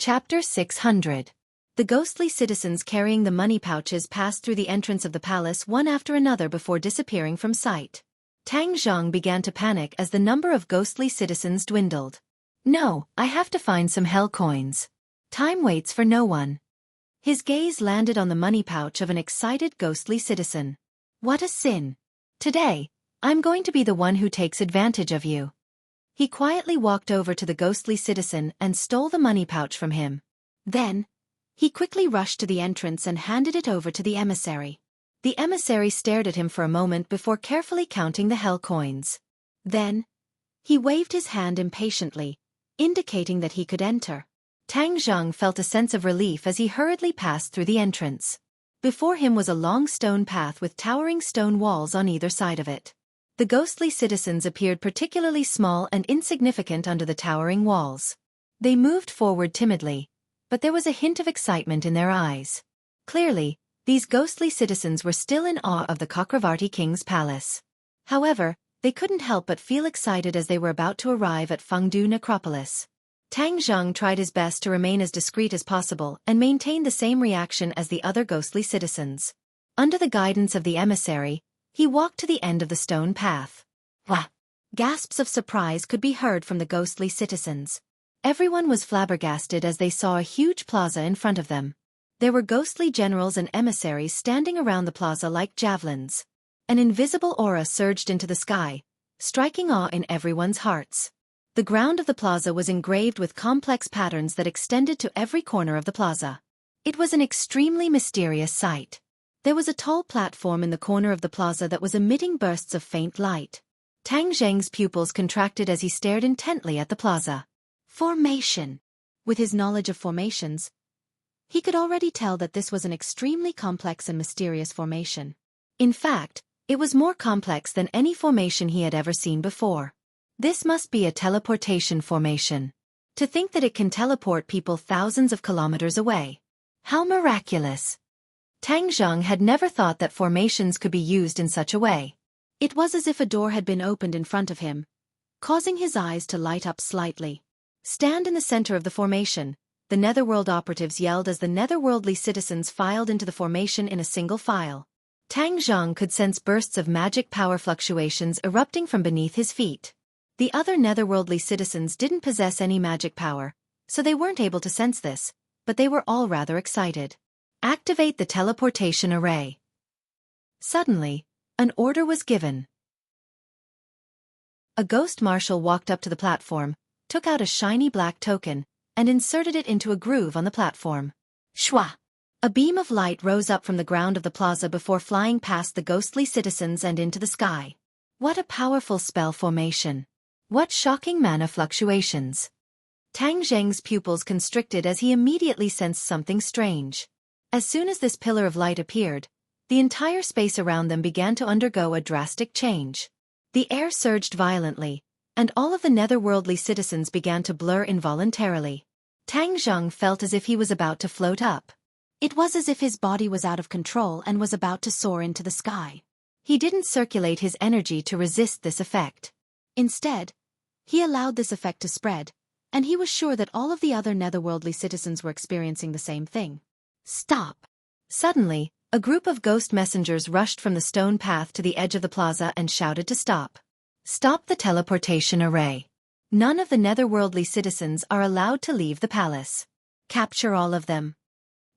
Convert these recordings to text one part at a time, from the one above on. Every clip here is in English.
Chapter 600. The ghostly citizens carrying the money pouches passed through the entrance of the palace one after another before disappearing from sight. Tang Zhang began to panic as the number of ghostly citizens dwindled. No, I have to find some hell coins. Time waits for no one. His gaze landed on the money pouch of an excited ghostly citizen. What a sin. Today, I'm going to be the one who takes advantage of you. He quietly walked over to the ghostly citizen and stole the money pouch from him. Then, he quickly rushed to the entrance and handed it over to the emissary. The emissary stared at him for a moment before carefully counting the hell coins. Then, he waved his hand impatiently, indicating that he could enter. Tang Zhang felt a sense of relief as he hurriedly passed through the entrance. Before him was a long stone path with towering stone walls on either side of it. The ghostly citizens appeared particularly small and insignificant under the towering walls. They moved forward timidly, but there was a hint of excitement in their eyes. Clearly, these ghostly citizens were still in awe of the Chakravarti king's palace. However, they couldn't help but feel excited as they were about to arrive at Fengdu Necropolis. Tang Zhang tried his best to remain as discreet as possible and maintain the same reaction as the other ghostly citizens. Under the guidance of the emissary, he walked to the end of the stone path. Wah! Gasps of surprise could be heard from the ghostly citizens. Everyone was flabbergasted as they saw a huge plaza in front of them. There were ghostly generals and emissaries standing around the plaza like javelins. An invisible aura surged into the sky, striking awe in everyone's hearts. The ground of the plaza was engraved with complex patterns that extended to every corner of the plaza. It was an extremely mysterious sight. There was a tall platform in the corner of the plaza that was emitting bursts of faint light. Tang Zhang's pupils contracted as he stared intently at the plaza. Formation. With his knowledge of formations, he could already tell that this was an extremely complex and mysterious formation. In fact, it was more complex than any formation he had ever seen before. This must be a teleportation formation. To think that it can teleport people thousands of kilometers away. How miraculous! Tang Zhang had never thought that formations could be used in such a way. It was as if a door had been opened in front of him, causing his eyes to light up slightly. Stand in the center of the formation, the netherworld operatives yelled as the netherworldly citizens filed into the formation in a single file. Tang Zhang could sense bursts of magic power fluctuations erupting from beneath his feet. The other netherworldly citizens didn't possess any magic power, so they weren't able to sense this, but they were all rather excited. Activate the teleportation array. Suddenly, an order was given. A ghost marshal walked up to the platform, took out a shiny black token, and inserted it into a groove on the platform. Shwa! A beam of light rose up from the ground of the plaza before flying past the ghostly citizens and into the sky. What a powerful spell formation! What shocking mana fluctuations! Tang Zhang's pupils constricted as he immediately sensed something strange. As soon as this pillar of light appeared, the entire space around them began to undergo a drastic change. The air surged violently, and all of the netherworldly citizens began to blur involuntarily. Tang Zhang felt as if he was about to float up. It was as if his body was out of control and was about to soar into the sky. He didn't circulate his energy to resist this effect. Instead, he allowed this effect to spread, and he was sure that all of the other netherworldly citizens were experiencing the same thing. Stop! Suddenly, a group of ghost messengers rushed from the stone path to the edge of the plaza and shouted to stop. Stop the teleportation array. None of the netherworldly citizens are allowed to leave the palace. Capture all of them.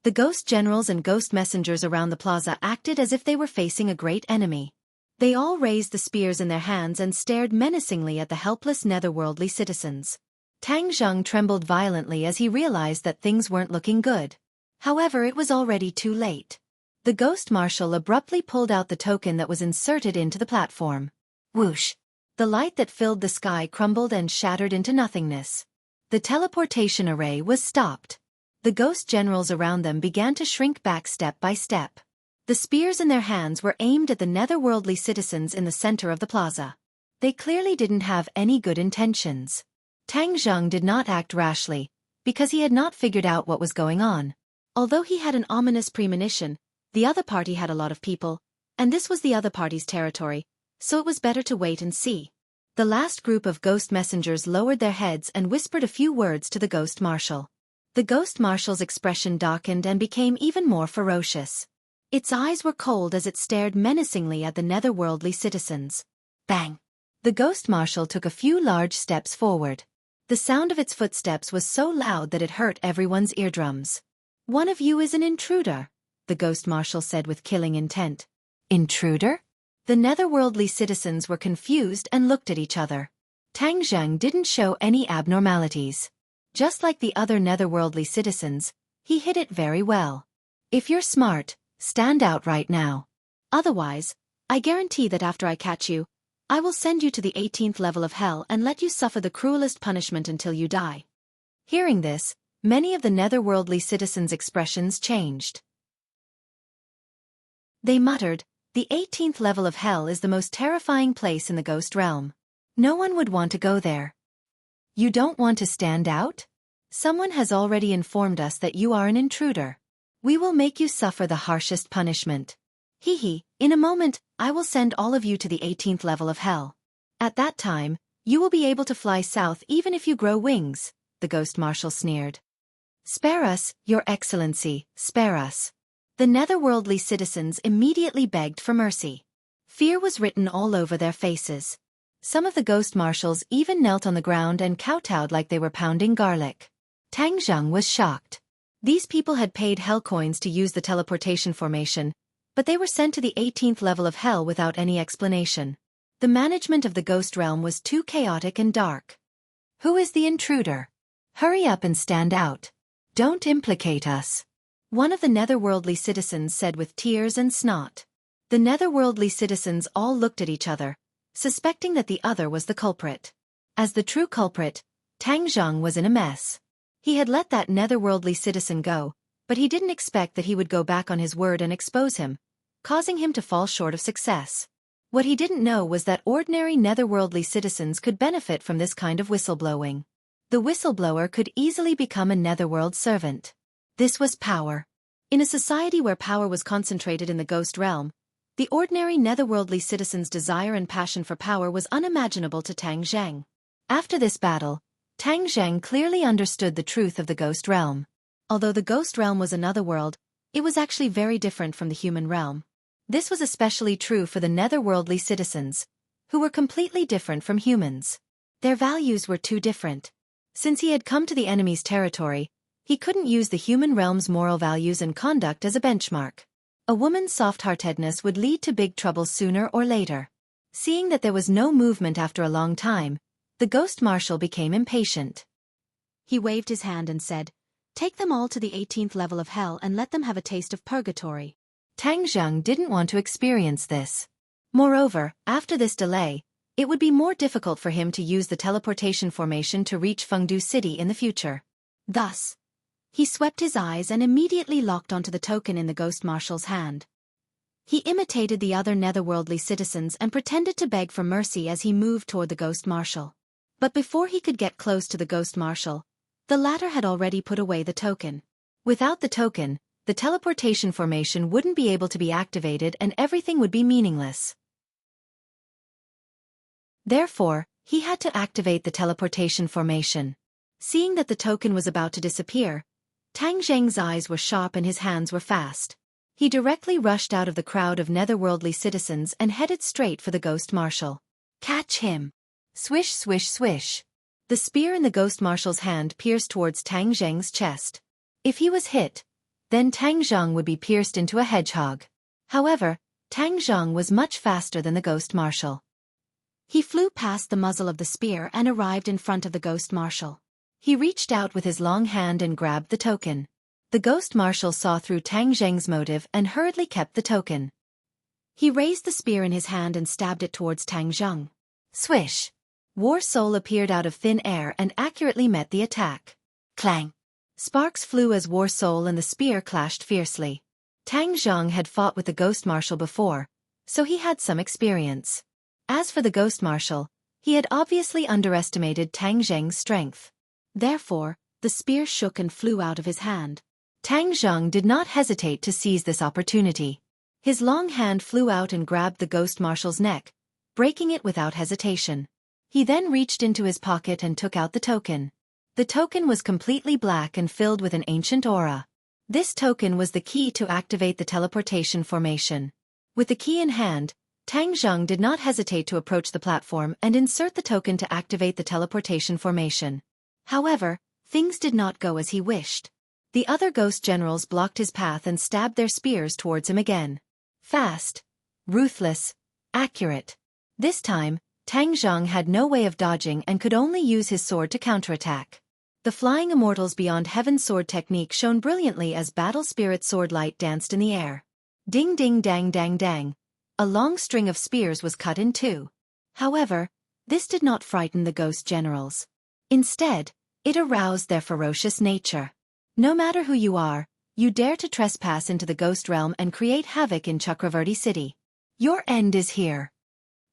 The ghost generals and ghost messengers around the plaza acted as if they were facing a great enemy. They all raised the spears in their hands and stared menacingly at the helpless netherworldly citizens. Tang Zhang trembled violently as he realized that things weren't looking good. However, it was already too late. The ghost marshal abruptly pulled out the token that was inserted into the platform. Whoosh! The light that filled the sky crumbled and shattered into nothingness. The teleportation array was stopped. The ghost generals around them began to shrink back step by step. The spears in their hands were aimed at the netherworldly citizens in the center of the plaza. They clearly didn't have any good intentions. Tang Zhang did not act rashly, because he had not figured out what was going on. Although he had an ominous premonition, the other party had a lot of people, and this was the other party's territory, so it was better to wait and see. The last group of ghost messengers lowered their heads and whispered a few words to the ghost marshal. The ghost marshal's expression darkened and became even more ferocious. Its eyes were cold as it stared menacingly at the netherworldly citizens. Bang! The ghost marshal took a few large steps forward. The sound of its footsteps was so loud that it hurt everyone's eardrums. "One of you is an intruder," the ghost marshal said with killing intent. Intruder? The netherworldly citizens were confused and looked at each other. Tang Zheng didn't show any abnormalities. Just like the other netherworldly citizens, he hid it very well. "If you're smart, stand out right now. Otherwise, I guarantee that after I catch you, I will send you to the 18th level of hell and let you suffer the cruelest punishment until you die." Hearing this, many of the netherworldly citizens' expressions changed. They muttered, "The 18th level of hell is the most terrifying place in the ghost realm. No one would want to go there." "You don't want to stand out? Someone has already informed us that you are an intruder. We will make you suffer the harshest punishment. In a moment, I will send all of you to the 18th level of hell. At that time, you will be able to fly south even if you grow wings," the ghost marshal sneered. "Spare us, Your Excellency, spare us." The netherworldly citizens immediately begged for mercy. Fear was written all over their faces. Some of the ghost marshals even knelt on the ground and kowtowed like they were pounding garlic. Tang Zheng was shocked. These people had paid hell coins to use the teleportation formation, but they were sent to the 18th level of hell without any explanation. The management of the ghost realm was too chaotic and dark. "Who is the intruder? Hurry up and stand out. Don't implicate us," one of the netherworldly citizens said with tears and snot. The netherworldly citizens all looked at each other, suspecting that the other was the culprit. As the true culprit, Tang Zheng was in a mess. He had let that netherworldly citizen go, but he didn't expect that he would go back on his word and expose him, causing him to fall short of success. What he didn't know was that ordinary netherworldly citizens could benefit from this kind of whistleblowing. The whistleblower could easily become a netherworld servant. This was power. In a society where power was concentrated in the ghost realm, the ordinary netherworldly citizen's desire and passion for power was unimaginable to Tang Zheng. After this battle, Tang Zheng clearly understood the truth of the ghost realm. Although the ghost realm was another world, it was actually very different from the human realm. This was especially true for the netherworldly citizens, who were completely different from humans. Their values were too different. Since he had come to the enemy's territory, he couldn't use the human realm's moral values and conduct as a benchmark. A woman's soft-heartedness would lead to big trouble sooner or later. Seeing that there was no movement after a long time, the ghost marshal became impatient. He waved his hand and said, "Take them all to the 18th level of hell and let them have a taste of purgatory." Tang Zheng didn't want to experience this. Moreover, after this delay, it would be more difficult for him to use the teleportation formation to reach Fengdu City in the future. Thus, he swept his eyes and immediately locked onto the token in the ghost marshal's hand. He imitated the other netherworldly citizens and pretended to beg for mercy as he moved toward the ghost marshal. But before he could get close to the ghost marshal, the latter had already put away the token. Without the token, the teleportation formation wouldn't be able to be activated and everything would be meaningless. Therefore, he had to activate the teleportation formation. Seeing that the token was about to disappear, Tang Zheng's eyes were sharp and his hands were fast. He directly rushed out of the crowd of netherworldly citizens and headed straight for the ghost marshal. "Catch him!" Swish, swish, swish. The spear in the ghost marshal's hand pierced towards Tang Zheng's chest. If he was hit, then Tang Zheng would be pierced into a hedgehog. However, Tang Zheng was much faster than the ghost marshal. He flew past the muzzle of the spear and arrived in front of the ghost marshal. He reached out with his long hand and grabbed the token. The ghost marshal saw through Tang Zheng's motive and hurriedly kept the token. He raised the spear in his hand and stabbed it towards Tang Zheng. Swish! War Soul appeared out of thin air and accurately met the attack. Clang! Sparks flew as War Soul and the spear clashed fiercely. Tang Zheng had fought with the ghost marshal before, so he had some experience. As for the ghost marshal, he had obviously underestimated Tang Zheng's strength. Therefore, the spear shook and flew out of his hand. Tang Zheng did not hesitate to seize this opportunity. His long hand flew out and grabbed the ghost marshal's neck, breaking it without hesitation. He then reached into his pocket and took out the token. The token was completely black and filled with an ancient aura. This token was the key to activate the teleportation formation. With the key in hand, Tang Zheng did not hesitate to approach the platform and insert the token to activate the teleportation formation. However, things did not go as he wished. The other ghost generals blocked his path and stabbed their spears towards him again. Fast, ruthless, accurate. This time, Tang Zheng had no way of dodging and could only use his sword to counterattack. The flying immortals beyond heaven's sword technique shone brilliantly as battle spirit sword light danced in the air. Ding ding dang dang dang. A long string of spears was cut in two. However, this did not frighten the ghost generals. Instead, it aroused their ferocious nature. No matter who you are, you dare to trespass into the ghost realm and create havoc in Chakravarti city. Your end is here.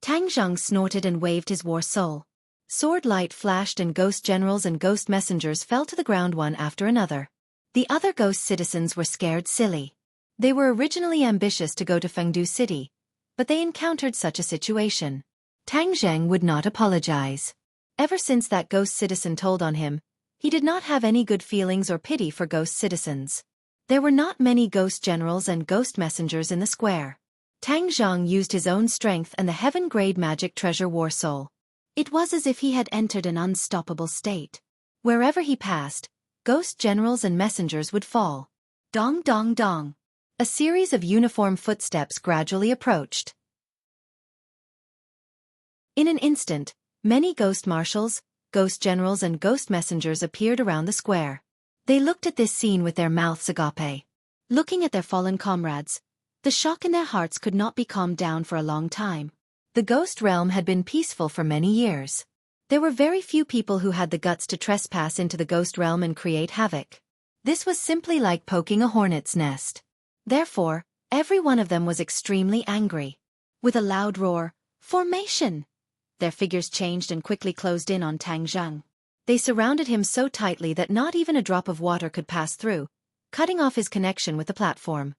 Tang Zheng snorted and waved his war soul. Sword light flashed and ghost generals and ghost messengers fell to the ground one after another. The other ghost citizens were scared silly. They were originally ambitious to go to Fengdu city, but they encountered such a situation. Tang Zheng would not apologize. Ever since that ghost citizen told on him, he did not have any good feelings or pity for ghost citizens. There were not many ghost generals and ghost messengers in the square. Tang Zheng used his own strength and the heaven-grade magic treasure war soul. It was as if he had entered an unstoppable state. Wherever he passed, ghost generals and messengers would fall. Dong dong dong. A series of uniform footsteps gradually approached. In an instant, many ghost marshals, ghost generals and ghost messengers appeared around the square. They looked at this scene with their mouths agape. Looking at their fallen comrades, the shock in their hearts could not be calmed down for a long time. The ghost realm had been peaceful for many years. There were very few people who had the guts to trespass into the ghost realm and create havoc. This was simply like poking a hornet's nest. Therefore, every one of them was extremely angry. With a loud roar, "Formation!" Their figures changed and quickly closed in on Tang Zheng. They surrounded him so tightly that not even a drop of water could pass through, cutting off his connection with the platform.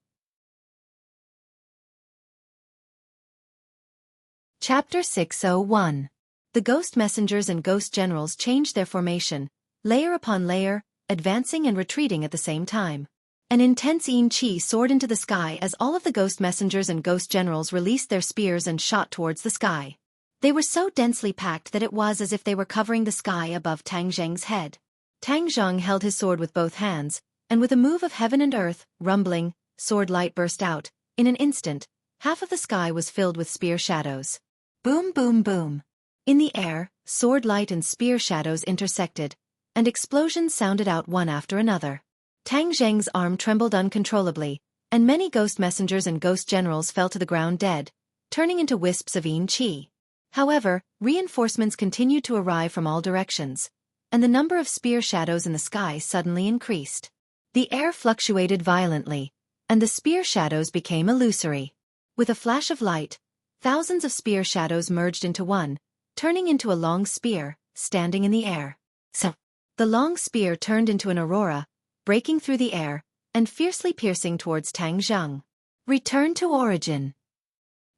Chapter 601. The ghost messengers and ghost generals changed their formation, layer upon layer, advancing and retreating at the same time. An intense yin qi soared into the sky as all of the ghost messengers and ghost generals released their spears and shot towards the sky. They were so densely packed that it was as if they were covering the sky above Tang Zheng's head. Tang Zheng held his sword with both hands, and with a move of heaven and earth, rumbling, sword light burst out. In an instant, half of the sky was filled with spear shadows. Boom boom boom. In the air, sword light and spear shadows intersected, and explosions sounded out one after another. Tang Zheng's arm trembled uncontrollably, and many ghost messengers and ghost generals fell to the ground dead, turning into wisps of yin qi. However, reinforcements continued to arrive from all directions, and the number of spear shadows in the sky suddenly increased. The air fluctuated violently, and the spear shadows became illusory. With a flash of light, thousands of spear shadows merged into one, turning into a long spear, standing in the air. So, the long spear turned into an aurora, breaking through the air, and fiercely piercing towards Tang Zheng. Return to origin.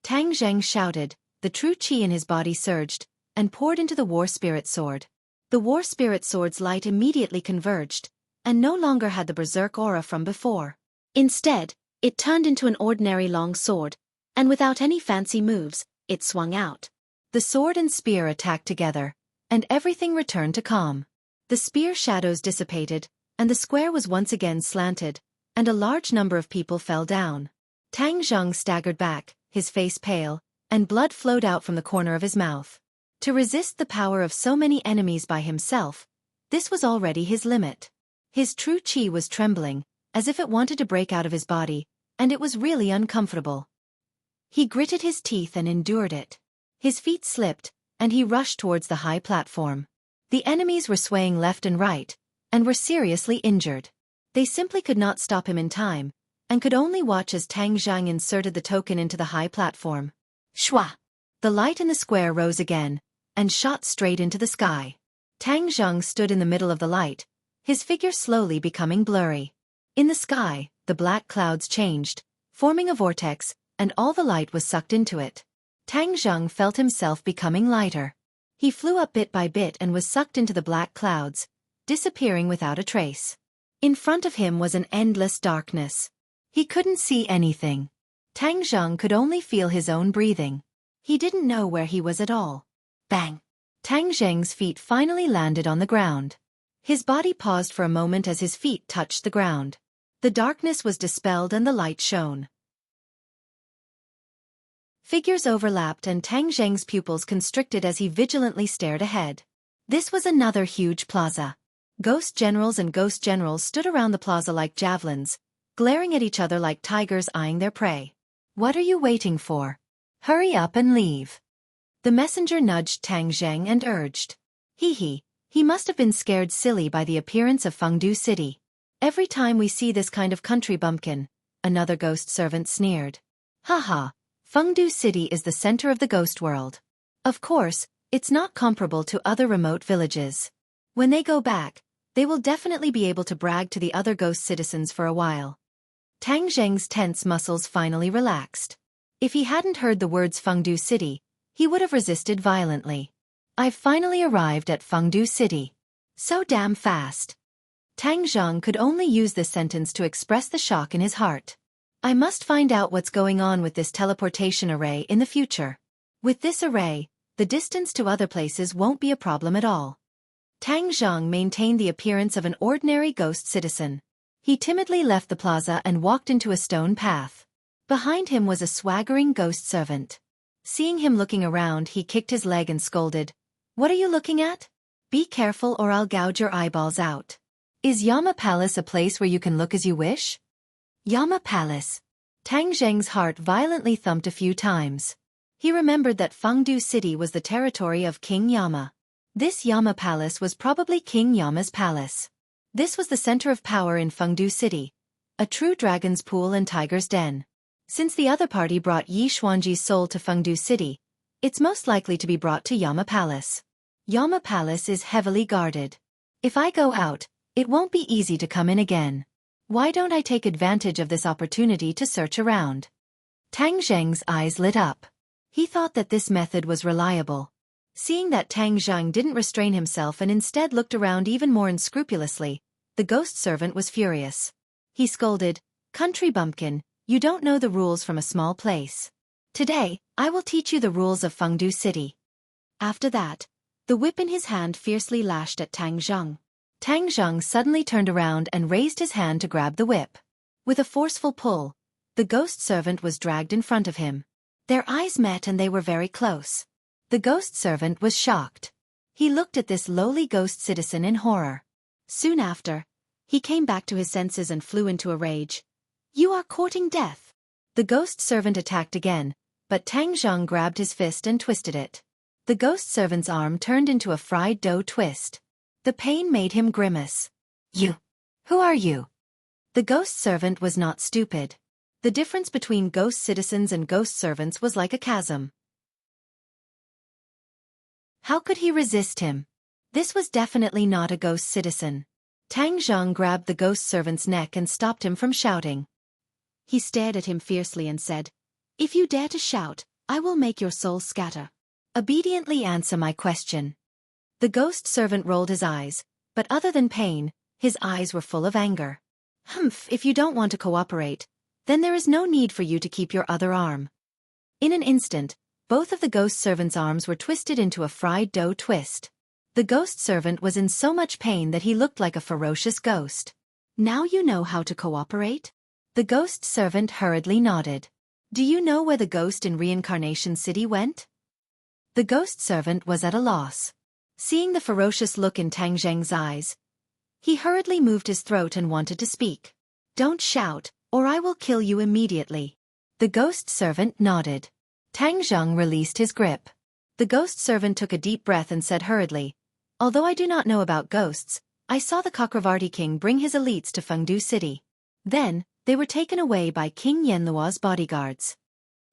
Tang Zheng shouted, the true qi in his body surged, and poured into the war spirit sword. The war spirit sword's light immediately converged, and no longer had the berserk aura from before. Instead, it turned into an ordinary long sword, and without any fancy moves, it swung out. The sword and spear attacked together, and everything returned to calm. The spear shadows dissipated, and the square was once again slanted, and a large number of people fell down. Tang Zheng staggered back, his face pale, and blood flowed out from the corner of his mouth. To resist the power of so many enemies by himself, this was already his limit. His true qi was trembling, as if it wanted to break out of his body, and it was really uncomfortable. He gritted his teeth and endured it. His feet slipped, and he rushed towards the high platform. The enemies were swaying left and right, and were seriously injured. They simply could not stop him in time, and could only watch as Tang Zheng inserted the token into the high platform. Shwa! The light in the square rose again, and shot straight into the sky. Tang Zheng stood in the middle of the light, his figure slowly becoming blurry. In the sky, the black clouds changed, forming a vortex, and all the light was sucked into it. Tang Zheng felt himself becoming lighter. He flew up bit by bit and was sucked into the black clouds, disappearing without a trace. In front of him was an endless darkness. He couldn't see anything. Tang Zhang could only feel his own breathing. He didn't know where he was at all. Bang! Tang Zheng's feet finally landed on the ground. His body paused for a moment as his feet touched the ground. The darkness was dispelled and the light shone. Figures overlapped and Tang Zheng's pupils constricted as he vigilantly stared ahead. This was another huge plaza. Ghost generals and ghost generals stood around the plaza like javelins, glaring at each other like tigers eyeing their prey. What are you waiting for? Hurry up and leave. The messenger nudged Tang Zheng and urged. He must have been scared silly by the appearance of Fengdu City. Every time we see this kind of country bumpkin, another ghost servant sneered. Haha, Fengdu City is the center of the ghost world. Of course, it's not comparable to other remote villages. When they go back, they will definitely be able to brag to the other ghost citizens for a while. Tang Zheng's tense muscles finally relaxed. If he hadn't heard the words Fengdu City, he would have resisted violently. I've finally arrived at Fengdu City. So damn fast. Tang Zhang could only use this sentence to express the shock in his heart. I must find out what's going on with this teleportation array in the future. With this array, the distance to other places won't be a problem at all. Tang Zhang maintained the appearance of an ordinary ghost citizen. He timidly left the plaza and walked into a stone path. Behind him was a swaggering ghost servant. Seeing him looking around, he kicked his leg and scolded. What are you looking at? Be careful or I'll gouge your eyeballs out. Is Yama Palace a place where you can look as you wish? Yama Palace. Tang Zheng's heart violently thumped a few times. He remembered that Fengdu City was the territory of King Yama. This Yama Palace was probably King Yama's palace. This was the center of power in Fengdu City, a true dragon's pool and tiger's den. Since the other party brought Yi Xuanji's soul to Fengdu City, it's most likely to be brought to Yama Palace. Yama Palace is heavily guarded. If I go out, it won't be easy to come in again. Why don't I take advantage of this opportunity to search around? Tang Zheng's eyes lit up. He thought that this method was reliable. Seeing that Tang Zheng didn't restrain himself and instead looked around even more unscrupulously, the ghost servant was furious. He scolded, Country bumpkin, you don't know the rules from a small place. Today, I will teach you the rules of Fengdu City. After that, the whip in his hand fiercely lashed at Tang Zheng. Tang Zheng suddenly turned around and raised his hand to grab the whip. With a forceful pull, the ghost servant was dragged in front of him. Their eyes met and they were very close. The ghost servant was shocked. He looked at this lowly ghost citizen in horror. Soon after, he came back to his senses and flew into a rage. You are courting death. The ghost servant attacked again, but Tang Zheng grabbed his fist and twisted it. The ghost servant's arm turned into a fried dough twist. The pain made him grimace. You. Who are you? The ghost servant was not stupid. The difference between ghost citizens and ghost servants was like a chasm. How could he resist him? This was definitely not a ghost citizen. Tang Zheng grabbed the ghost servant's neck and stopped him from shouting. He stared at him fiercely and said, If you dare to shout, I will make your soul scatter. Obediently answer my question. The ghost servant rolled his eyes, but other than pain, his eyes were full of anger. Humph, if you don't want to cooperate, then there is no need for you to keep your other arm. In an instant, both of the ghost servant's arms were twisted into a fried dough twist. The ghost servant was in so much pain that he looked like a ferocious ghost. Now you know how to cooperate? The ghost servant hurriedly nodded. Do you know where the ghost in Reincarnation City went? The ghost servant was at a loss. Seeing the ferocious look in Tang Zheng's eyes, he hurriedly moved his throat and wanted to speak. Don't shout, or I will kill you immediately. The ghost servant nodded. Tang Zheng released his grip. The ghost servant took a deep breath and said hurriedly, Although I do not know about ghosts, I saw the Chakravarti king bring his elites to Fengdu City. Then, they were taken away by King Yenluo's bodyguards.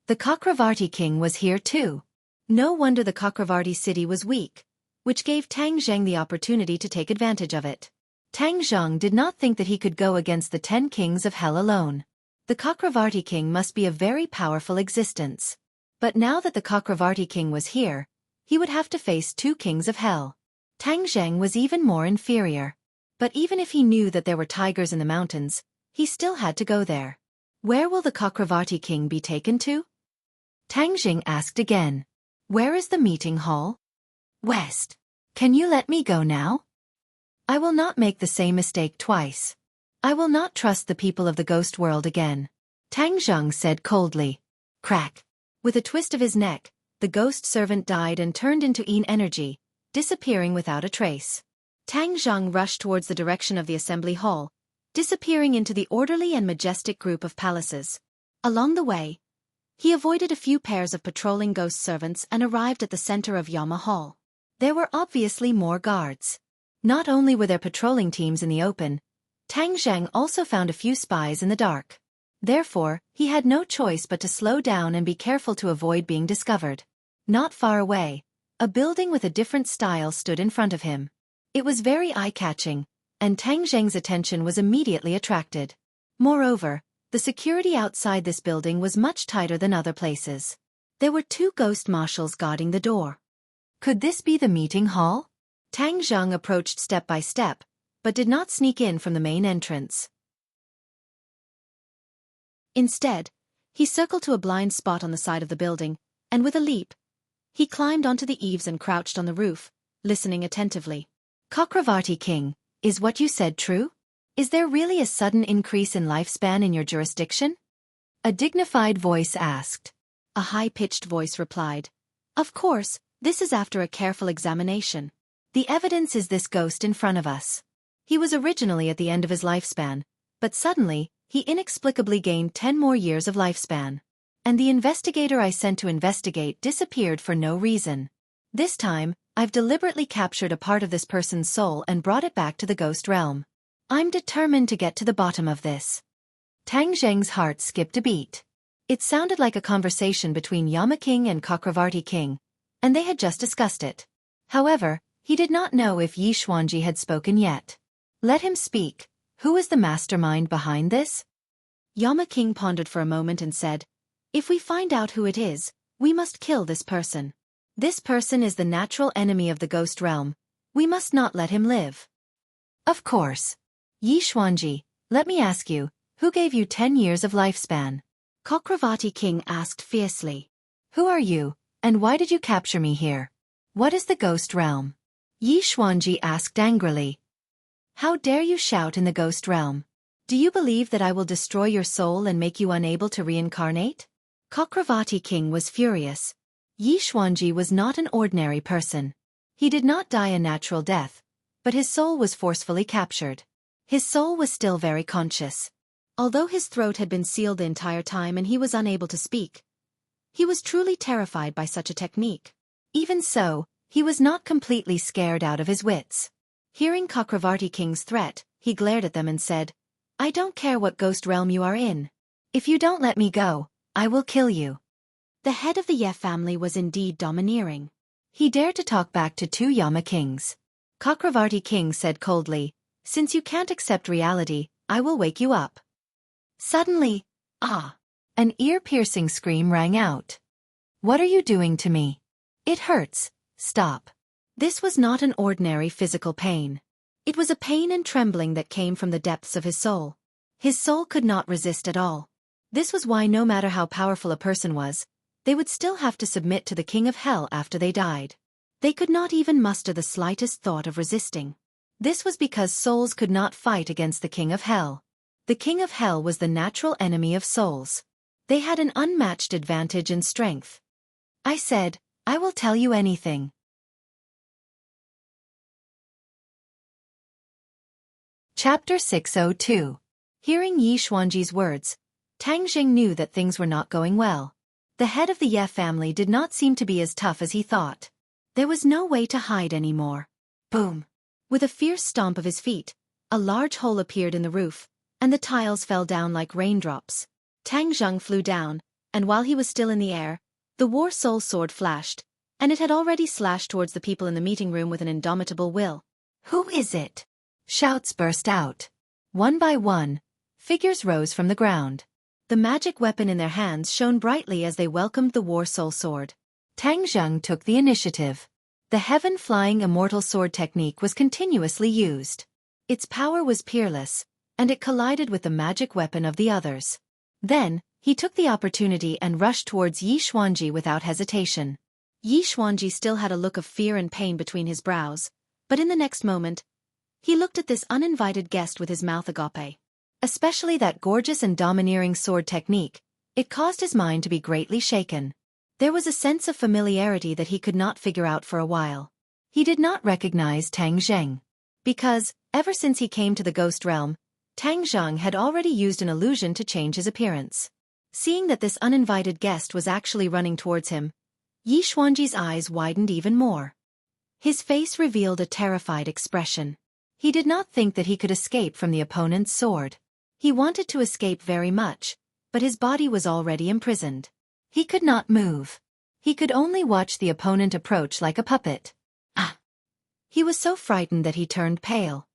The Chakravarti king was here too. No wonder the Chakravarti city was weak, which gave Tang Zheng the opportunity to take advantage of it. Tang Zheng did not think that he could go against the 10 kings of hell alone. The Chakravarti king must be a very powerful existence. But now that the Chakravarti king was here, he would have to face 2 kings of hell. Tang Zheng was even more inferior. But even if he knew that there were tigers in the mountains, he still had to go there. Where will the Chakravarti king be taken to? Tang Jing asked again. Where is the meeting hall? West. Can you let me go now? I will not make the same mistake twice. I will not trust the people of the ghost world again. Tang Zheng said coldly. Crack. With a twist of his neck, the ghost servant died and turned into Yin energy, disappearing without a trace. Tang Zheng rushed towards the direction of the assembly hall, disappearing into the orderly and majestic group of palaces. Along the way, he avoided a few pairs of patrolling ghost servants and arrived at the center of Yama Hall. There were obviously more guards. Not only were there patrolling teams in the open, Tang Zheng also found a few spies in the dark. Therefore, he had no choice but to slow down and be careful to avoid being discovered. Not far away, a building with a different style stood in front of him. It was very eye-catching, and Tang Zheng's attention was immediately attracted. Moreover, the security outside this building was much tighter than other places. There were 2 ghost marshals guarding the door. Could this be the meeting hall? Tang Zheng approached step by step, but did not sneak in from the main entrance. Instead, he circled to a blind spot on the side of the building, and with a leap, he climbed onto the eaves and crouched on the roof, listening attentively. Chakravarti king, is what you said true? Is there really a sudden increase in lifespan in your jurisdiction? A dignified voice asked. A high-pitched voice replied. Of course, this is after a careful examination. The evidence is this ghost in front of us. He was originally at the end of his lifespan, but suddenly, he inexplicably gained 10 more years of lifespan. And the investigator I sent to investigate disappeared for no reason. This time, I've deliberately captured a part of this person's soul and brought it back to the ghost realm. I'm determined to get to the bottom of this. Tang Zheng's heart skipped a beat. It sounded like a conversation between Yama King and Chakravarti King, and they had just discussed it. However, he did not know if Yi Xuanji had spoken yet. Let him speak. Who is the mastermind behind this? Yama King pondered for a moment and said, if we find out who it is, we must kill this person. This person is the natural enemy of the ghost realm. We must not let him live. Of course. Yi Xuanji, let me ask you, who gave you 10 years of lifespan? Chakravarti King asked fiercely. Who are you, and why did you capture me here? What is the ghost realm? Yi Xuanji asked angrily. How dare you shout in the ghost realm? Do you believe that I will destroy your soul and make you unable to reincarnate? Chakravarti King was furious. Yi Xuanji was not an ordinary person. He did not die a natural death, but his soul was forcefully captured. His soul was still very conscious. Although his throat had been sealed the entire time and he was unable to speak, he was truly terrified by such a technique. Even so, he was not completely scared out of his wits. Hearing Chakravarti King's threat, he glared at them and said, I don't care what ghost realm you are in. If you don't let me go, I will kill you. The head of the Ye family was indeed domineering. He dared to talk back to 2 Yama Kings. Chakravarti King said coldly, since you can't accept reality, I will wake you up. Suddenly, an ear-piercing scream rang out. What are you doing to me? It hurts. Stop. This was not an ordinary physical pain. It was a pain and trembling that came from the depths of his soul. His soul could not resist at all. This was why no matter how powerful a person was, they would still have to submit to the king of hell after they died. They could not even muster the slightest thought of resisting. This was because souls could not fight against the king of hell. The king of hell was the natural enemy of souls. They had an unmatched advantage in strength. I said, I will tell you anything. Chapter 602. Hearing Yi Xuanji's words, Tang Jing knew that things were not going well. The head of the Ye family did not seem to be as tough as he thought. There was no way to hide anymore. Boom! With a fierce stomp of his feet, a large hole appeared in the roof, and the tiles fell down like raindrops. Tang Zheng flew down, and while he was still in the air, the War Soul Sword flashed, and it had already slashed towards the people in the meeting room with an indomitable will. Who is it? Shouts burst out. One by one, figures rose from the ground. The magic weapon in their hands shone brightly as they welcomed the War Soul Sword. Tang Zheng took the initiative. The heaven-flying immortal sword technique was continuously used. Its power was peerless, and it collided with the magic weapon of the others. Then, he took the opportunity and rushed towards Yi Xuanji without hesitation. Yi Xuanji still had a look of fear and pain between his brows, but in the next moment, he looked at this uninvited guest with his mouth agape. Especially that gorgeous and domineering sword technique, it caused his mind to be greatly shaken. There was a sense of familiarity that he could not figure out for a while. He did not recognize Tang Zheng. Because, ever since he came to the ghost realm, Tang Zheng had already used an illusion to change his appearance. Seeing that this uninvited guest was actually running towards him, Yi Xuanji's eyes widened even more. His face revealed a terrified expression. He did not think that he could escape from the opponent's sword. He wanted to escape very much, but his body was already imprisoned. He could not move. He could only watch the opponent approach like a puppet. Ah! He was so frightened that he turned pale.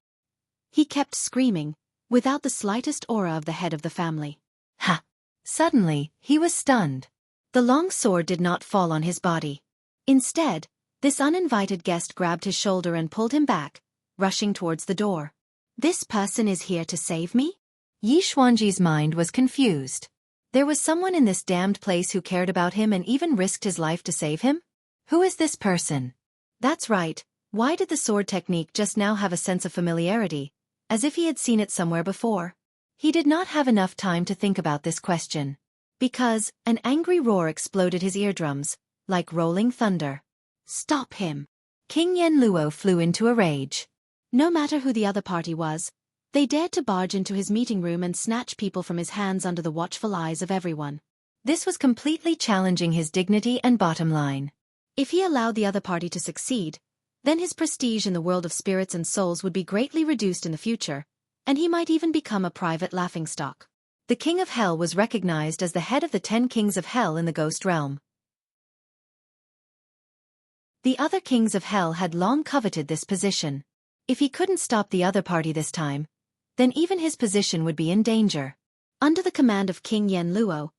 He kept screaming, without the slightest aura of the head of the family. Ha! Suddenly, he was stunned. The long sword did not fall on his body. Instead, this uninvited guest grabbed his shoulder and pulled him back, rushing towards the door. This person is here to save me? Yi Xuanji's mind was confused. There was someone in this damned place who cared about him and even risked his life to save him? Who is this person? That's right, why did the sword technique just now have a sense of familiarity, as if he had seen it somewhere before? He did not have enough time to think about this question. Because, an angry roar exploded his eardrums, like rolling thunder. Stop him! King Yen Luo flew into a rage. No matter who the other party was, they dared to barge into his meeting room and snatch people from his hands under the watchful eyes of everyone. This was completely challenging his dignity and bottom line. If he allowed the other party to succeed, then his prestige in the world of spirits and souls would be greatly reduced in the future, and he might even become a private laughingstock. The King of Hell was recognized as the head of the 10 kings of Hell in the ghost realm. The other kings of Hell had long coveted this position. If he couldn't stop the other party this time, then even his position would be in danger. Under the command of King Yen Luo,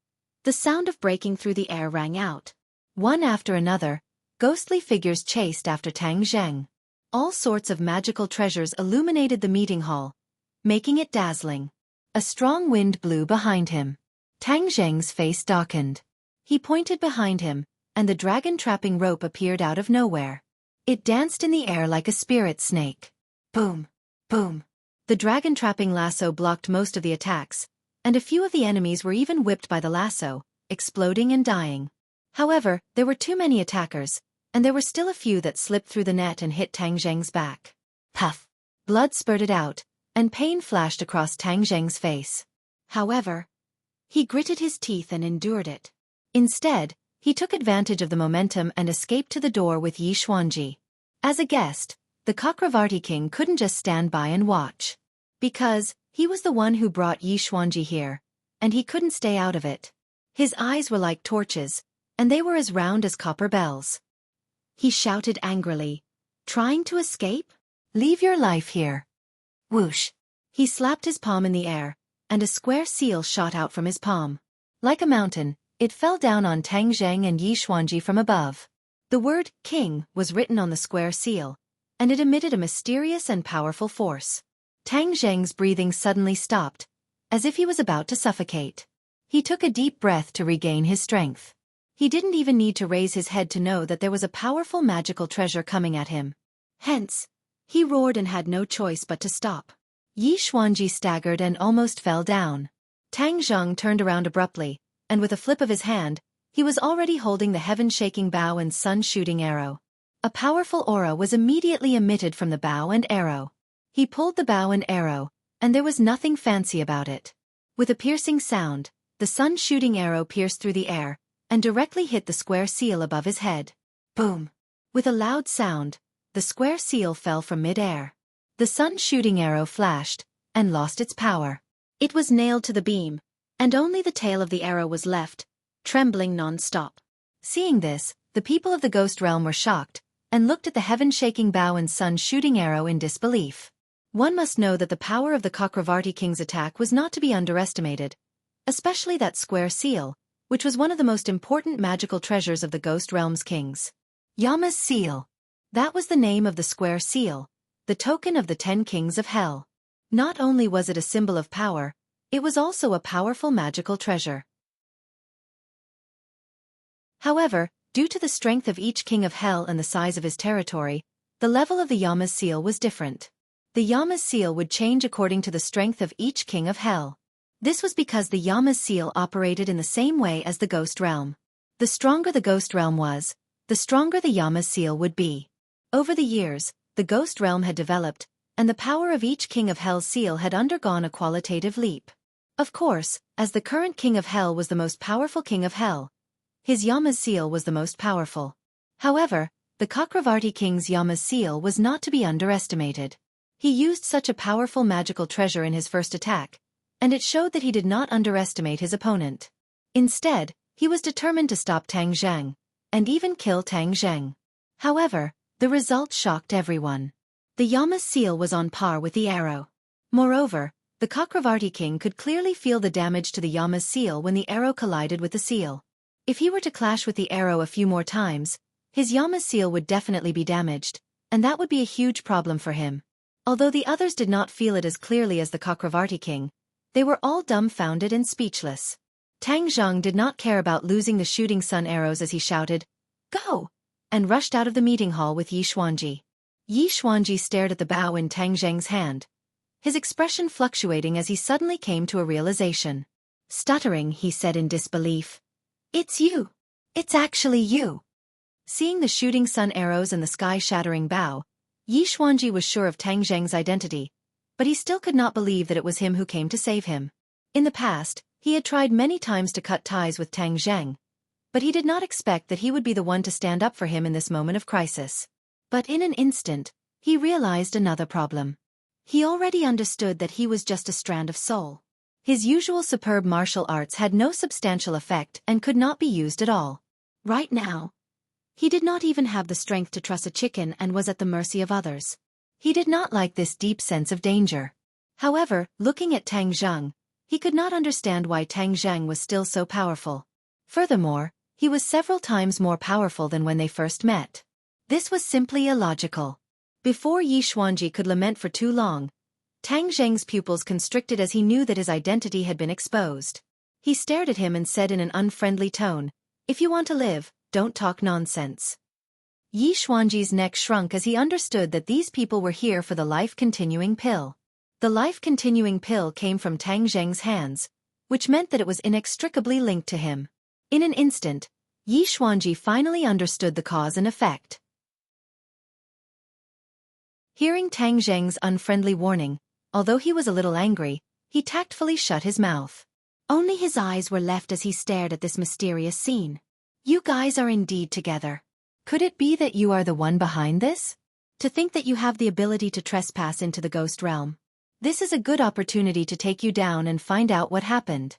the sound of breaking through the air rang out. One after another, ghostly figures chased after Tang Zheng. All sorts of magical treasures illuminated the meeting hall, making it dazzling. A strong wind blew behind him. Tang Zheng's face darkened. He pointed behind him, and the dragon-trapping rope appeared out of nowhere. It danced in the air like a spirit snake. Boom! Boom! The dragon-trapping lasso blocked most of the attacks, and a few of the enemies were even whipped by the lasso, exploding and dying. However, there were too many attackers, and there were still a few that slipped through the net and hit Tang Zheng's back. Puff! Blood spurted out, and pain flashed across Tang Zheng's face. However, he gritted his teeth and endured it. Instead, he took advantage of the momentum and escaped to the door with Yi Xuanji. As a guest, the Chakravarti king couldn't just stand by and watch. Because, he was the one who brought Yi Xuanji here, and he couldn't stay out of it. His eyes were like torches, and they were as round as copper bells. He shouted angrily, "Trying to escape? Leave your life here." Whoosh! He slapped his palm in the air, and a square seal shot out from his palm. Like a mountain, it fell down on Tang Zheng and Yi Xuanji from above. The word, "King," was written on the square seal, and it emitted a mysterious and powerful force. Tang Zheng's breathing suddenly stopped, as if he was about to suffocate. He took a deep breath to regain his strength. He didn't even need to raise his head to know that there was a powerful magical treasure coming at him. Hence, he roared and had no choice but to stop. Yi Xuanji staggered and almost fell down. Tang Zheng turned around abruptly, and with a flip of his hand, he was already holding the heaven-shaking bow and sun-shooting arrow. A powerful aura was immediately emitted from the bow and arrow. He pulled the bow and arrow, and there was nothing fancy about it. With a piercing sound, the sun-shooting arrow pierced through the air, and directly hit the square seal above his head. Boom! With a loud sound, the square seal fell from mid-air. The sun-shooting arrow flashed, and lost its power. It was nailed to the beam, and only the tail of the arrow was left, trembling non-stop. Seeing this, the people of the ghost realm were shocked, and looked at the heaven-shaking bow and sun-shooting arrow in disbelief. One must know that the power of the Chakravarti king's attack was not to be underestimated, especially that square seal, which was one of the most important magical treasures of the ghost realm's kings. Yama's seal. That was the name of the square seal, the token of the 10 kings of hell. Not only was it a symbol of power, it was also a powerful magical treasure. However, due to the strength of each king of hell and the size of his territory, the level of the Yama's seal was different. The Yama's seal would change according to the strength of each king of hell. This was because the Yama's seal operated in the same way as the ghost realm. The stronger the ghost realm was, the stronger the Yama's seal would be. Over the years, the ghost realm had developed, and the power of each king of hell's seal had undergone a qualitative leap. Of course, as the current king of hell was the most powerful king of hell, his Yama's seal was the most powerful. However, the Chakravarti king's Yama's seal was not to be underestimated. He used such a powerful magical treasure in his first attack, and it showed that he did not underestimate his opponent. Instead, he was determined to stop Tang Zheng, and even kill Tang Zheng. However, the result shocked everyone. The Yama's seal was on par with the arrow. Moreover, the Chakravarti king could clearly feel the damage to the Yama's seal when the arrow collided with the seal. If he were to clash with the arrow a few more times, his Yama's seal would definitely be damaged, and that would be a huge problem for him. Although the others did not feel it as clearly as the Chakravarti king, they were all dumbfounded and speechless. Tang Zheng did not care about losing the shooting sun arrows as he shouted, "Go!" and rushed out of the meeting hall with Yi Xuanji. Yi Xuanji stared at the bow in Tang Zheng's hand, his expression fluctuating as he suddenly came to a realization. Stuttering, he said in disbelief, "It's you! It's actually you!" Seeing the shooting sun arrows and the sky-shattering bow, Yi Xuanji was sure of Tang Zheng's identity, but he still could not believe that it was him who came to save him. In the past, he had tried many times to cut ties with Tang Zheng, but he did not expect that he would be the one to stand up for him in this moment of crisis. But in an instant, he realized another problem. He already understood that he was just a strand of soul. His usual superb martial arts had no substantial effect and could not be used at all. Right now, he did not even have the strength to truss a chicken and was at the mercy of others. He did not like this deep sense of danger. However, looking at Tang Zheng, he could not understand why Tang Zheng was still so powerful. Furthermore, he was several times more powerful than when they first met. This was simply illogical. Before Yi Xuanji could lament for too long, Tang Zheng's pupils constricted as he knew that his identity had been exposed. He stared at him and said in an unfriendly tone, "If you want to live, don't talk nonsense." Yi Xuanji's neck shrunk as he understood that these people were here for the life-continuing pill. The life-continuing pill came from Tang Zheng's hands, which meant that it was inextricably linked to him. In an instant, Yi Xuanji finally understood the cause and effect. Hearing Tang Zheng's unfriendly warning, although he was a little angry, he tactfully shut his mouth. Only his eyes were left as he stared at this mysterious scene. "You guys are indeed together. Could it be that you are the one behind this? To think that you have the ability to trespass into the ghost realm. This is a good opportunity to take you down and find out what happened."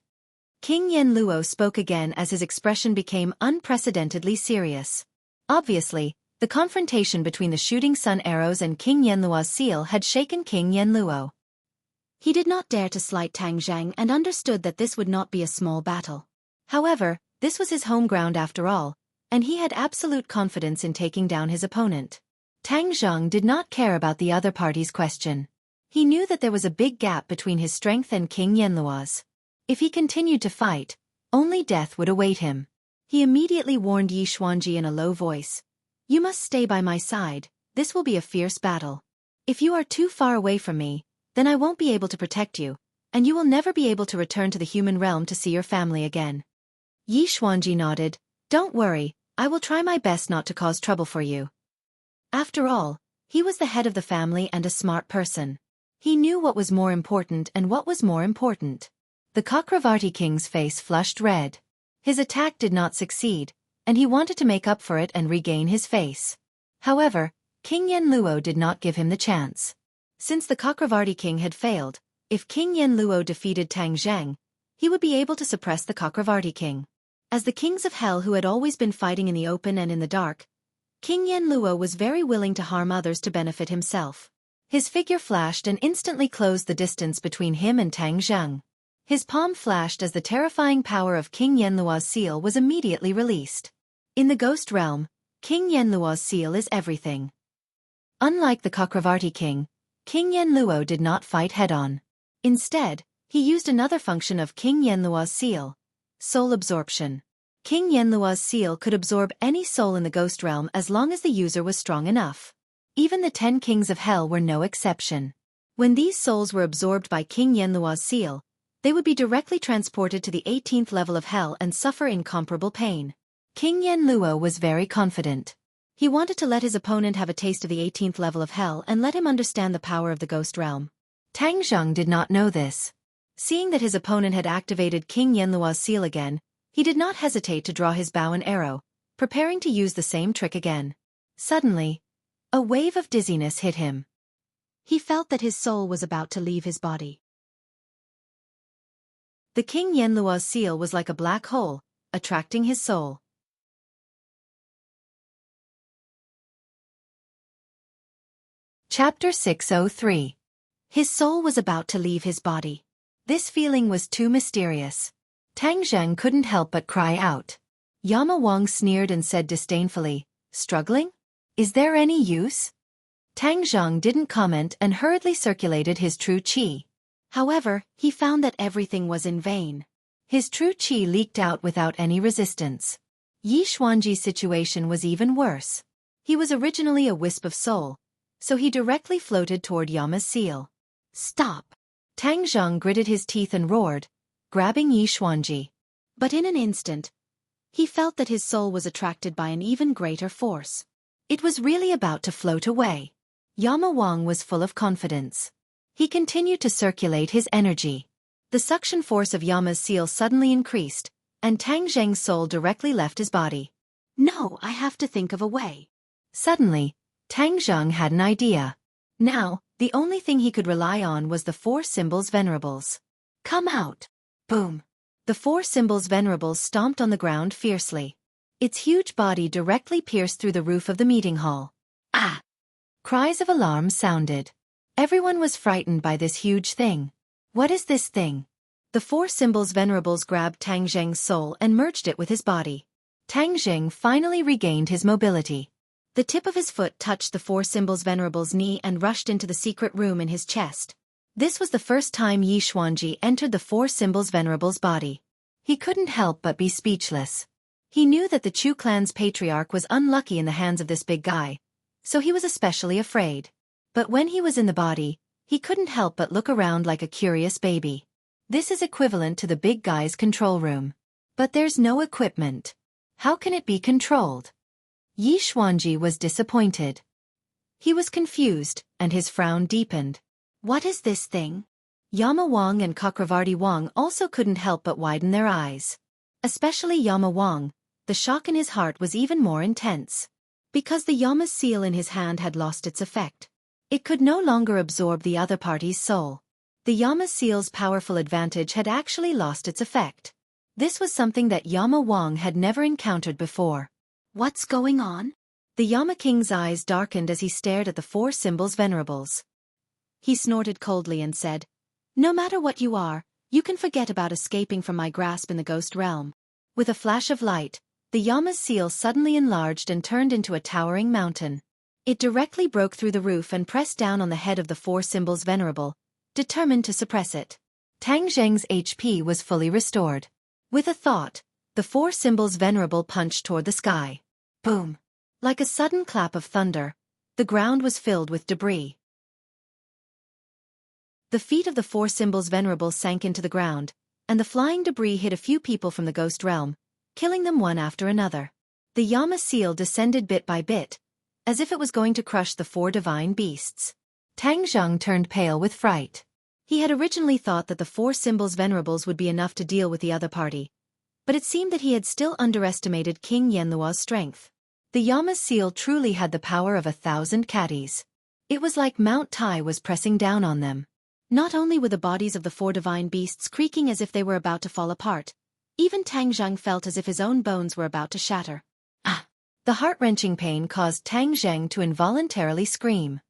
King Yanluo spoke again as his expression became unprecedentedly serious. Obviously, the confrontation between the shooting sun arrows and King Yanluo's seal had shaken King Yanluo. He did not dare to slight Tang Zheng and understood that this would not be a small battle. However, this was his home ground after all, and he had absolute confidence in taking down his opponent. Tang Zheng did not care about the other party's question. He knew that there was a big gap between his strength and King Yanluo's. If he continued to fight, only death would await him. He immediately warned Yi Xuanji in a low voice, "You must stay by my side, this will be a fierce battle. If you are too far away from me, then I won't be able to protect you, and you will never be able to return to the human realm to see your family again." Yi Xuanji nodded, "Don't worry, I will try my best not to cause trouble for you." After all, he was the head of the family and a smart person. He knew what was more important and what was more important. The Chakravarti king's face flushed red. His attack did not succeed, and he wanted to make up for it and regain his face. However, King Yanluo did not give him the chance. Since the Chakravarti king had failed, if King Yanluo defeated Tang Zheng, he would be able to suppress the Chakravarti king. As the kings of hell who had always been fighting in the open and in the dark, King Yanluo was very willing to harm others to benefit himself. His figure flashed and instantly closed the distance between him and Tang Zheng. His palm flashed as the terrifying power of King Yanluo's seal was immediately released. In the ghost realm, King Yanluo's seal is everything. Unlike the Chakravarti king, King Yenluo did not fight head-on. Instead, he used another function of King Yenluo's seal: soul absorption. King Yenluo's seal could absorb any soul in the ghost realm as long as the user was strong enough. Even the 10 kings of hell were no exception. When these souls were absorbed by King Yenluo's seal, they would be directly transported to the 18th level of hell and suffer incomparable pain. King Yenluo was very confident. He wanted to let his opponent have a taste of the 18th level of hell and let him understand the power of the ghost realm. Tang Zheng did not know this. Seeing that his opponent had activated King Yenluo's seal again, he did not hesitate to draw his bow and arrow, preparing to use the same trick again. Suddenly, a wave of dizziness hit him. He felt that his soul was about to leave his body. The King Yenluo's seal was like a black hole, attracting his soul. Chapter 603. His soul was about to leave his body. This feeling was too mysterious. Tang Zheng couldn't help but cry out. Yama Wang sneered and said disdainfully, "Struggling? Is there any use?" Tang Zheng didn't comment and hurriedly circulated his true qi. However, he found that everything was in vain. His true qi leaked out without any resistance. Yi Xuanji's situation was even worse. He was originally a wisp of soul, so he directly floated toward Yama's seal. "Stop!" Tang Zheng gritted his teeth and roared, grabbing Yi Xuanji. But in an instant, he felt that his soul was attracted by an even greater force. It was really about to float away. Yama Wang was full of confidence. He continued to circulate his energy. The suction force of Yama's seal suddenly increased, and Tang Zheng's soul directly left his body. "No, I have to think of a way." Suddenly, Tang Zheng had an idea. Now, the only thing he could rely on was the 4 symbols venerables. "Come out!" Boom! The 4 symbols venerables stomped on the ground fiercely. Its huge body directly pierced through the roof of the meeting hall. Ah! Cries of alarm sounded. Everyone was frightened by this huge thing. "What is this thing?" The 4 symbols venerables grabbed Tang Zheng's soul and merged it with his body. Tang Zheng finally regained his mobility. The tip of his foot touched the 4 symbols venerable's knee and rushed into the secret room in his chest. This was the first time Yi Xuanji entered the 4 symbols venerable's body. He couldn't help but be speechless. He knew that the Chu clan's patriarch was unlucky in the hands of this big guy, so he was especially afraid. But when he was in the body, he couldn't help but look around like a curious baby. This is equivalent to the big guy's control room. But there's no equipment. How can it be controlled? Yi Xuanji was disappointed. He was confused, and his frown deepened. What is this thing? Yama Wang and Chakravarti Wang also couldn't help but widen their eyes. Especially Yama Wang, the shock in his heart was even more intense. Because the Yama's seal in his hand had lost its effect. It could no longer absorb the other party's soul. The Yama's seal's powerful advantage had actually lost its effect. This was something that Yama Wang had never encountered before. What's going on? The Yama King's eyes darkened as he stared at the 4 symbols venerables. He snorted coldly and said, "No matter what you are, you can forget about escaping from my grasp in the ghost realm." With a flash of light, the Yama's seal suddenly enlarged and turned into a towering mountain. It directly broke through the roof and pressed down on the head of the 4 symbols venerable, determined to suppress it. Tang Zheng's HP was fully restored. With a thought, the 4 symbols venerable punched toward the sky. Boom! Like a sudden clap of thunder, the ground was filled with debris. The feet of the 4 symbols venerable sank into the ground, and the flying debris hit a few people from the ghost realm, killing them one after another. The Yama seal descended bit by bit, as if it was going to crush the 4 divine beasts. Tang Zheng turned pale with fright. He had originally thought that the 4 symbols venerables would be enough to deal with the other party, but it seemed that he had still underestimated King Yenluo's strength. The Yama's seal truly had the power of 1,000 catties. It was like Mount Tai was pressing down on them. Not only were the bodies of the 4 divine beasts creaking as if they were about to fall apart, even Tang Zheng felt as if his own bones were about to shatter. Ah! The heart-wrenching pain caused Tang Zheng to involuntarily scream.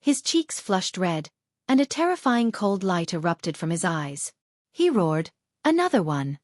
His cheeks flushed red, and a terrifying cold light erupted from his eyes. He roared, "Another one!"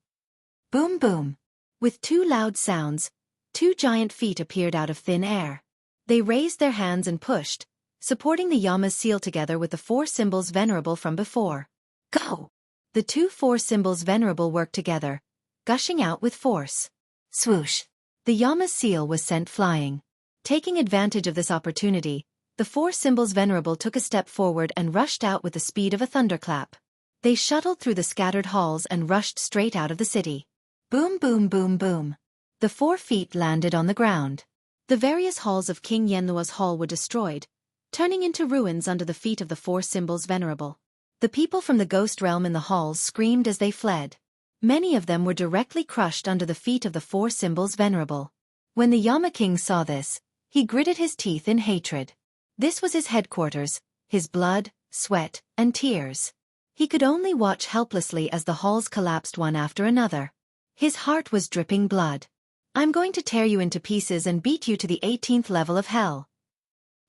Boom boom! With 2 loud sounds, 2 giant feet appeared out of thin air. They raised their hands and pushed, supporting the Yama's seal together with the four symbols venerable from before. Go! The two four symbols venerable worked together, gushing out with force. Swoosh! The Yama's seal was sent flying. Taking advantage of this opportunity, the four symbols venerable took a step forward and rushed out with the speed of a thunderclap. They shuttled through the scattered halls and rushed straight out of the city. Boom, boom, boom, boom. The 4 feet landed on the ground. The various halls of King Yenluo's hall were destroyed, turning into ruins under the feet of the four symbols venerable. The people from the ghost realm in the halls screamed as they fled. Many of them were directly crushed under the feet of the four symbols venerable. When the Yama King saw this, he gritted his teeth in hatred. This was his headquarters, his blood, sweat, and tears. He could only watch helplessly as the halls collapsed one after another. His heart was dripping blood. I'm going to tear you into pieces and beat you to the 18th level of hell.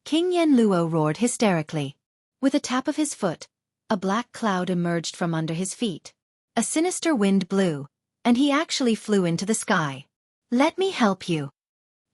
King Yenluo roared hysterically. With a tap of his foot, a black cloud emerged from under his feet. A sinister wind blew, and he actually flew into the sky. Let me help you.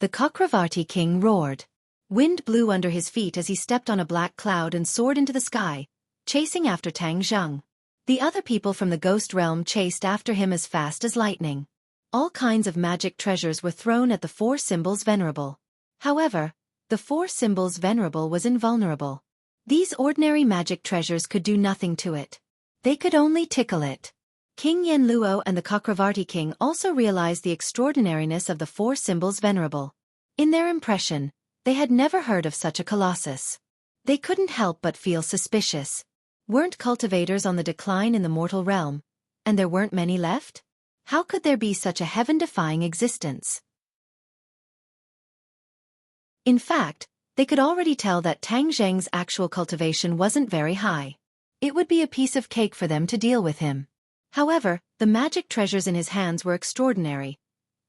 The Cakravarti king roared. Wind blew under his feet as he stepped on a black cloud and soared into the sky, chasing after Tang Zheng. The other people from the ghost realm chased after him as fast as lightning. All kinds of magic treasures were thrown at the four symbols venerable. However, the four symbols venerable was invulnerable. These ordinary magic treasures could do nothing to it. They could only tickle it. King Yenluo and the Cakravarti king also realized the extraordinariness of the four symbols venerable. In their impression, they had never heard of such a colossus. They couldn't help but feel suspicious. Weren't cultivators on the decline in the mortal realm, and there weren't many left? How could there be such a heaven-defying existence? In fact, they could already tell that Tang Zheng's actual cultivation wasn't very high. It would be a piece of cake for them to deal with him. However, the magic treasures in his hands were extraordinary,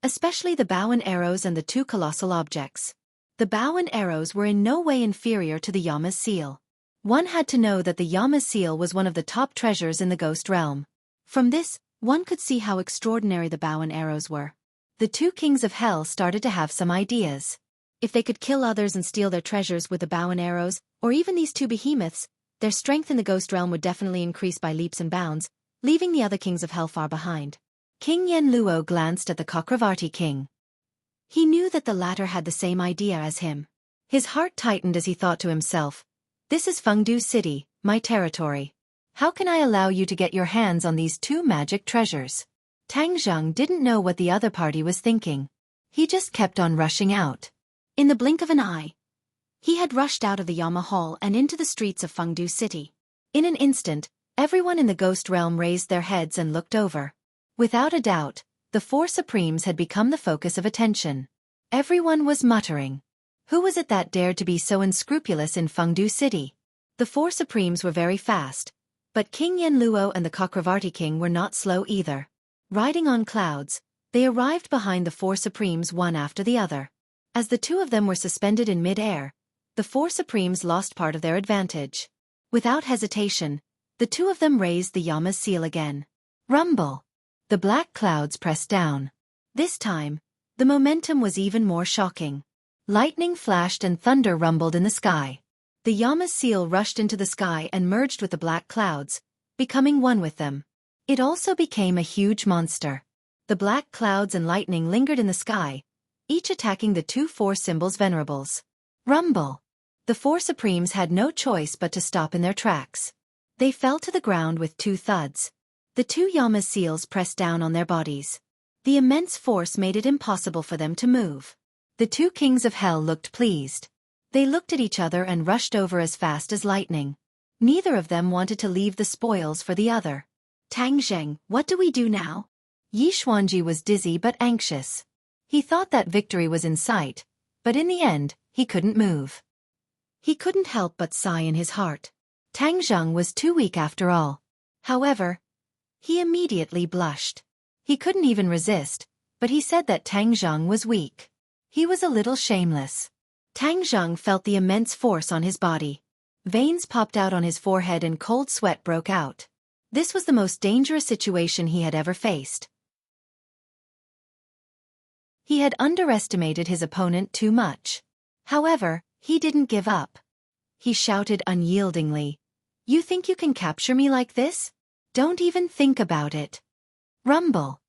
especially the bow and arrows and the two colossal objects. The bow and arrows were in no way inferior to the Yama's seal. One had to know that the Yama's seal was one of the top treasures in the ghost realm. From this, one could see how extraordinary the bow and arrows were. The two kings of hell started to have some ideas. If they could kill others and steal their treasures with the bow and arrows, or even these two behemoths, their strength in the ghost realm would definitely increase by leaps and bounds, leaving the other kings of hell far behind. King Yenluo glanced at the Cakravarti king. He knew that the latter had the same idea as him. His heart tightened as he thought to himself, "This is Fengdu City, my territory. How can I allow you to get your hands on these two magic treasures?" Tang Zheng didn't know what the other party was thinking. He just kept on rushing out. In the blink of an eye, he had rushed out of the Yama Hall and into the streets of Fengdu City. In an instant, everyone in the ghost realm raised their heads and looked over. Without a doubt, the four supremes had become the focus of attention. Everyone was muttering. Who was it that dared to be so unscrupulous in Fengdu City? The four supremes were very fast, but King Yenluo and the Cakravarti king were not slow either. Riding on clouds, they arrived behind the four supremes one after the other. As the two of them were suspended in mid-air, the four supremes lost part of their advantage. Without hesitation, the two of them raised the Yama's seal again. Rumble! The black clouds pressed down. This time, the momentum was even more shocking. Lightning flashed and thunder rumbled in the sky. The Yama's seal rushed into the sky and merged with the black clouds, becoming one with them. It also became a huge monster. The black clouds and lightning lingered in the sky, each attacking the two four symbols venerables. Rumble! The four supremes had no choice but to stop in their tracks. They fell to the ground with two thuds. The two Yama's seals pressed down on their bodies. The immense force made it impossible for them to move. The two kings of hell looked pleased. They looked at each other and rushed over as fast as lightning. Neither of them wanted to leave the spoils for the other. Tang Zheng, what do we do now? Yi Xuanji was dizzy but anxious. He thought that victory was in sight, but in the end, he couldn't move. He couldn't help but sigh in his heart. Tang Zheng was too weak after all. However, he immediately blushed. He couldn't even resist, but he said that Tang Zheng was weak. He was a little shameless. Tang Zheng felt the immense force on his body. Veins popped out on his forehead and cold sweat broke out. This was the most dangerous situation he had ever faced. He had underestimated his opponent too much. However, he didn't give up. he shouted unyieldingly. "You think you can capture me like this? Don't even think about it." Rumble.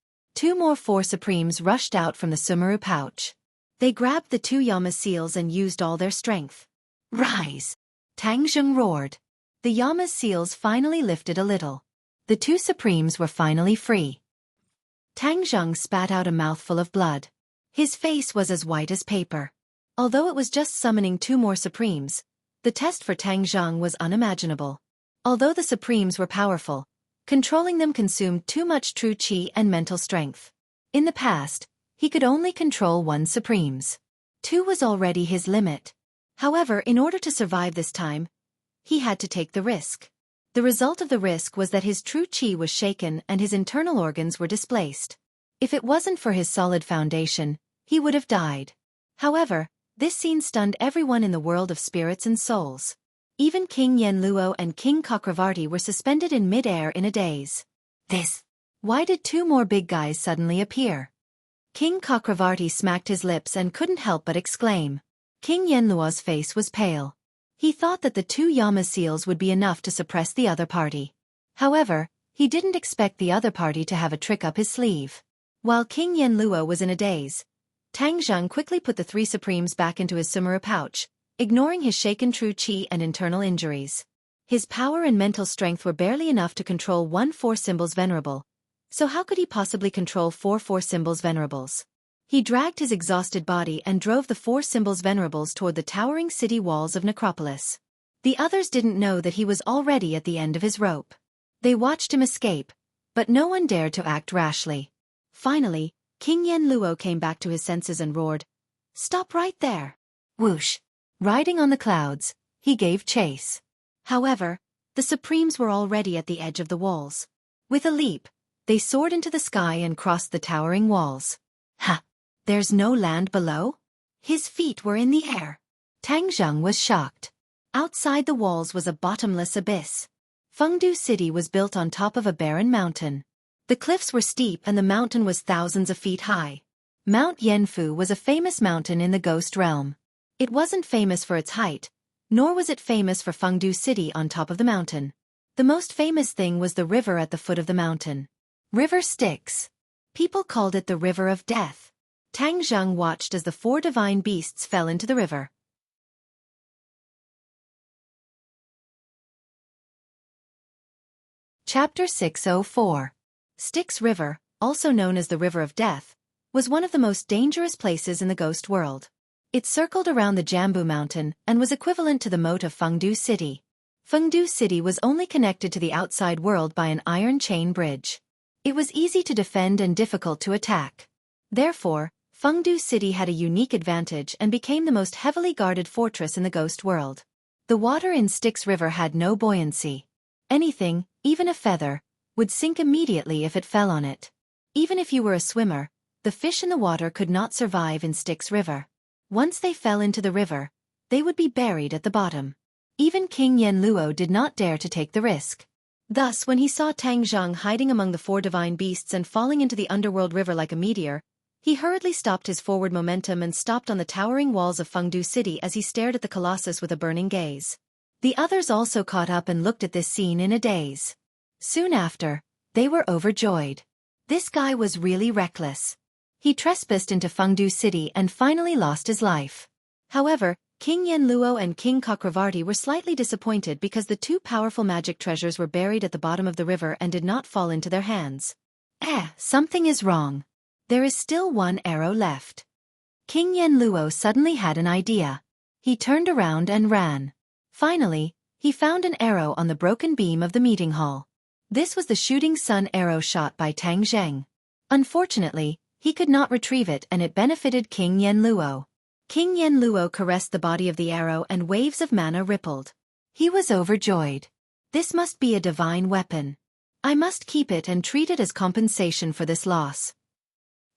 Two more four supremes rushed out from the sumaru pouch. They grabbed the two Yama seals and used all their strength. "Rise!" Tang Zheng roared. The Yama seals finally lifted a little. The two supremes were finally free. Tang Zheng spat out a mouthful of blood. His face was as white as paper. Although it was just summoning two more supremes, the test for Tang Zheng was unimaginable. Although the supremes were powerful, controlling them consumed too much true qi and mental strength. In the past, he could only control one supremes. Two was already his limit. However, in order to survive this time, he had to take the risk. The result of the risk was that his true qi was shaken and his internal organs were displaced. If it wasn't for his solid foundation, he would have died. However, this scene stunned everyone in the world of spirits and souls. Even King Yenluo and King Chakravarti were suspended in mid-air in a daze. Why did two more big guys suddenly appear? King Chakravarti smacked his lips and couldn't help but exclaim. King Yenluo's face was pale. He thought that the two Yama seals would be enough to suppress the other party. However, he didn't expect the other party to have a trick up his sleeve. While King Yenluo was in a daze, Tang Zheng quickly put the three supremes back into his sumaru pouch, ignoring his shaken true qi and internal injuries. His power and mental strength were barely enough to control 4 symbols venerable, so how could he possibly control 4 symbols venerables? He dragged his exhausted body and drove the 4 symbols venerables toward the towering city walls of Necropolis. The others didn't know that he was already at the end of his rope. They watched him escape, but no one dared to act rashly. Finally, King Yenluo came back to his senses and roared, "Stop right there!" Whoosh! Riding on the clouds, he gave chase. However, the Supremes were already at the edge of the walls. With a leap, they soared into the sky and crossed the towering walls. Ha! There's no land below? His feet were in the air. Tang Zheng was shocked. Outside the walls was a bottomless abyss. Fengdu City was built on top of a barren mountain. The cliffs were steep and the mountain was thousands of feet high. Mount Yanfu was a famous mountain in the ghost realm. It wasn't famous for its height, nor was it famous for Fengdu City on top of the mountain. The most famous thing was the river at the foot of the mountain. River Styx. People called it the River of Death. Tang Zheng watched as the 4 divine beasts fell into the river. Chapter 604. Styx River, also known as the River of Death, was one of the most dangerous places in the ghost world. It circled around the Jambu Mountain and was equivalent to the moat of Fengdu City. Fengdu City was only connected to the outside world by an iron chain bridge. It was easy to defend and difficult to attack. Therefore, Fengdu City had a unique advantage and became the most heavily guarded fortress in the ghost world. The water in Styx River had no buoyancy. Anything, even a feather, would sink immediately if it fell on it. Even if you were a swimmer, the fish in the water could not survive in Styx River. Once they fell into the river, they would be buried at the bottom. Even King Yenluo did not dare to take the risk. Thus, when he saw Tang Zheng hiding among the 4 divine beasts and falling into the underworld river like a meteor, he hurriedly stopped his forward momentum and stopped on the towering walls of Fengdu City as he stared at the colossus with a burning gaze. The others also caught up and looked at this scene in a daze. Soon after, they were overjoyed. This guy was really reckless. He trespassed into Fengdu City and finally lost his life. However, King Yenluo and King Chakravarti were slightly disappointed because the 2 powerful magic treasures were buried at the bottom of the river and did not fall into their hands. Something is wrong. There is still 1 arrow left. King Yenluo suddenly had an idea. He turned around and ran. Finally, he found an arrow on the broken beam of the meeting hall. This was the shooting sun arrow shot by Tang Zheng. Unfortunately, he could not retrieve it and it benefited King Yenluo. King Yenluo caressed the body of the arrow and waves of mana rippled. He was overjoyed. This must be a divine weapon. I must keep it and treat it as compensation for this loss.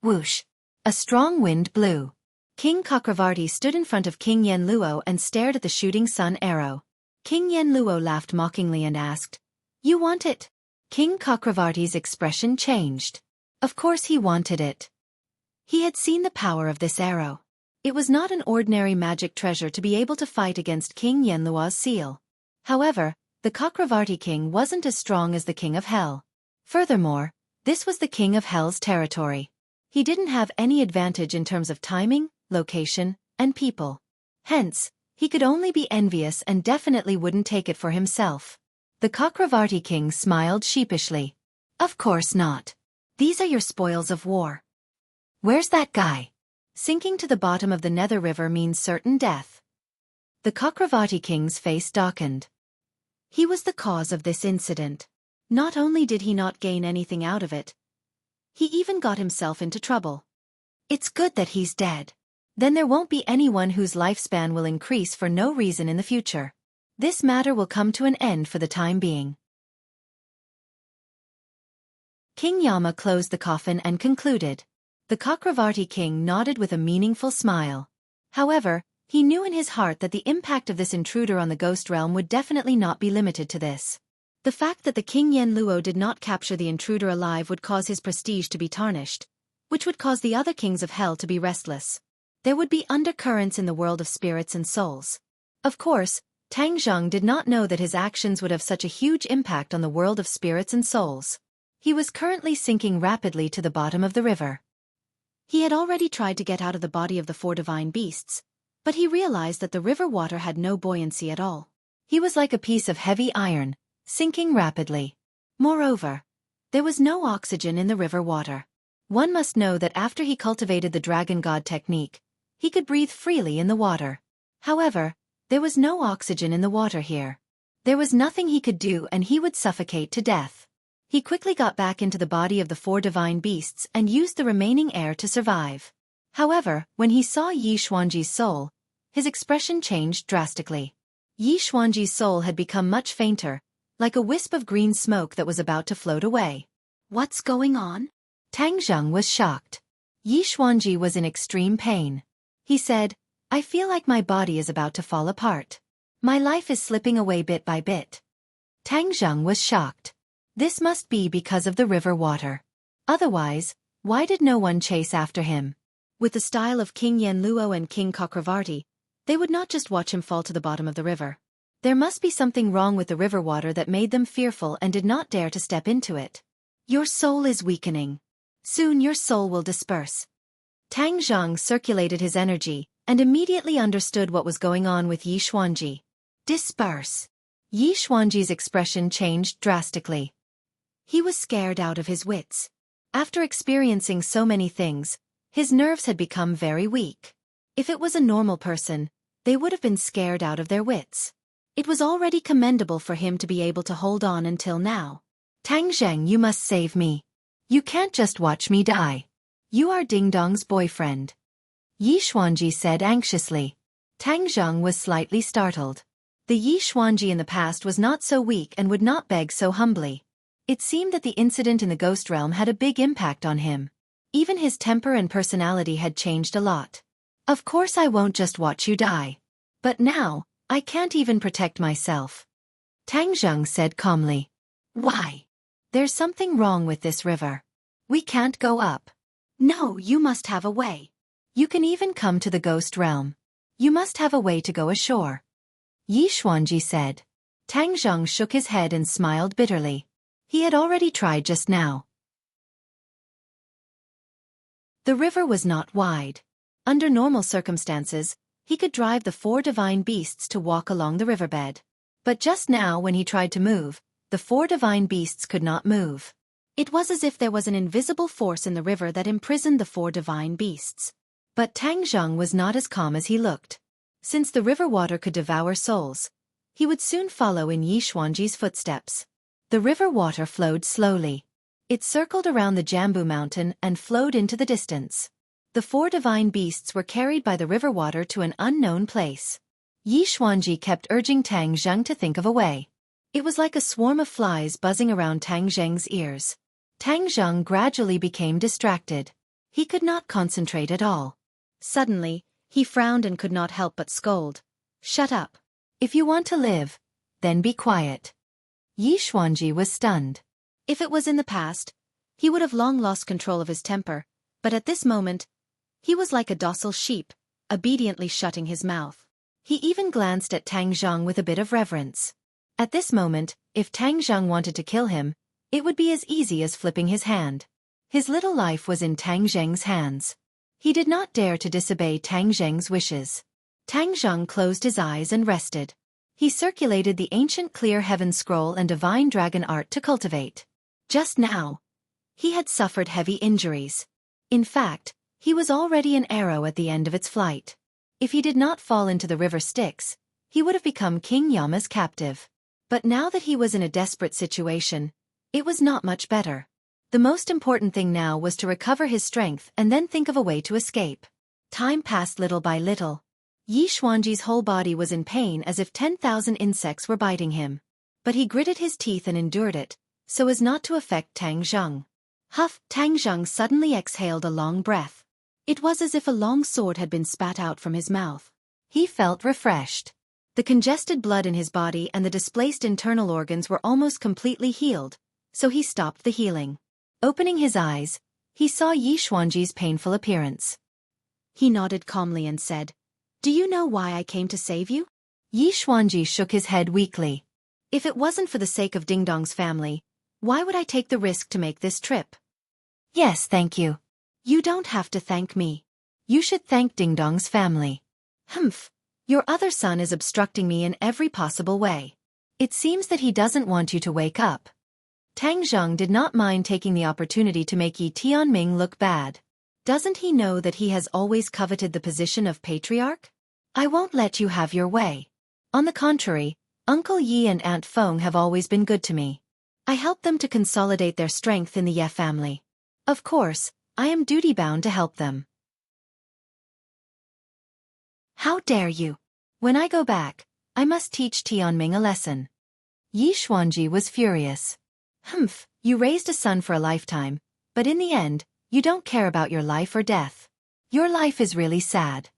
Whoosh! A strong wind blew. King Chakravarti stood in front of King Yenluo and stared at the shooting sun arrow. King Yenluo laughed mockingly and asked, "You want it?" King Chakravarti's expression changed. Of course he wanted it. He had seen the power of this arrow. It was not an ordinary magic treasure to be able to fight against King Yenluo's seal. However, the Chakravarti king wasn't as strong as the king of hell. Furthermore, this was the king of hell's territory. He didn't have any advantage in terms of timing, location, and people. Hence, he could only be envious and definitely wouldn't take it for himself. The Chakravarti king smiled sheepishly. Of course not. These are your spoils of war. Where's that guy? Sinking to the bottom of the Nether River means certain death. The Chakravarti king's face darkened. He was the cause of this incident. Not only did he not gain anything out of it, he even got himself into trouble. It's good that he's dead. Then there won't be anyone whose lifespan will increase for no reason in the future. This matter will come to an end for the time being. King Yama closed the coffin and concluded. The Chakravarti king nodded with a meaningful smile. However, he knew in his heart that the impact of this intruder on the ghost realm would definitely not be limited to this. The fact that the King Yenluo did not capture the intruder alive would cause his prestige to be tarnished, which would cause the other kings of hell to be restless. There would be undercurrents in the world of spirits and souls. Of course, Tang Zheng did not know that his actions would have such a huge impact on the world of spirits and souls. He was currently sinking rapidly to the bottom of the river. He had already tried to get out of the body of the 4 divine beasts, but he realized that the river water had no buoyancy at all. He was like a piece of heavy iron, sinking rapidly. Moreover, there was no oxygen in the river water. One must know that after he cultivated the dragon god technique, he could breathe freely in the water. However, there was no oxygen in the water here. There was nothing he could do and he would suffocate to death. He quickly got back into the body of the 4 divine beasts and used the remaining air to survive. However, when he saw Yi Xuanji's soul, his expression changed drastically. Yi Xuanji's soul had become much fainter, like a wisp of green smoke that was about to float away. What's going on? Tang Zheng was shocked. Yi Xuanji was in extreme pain. He said, I feel like my body is about to fall apart. My life is slipping away bit by bit. Tang Zheng was shocked. This must be because of the river water. Otherwise, why did no one chase after him? With the style of King Yenluo and King Chakravarti, they would not just watch him fall to the bottom of the river. There must be something wrong with the river water that made them fearful and did not dare to step into it. Your soul is weakening. Soon your soul will disperse. Tang Zheng circulated his energy and immediately understood what was going on with Yi Xuanji. Disperse. Yi Xuanji's expression changed drastically. He was scared out of his wits. After experiencing so many things, his nerves had become very weak. If it was a normal person, they would have been scared out of their wits. It was already commendable for him to be able to hold on until now. Tang Zheng, you must save me. You can't just watch me die. You are Ding Dong's boyfriend. Yi Xuanji said anxiously. Tang Zheng was slightly startled. The Yi Xuanji in the past was not so weak and would not beg so humbly. It seemed that the incident in the ghost realm had a big impact on him. Even his temper and personality had changed a lot. Of course I won't just watch you die. But now, I can't even protect myself. Tang Zheng said calmly. Why? There's something wrong with this river. We can't go up. No, you must have a way. You can even come to the ghost realm. You must have a way to go ashore. Yi Xuanji said. Tang Zheng shook his head and smiled bitterly. He had already tried just now. The river was not wide. Under normal circumstances, he could drive the 4 divine beasts to walk along the riverbed. But just now when he tried to move, the 4 divine beasts could not move. It was as if there was an invisible force in the river that imprisoned the 4 divine beasts. But Tang Zheng was not as calm as he looked. Since the river water could devour souls, he would soon follow in Yi Xuanji's footsteps. The river water flowed slowly. It circled around the Jambu mountain and flowed into the distance. The 4 divine beasts were carried by the river water to an unknown place. Yi Xuanji kept urging Tang Zheng to think of a way. It was like a swarm of flies buzzing around Tang Zheng's ears. Tang Zheng gradually became distracted. He could not concentrate at all. Suddenly, he frowned and could not help but scold. Shut up. If you want to live, then be quiet. Yi Xuanji was stunned. If it was in the past, he would have long lost control of his temper, but at this moment, he was like a docile sheep, obediently shutting his mouth. He even glanced at Tang Zhang with a bit of reverence. At this moment, if Tang Zhang wanted to kill him, it would be as easy as flipping his hand. His little life was in Tang Zheng's hands. He did not dare to disobey Tang Zheng's wishes. Tang Zhang closed his eyes and rested. He circulated the ancient clear heaven scroll and divine dragon art to cultivate. Just now, he had suffered heavy injuries. In fact, he was already an arrow at the end of its flight. If he did not fall into the river Styx, he would have become King Yama's captive. But now that he was in a desperate situation, it was not much better. The most important thing now was to recover his strength and then think of a way to escape. Time passed little by little. Yi Xuanji's whole body was in pain as if 10,000 insects were biting him. But he gritted his teeth and endured it, so as not to affect Tang Zhang. Huff! Tang Zhang suddenly exhaled a long breath. It was as if a long sword had been spat out from his mouth. He felt refreshed. The congested blood in his body and the displaced internal organs were almost completely healed, so he stopped the healing. Opening his eyes, he saw Yi Xuanji's painful appearance. He nodded calmly and said, "Do you know why I came to save you?" Yi Xuanji shook his head weakly. "If it wasn't for the sake of Ding Dong's family, why would I take the risk to make this trip?" "Yes, thank you. You don't have to thank me. You should thank Ding Dong's family." "Humph. Your other son is obstructing me in every possible way. It seems that he doesn't want you to wake up." Tang Zhang did not mind taking the opportunity to make Yi Tianming look bad. Doesn't he know that he has always coveted the position of patriarch? "I won't let you have your way. On the contrary, Uncle Yi and Aunt Feng have always been good to me. I help them to consolidate their strength in the Ye family. Of course, I am duty-bound to help them." "How dare you? When I go back, I must teach Tianming a lesson." Yi Xuanji was furious. "Humph, you raised a son for a lifetime, but in the end, you don't care about your life or death. Your life is really sad."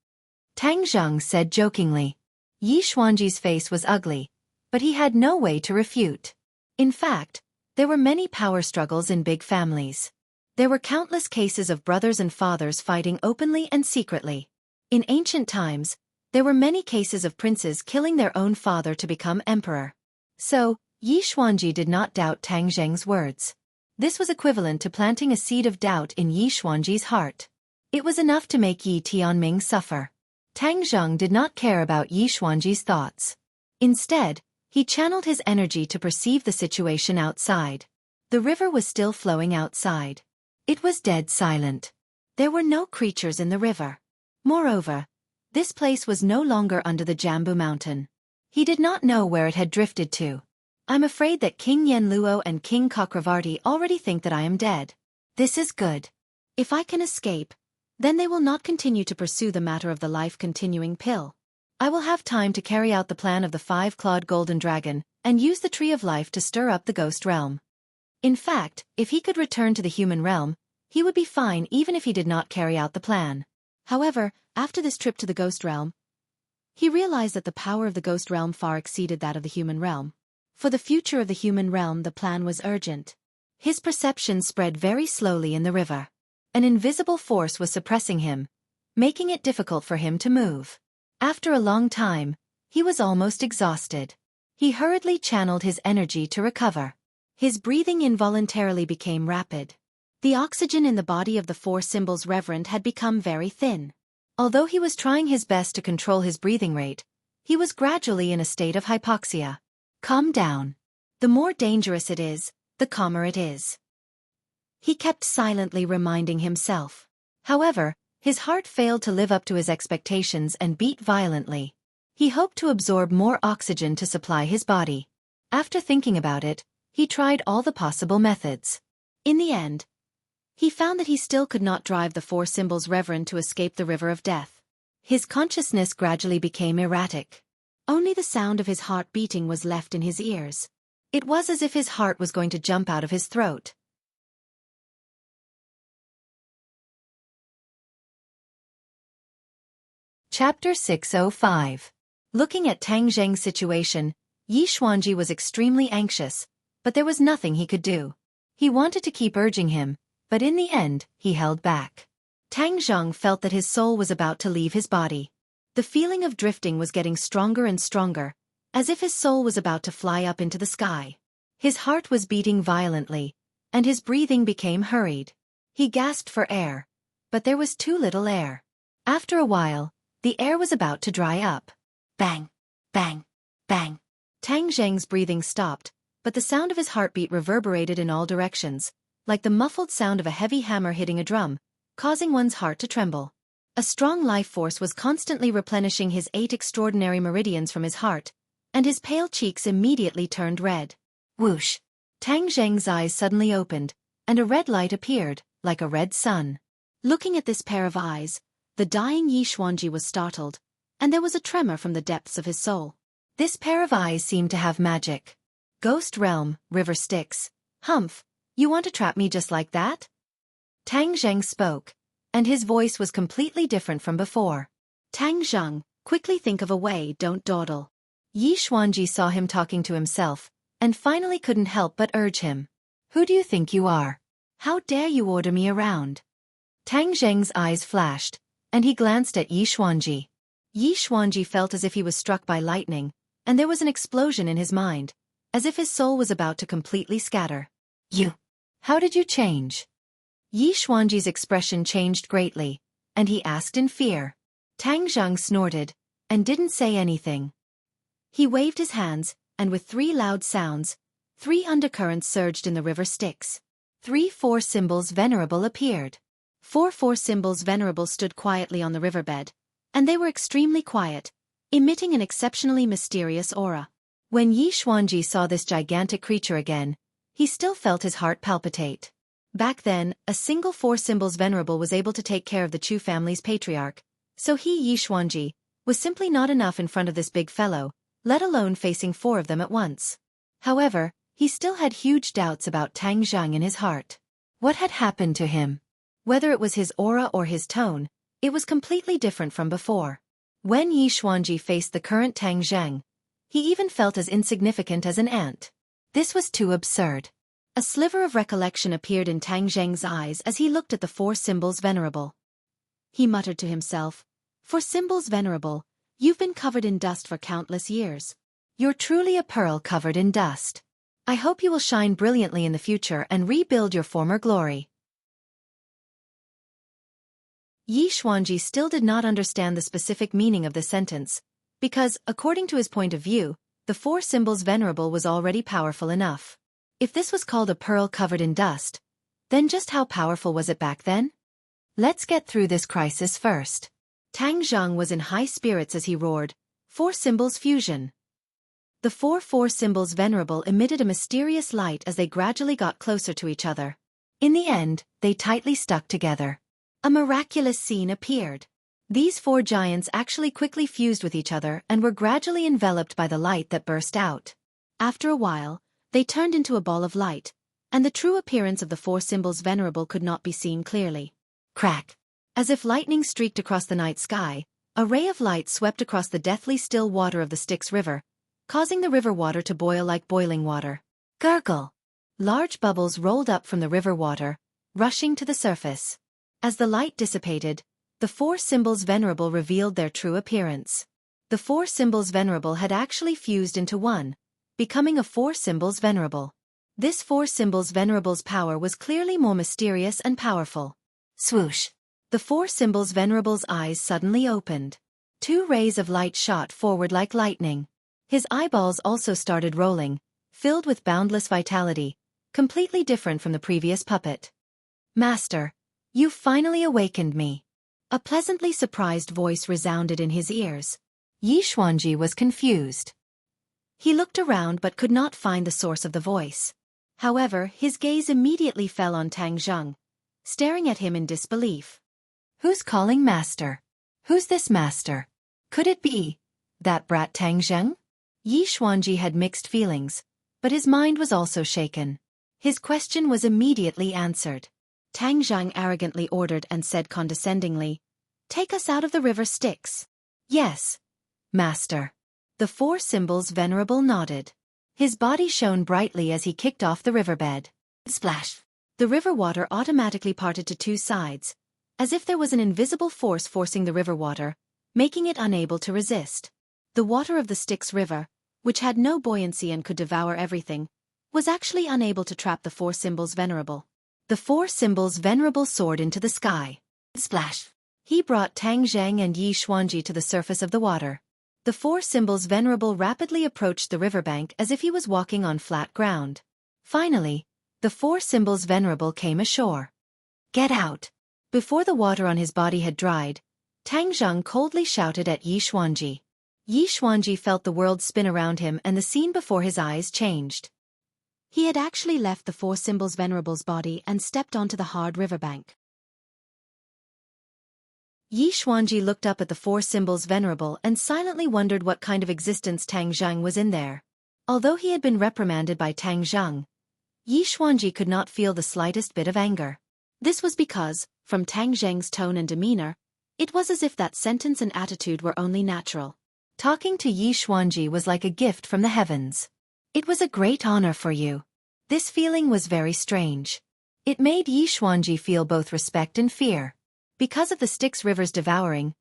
Tang Zhang said jokingly. Yi Xuanji's face was ugly, but he had no way to refute. In fact, there were many power struggles in big families. There were countless cases of brothers and fathers fighting openly and secretly. In ancient times, there were many cases of princes killing their own father to become emperor. So, Yi Xuanji did not doubt Tang Zheng's words. This was equivalent to planting a seed of doubt in Yi Xuanji's heart. It was enough to make Yi Tianming suffer. Tang Zhang did not care about Yi Xuanji's thoughts. Instead, he channeled his energy to perceive the situation outside. The river was still flowing outside. It was dead silent. There were no creatures in the river. Moreover, this place was no longer under the Jambu Mountain. He did not know where it had drifted to. "I'm afraid that King Yen Luo and King Kakravarti already think that I am dead. This is good. If I can escape, then they will not continue to pursue the matter of the life-continuing pill. I will have time to carry out the plan of the 5-clawed golden dragon, and use the tree of life to stir up the ghost realm." In fact, if he could return to the human realm, he would be fine even if he did not carry out the plan. However, after this trip to the ghost realm, he realized that the power of the ghost realm far exceeded that of the human realm. For the future of the human realm, the plan was urgent. His perception spread very slowly in the river. An invisible force was suppressing him, making it difficult for him to move. After a long time, he was almost exhausted. He hurriedly channeled his energy to recover. His breathing involuntarily became rapid. The oxygen in the body of the 4 symbols reverend had become very thin. Although he was trying his best to control his breathing rate, he was gradually in a state of hypoxia. "Calm down. The more dangerous it is, the calmer it is," he kept silently reminding himself. However, his heart failed to live up to his expectations and beat violently. He hoped to absorb more oxygen to supply his body. After thinking about it, he tried all the possible methods. In the end, he found that he still could not drive the 4 symbols reverend to escape the river of death. His consciousness gradually became erratic. Only the sound of his heart beating was left in his ears. It was as if his heart was going to jump out of his throat. Chapter 605. Looking at Tang Zheng's situation, Yi Xuanji was extremely anxious, but there was nothing he could do. He wanted to keep urging him, but in the end, he held back. Tang Zhang felt that his soul was about to leave his body. The feeling of drifting was getting stronger and stronger, as if his soul was about to fly up into the sky. His heart was beating violently, and his breathing became hurried. He gasped for air, but there was too little air. After a while, the air was about to dry up. Bang! Bang! Bang! Tang Zheng's breathing stopped, but the sound of his heartbeat reverberated in all directions, like the muffled sound of a heavy hammer hitting a drum, causing one's heart to tremble. A strong life force was constantly replenishing his 8 extraordinary meridians from his heart, and his pale cheeks immediately turned red. Whoosh! Tang Zheng's eyes suddenly opened, and a red light appeared, like a red sun. Looking at this pair of eyes, the dying Yi Xuanji was startled, and there was a tremor from the depths of his soul. This pair of eyes seemed to have magic. Ghost realm, river Styx. Humph, you want to trap me just like that? Tang Zheng spoke, and his voice was completely different from before. Tang Zheng, quickly think of a way, don't dawdle. Yi Xuanji saw him talking to himself, and finally couldn't help but urge him. Who do you think you are? How dare you order me around? Tang Zheng's eyes flashed, and he glanced at Yi Xuanji. Yi Xuanji felt as if he was struck by lightning, and there was an explosion in his mind, as if his soul was about to completely scatter. You! How did you change? Yi Xuanji's expression changed greatly, and he asked in fear. Tang Zheng snorted, and didn't say anything. He waved his hands, and with 3 loud sounds, 3 undercurrents surged in the river Styx. 3 4 symbols venerable appeared. 4 symbols venerable stood quietly on the riverbed, and they were extremely quiet, emitting an exceptionally mysterious aura. When Yi Xuanji saw this gigantic creature again, he still felt his heart palpitate. Back then, a single 4 symbols venerable was able to take care of the Chu family's patriarch, so Yi Xuanji, was simply not enough in front of this big fellow, let alone facing 4 of them at once. However, he still had huge doubts about Tang Zheng in his heart. What had happened to him? Whether it was his aura or his tone, it was completely different from before. When Yi Xuanji faced the current Tang Zheng, he even felt as insignificant as an ant. This was too absurd. A sliver of recollection appeared in Tang Zheng's eyes as he looked at the 4 symbols venerable. He muttered to himself, "For symbols venerable, you've been covered in dust for countless years. You're truly a pearl covered in dust. I hope you will shine brilliantly in the future and rebuild your former glory." Yi Xuanji still did not understand the specific meaning of the sentence, because, according to his point of view, the 4 symbols venerable was already powerful enough. If this was called a pearl covered in dust, then just how powerful was it back then? Let's get through this crisis first. Tang Zheng was in high spirits as he roared, 4 symbols fusion. The 4 symbols venerable emitted a mysterious light as they gradually got closer to each other. In the end, they tightly stuck together. A miraculous scene appeared. These 4 giants actually quickly fused with each other and were gradually enveloped by the light that burst out. After a while, they turned into a ball of light, and the true appearance of the 4 symbols venerable could not be seen clearly. Crack! As if lightning streaked across the night sky, a ray of light swept across the deathly still water of the Styx River, causing the river water to boil like boiling water. Gurgle! Large bubbles rolled up from the river water, rushing to the surface. As the light dissipated, the 4 symbols venerable revealed their true appearance. The 4 symbols venerable had actually fused into one, becoming a 4 symbols venerable. This 4 symbols venerable's power was clearly more mysterious and powerful. Swoosh! The 4 symbols venerable's eyes suddenly opened. 2 rays of light shot forward like lightning. His eyeballs also started rolling, filled with boundless vitality, completely different from the previous puppet. "Master, you've finally awakened me." A pleasantly surprised voice resounded in his ears. Yi Xuanji was confused. He looked around but could not find the source of the voice. However, his gaze immediately fell on Tang Zheng, staring at him in disbelief. Who's calling master? Who's this master? Could it be that brat Tang Zheng? Yi Xuanji had mixed feelings, but his mind was also shaken. His question was immediately answered. Tang Zheng arrogantly ordered and said condescendingly, "Take us out of the river Styx." "Yes, master." The 4 symbols venerable nodded. His body shone brightly as he kicked off the riverbed. Splash! The river water automatically parted to 2 sides, as if there was an invisible force forcing the river water, making it unable to resist. The water of the Styx River, which had no buoyancy and could devour everything, was actually unable to trap the four symbols venerable. The four symbols venerable soared into the sky. Splash! He brought Tang Zhang and Yi Xuanji to the surface of the water. The four symbols venerable rapidly approached the riverbank as if he was walking on flat ground. Finally, the four symbols venerable came ashore. Get out! Before the water on his body had dried, Tang Zhang coldly shouted at Yi Xuanji. Yi Xuanji felt the world spin around him and the scene before his eyes changed. He had actually left the four symbols venerable's body and stepped onto the hard riverbank. Yi Xuanji looked up at the four symbols venerable and silently wondered what kind of existence Tang Zhang was in there. Although he had been reprimanded by Tang Zhang, Yi Xuanji could not feel the slightest bit of anger. This was because, from Tang Zhang's tone and demeanor, it was as if that sentence and attitude were only natural. Talking to Yi Xuanji was like a gift from the heavens. It was a great honor for you. This feeling was very strange. It made Yi Xuanji feel both respect and fear. Because of the Styx River's devouring,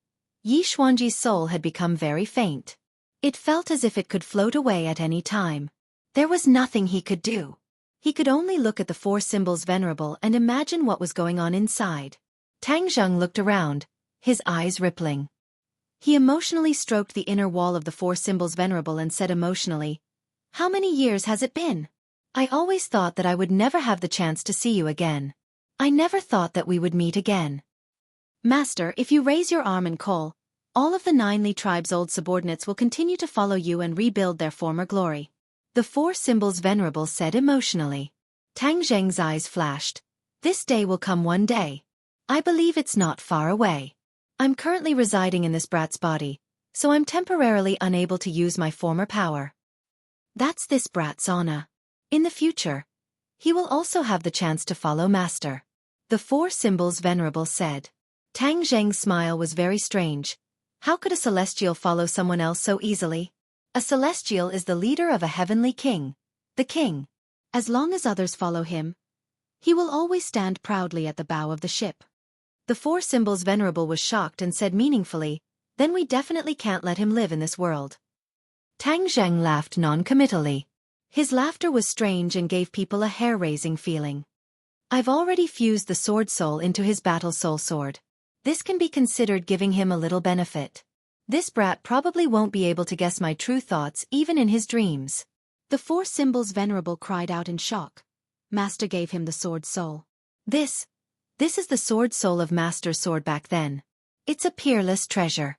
Yi Xuanji's soul had become very faint. It felt as if it could float away at any time. There was nothing he could do. He could only look at the four symbols venerable and imagine what was going on inside. Tang Zhang looked around, his eyes rippling. He emotionally stroked the inner wall of the four symbols venerable and said emotionally, "How many years has it been? I always thought that I would never have the chance to see you again. I never thought that we would meet again. Master, if you raise your arm and call, all of the 9 Li tribe's old subordinates will continue to follow you and rebuild their former glory." The four symbols venerable said emotionally. Tang Zheng's eyes flashed. This day will come one day. I believe it's not far away. I'm currently residing in this brat's body, so I'm temporarily unable to use my former power. That's this brat's honor. In the future, he will also have the chance to follow Master. The four symbols venerable said. Tang Zheng's smile was very strange. How could a celestial follow someone else so easily? A celestial is the leader of a heavenly king, the king. As long as others follow him, he will always stand proudly at the bow of the ship. The four symbols venerable was shocked and said meaningfully, "Then we definitely can't let him live in this world." Tang Zheng laughed non-committally. His laughter was strange and gave people a hair-raising feeling. I've already fused the sword soul into his battle soul sword. This can be considered giving him a little benefit. This brat probably won't be able to guess my true thoughts even in his dreams. The four symbols venerable cried out in shock. Master gave him the sword soul. This is the sword soul of Master's sword back then. It's a peerless treasure.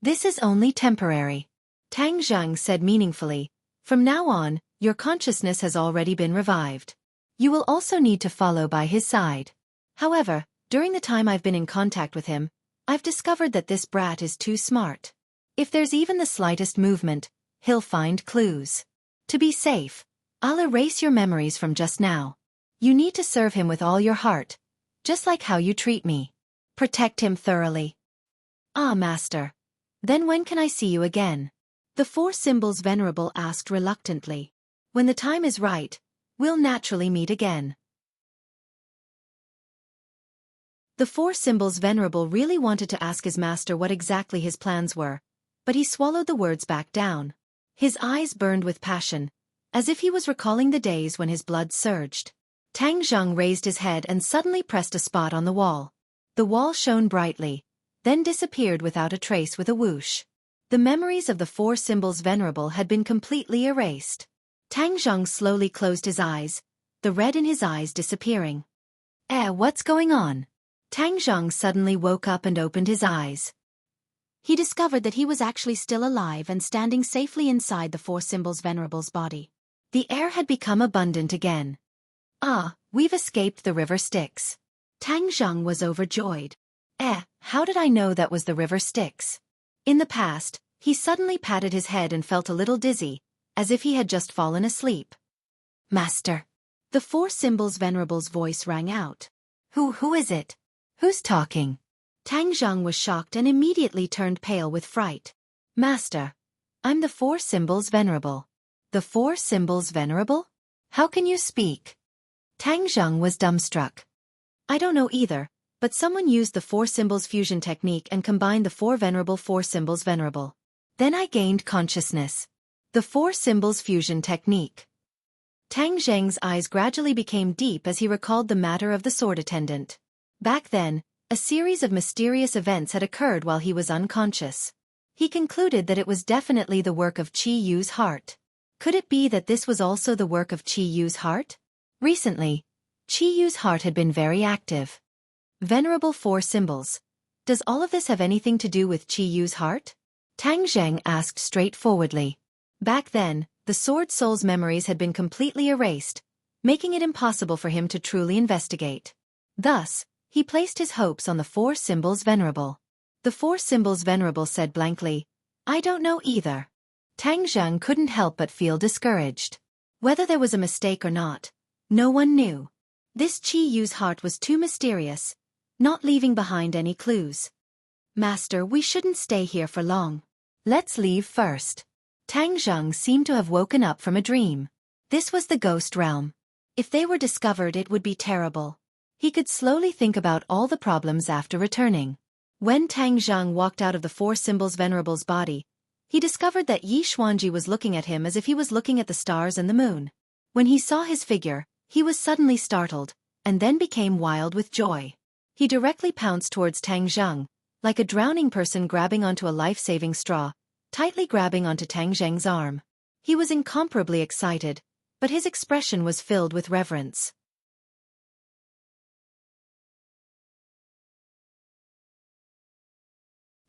This is only temporary. Tang Zheng said meaningfully, "From now on, your consciousness has already been revived. You will also need to follow by his side. However, during the time I've been in contact with him, I've discovered that this brat is too smart. If there's even the slightest movement, he'll find clues. To be safe, I'll erase your memories from just now. You need to serve him with all your heart, just like how you treat me. Protect him thoroughly." "Ah, Master. Then when can I see you again?" The four symbols venerable asked reluctantly. "When the time is right, we'll naturally meet again." The four symbols venerable really wanted to ask his master what exactly his plans were, but he swallowed the words back down. His eyes burned with passion, as if he was recalling the days when his blood surged. Tang Zheng raised his head and suddenly pressed a spot on the wall. The wall shone brightly, then disappeared without a trace with a whoosh. The memories of the four symbols venerable had been completely erased. Tang Zheng slowly closed his eyes, the red in his eyes disappearing. What's going on?" Tang Zheng suddenly woke up and opened his eyes. He discovered that he was actually still alive and standing safely inside the four symbols venerable's body. The air had become abundant again. "Ah, we've escaped the river Styx." Tang Zheng was overjoyed. How did I know that was the river Styx? In the past, he suddenly patted his head and felt a little dizzy, as if he had just fallen asleep. "Master." The four symbols venerable's voice rang out. Who is it? Who's talking?" Tang Zheng was shocked and immediately turned pale with fright. "Master, I'm the four symbols venerable." "The four symbols venerable? How can you speak?" Tang Zheng was dumbstruck. "I don't know either, but someone used the four symbols fusion technique and combined the four symbols venerable. Then I gained consciousness. The four symbols fusion technique. Tang Zheng's eyes gradually became deep as he recalled the matter of the sword attendant. Back then, a series of mysterious events had occurred while he was unconscious. He concluded that it was definitely the work of Qi Yu's heart. Could it be that this was also the work of Qi Yu's heart? Recently, Qi Yu's heart had been very active. Venerable four symbols. Does all of this have anything to do with Qi Yu's heart? Tang Zheng asked straightforwardly. Back then, the sword soul's memories had been completely erased, making it impossible for him to truly investigate. Thus, he placed his hopes on the four symbols venerable. The four symbols venerable said blankly, I don't know either. Tang Zheng couldn't help but feel discouraged. Whether there was a mistake or not, no one knew. This Qi Yu's heart was too mysterious, not leaving behind any clues. Master, we shouldn't stay here for long. Let's leave first. Tang Zheng seemed to have woken up from a dream. This was the ghost realm. If they were discovered, it would be terrible. He could slowly think about all the problems after returning. When Tang Zheng walked out of the four symbols venerable's body, he discovered that Yi Xuanji was looking at him as if he was looking at the stars and the moon. When he saw his figure, he was suddenly startled, and then became wild with joy. He directly pounced towards Tang Zheng, like a drowning person grabbing onto a life-saving straw, tightly grabbing onto Tang Zheng's arm. He was incomparably excited, but his expression was filled with reverence.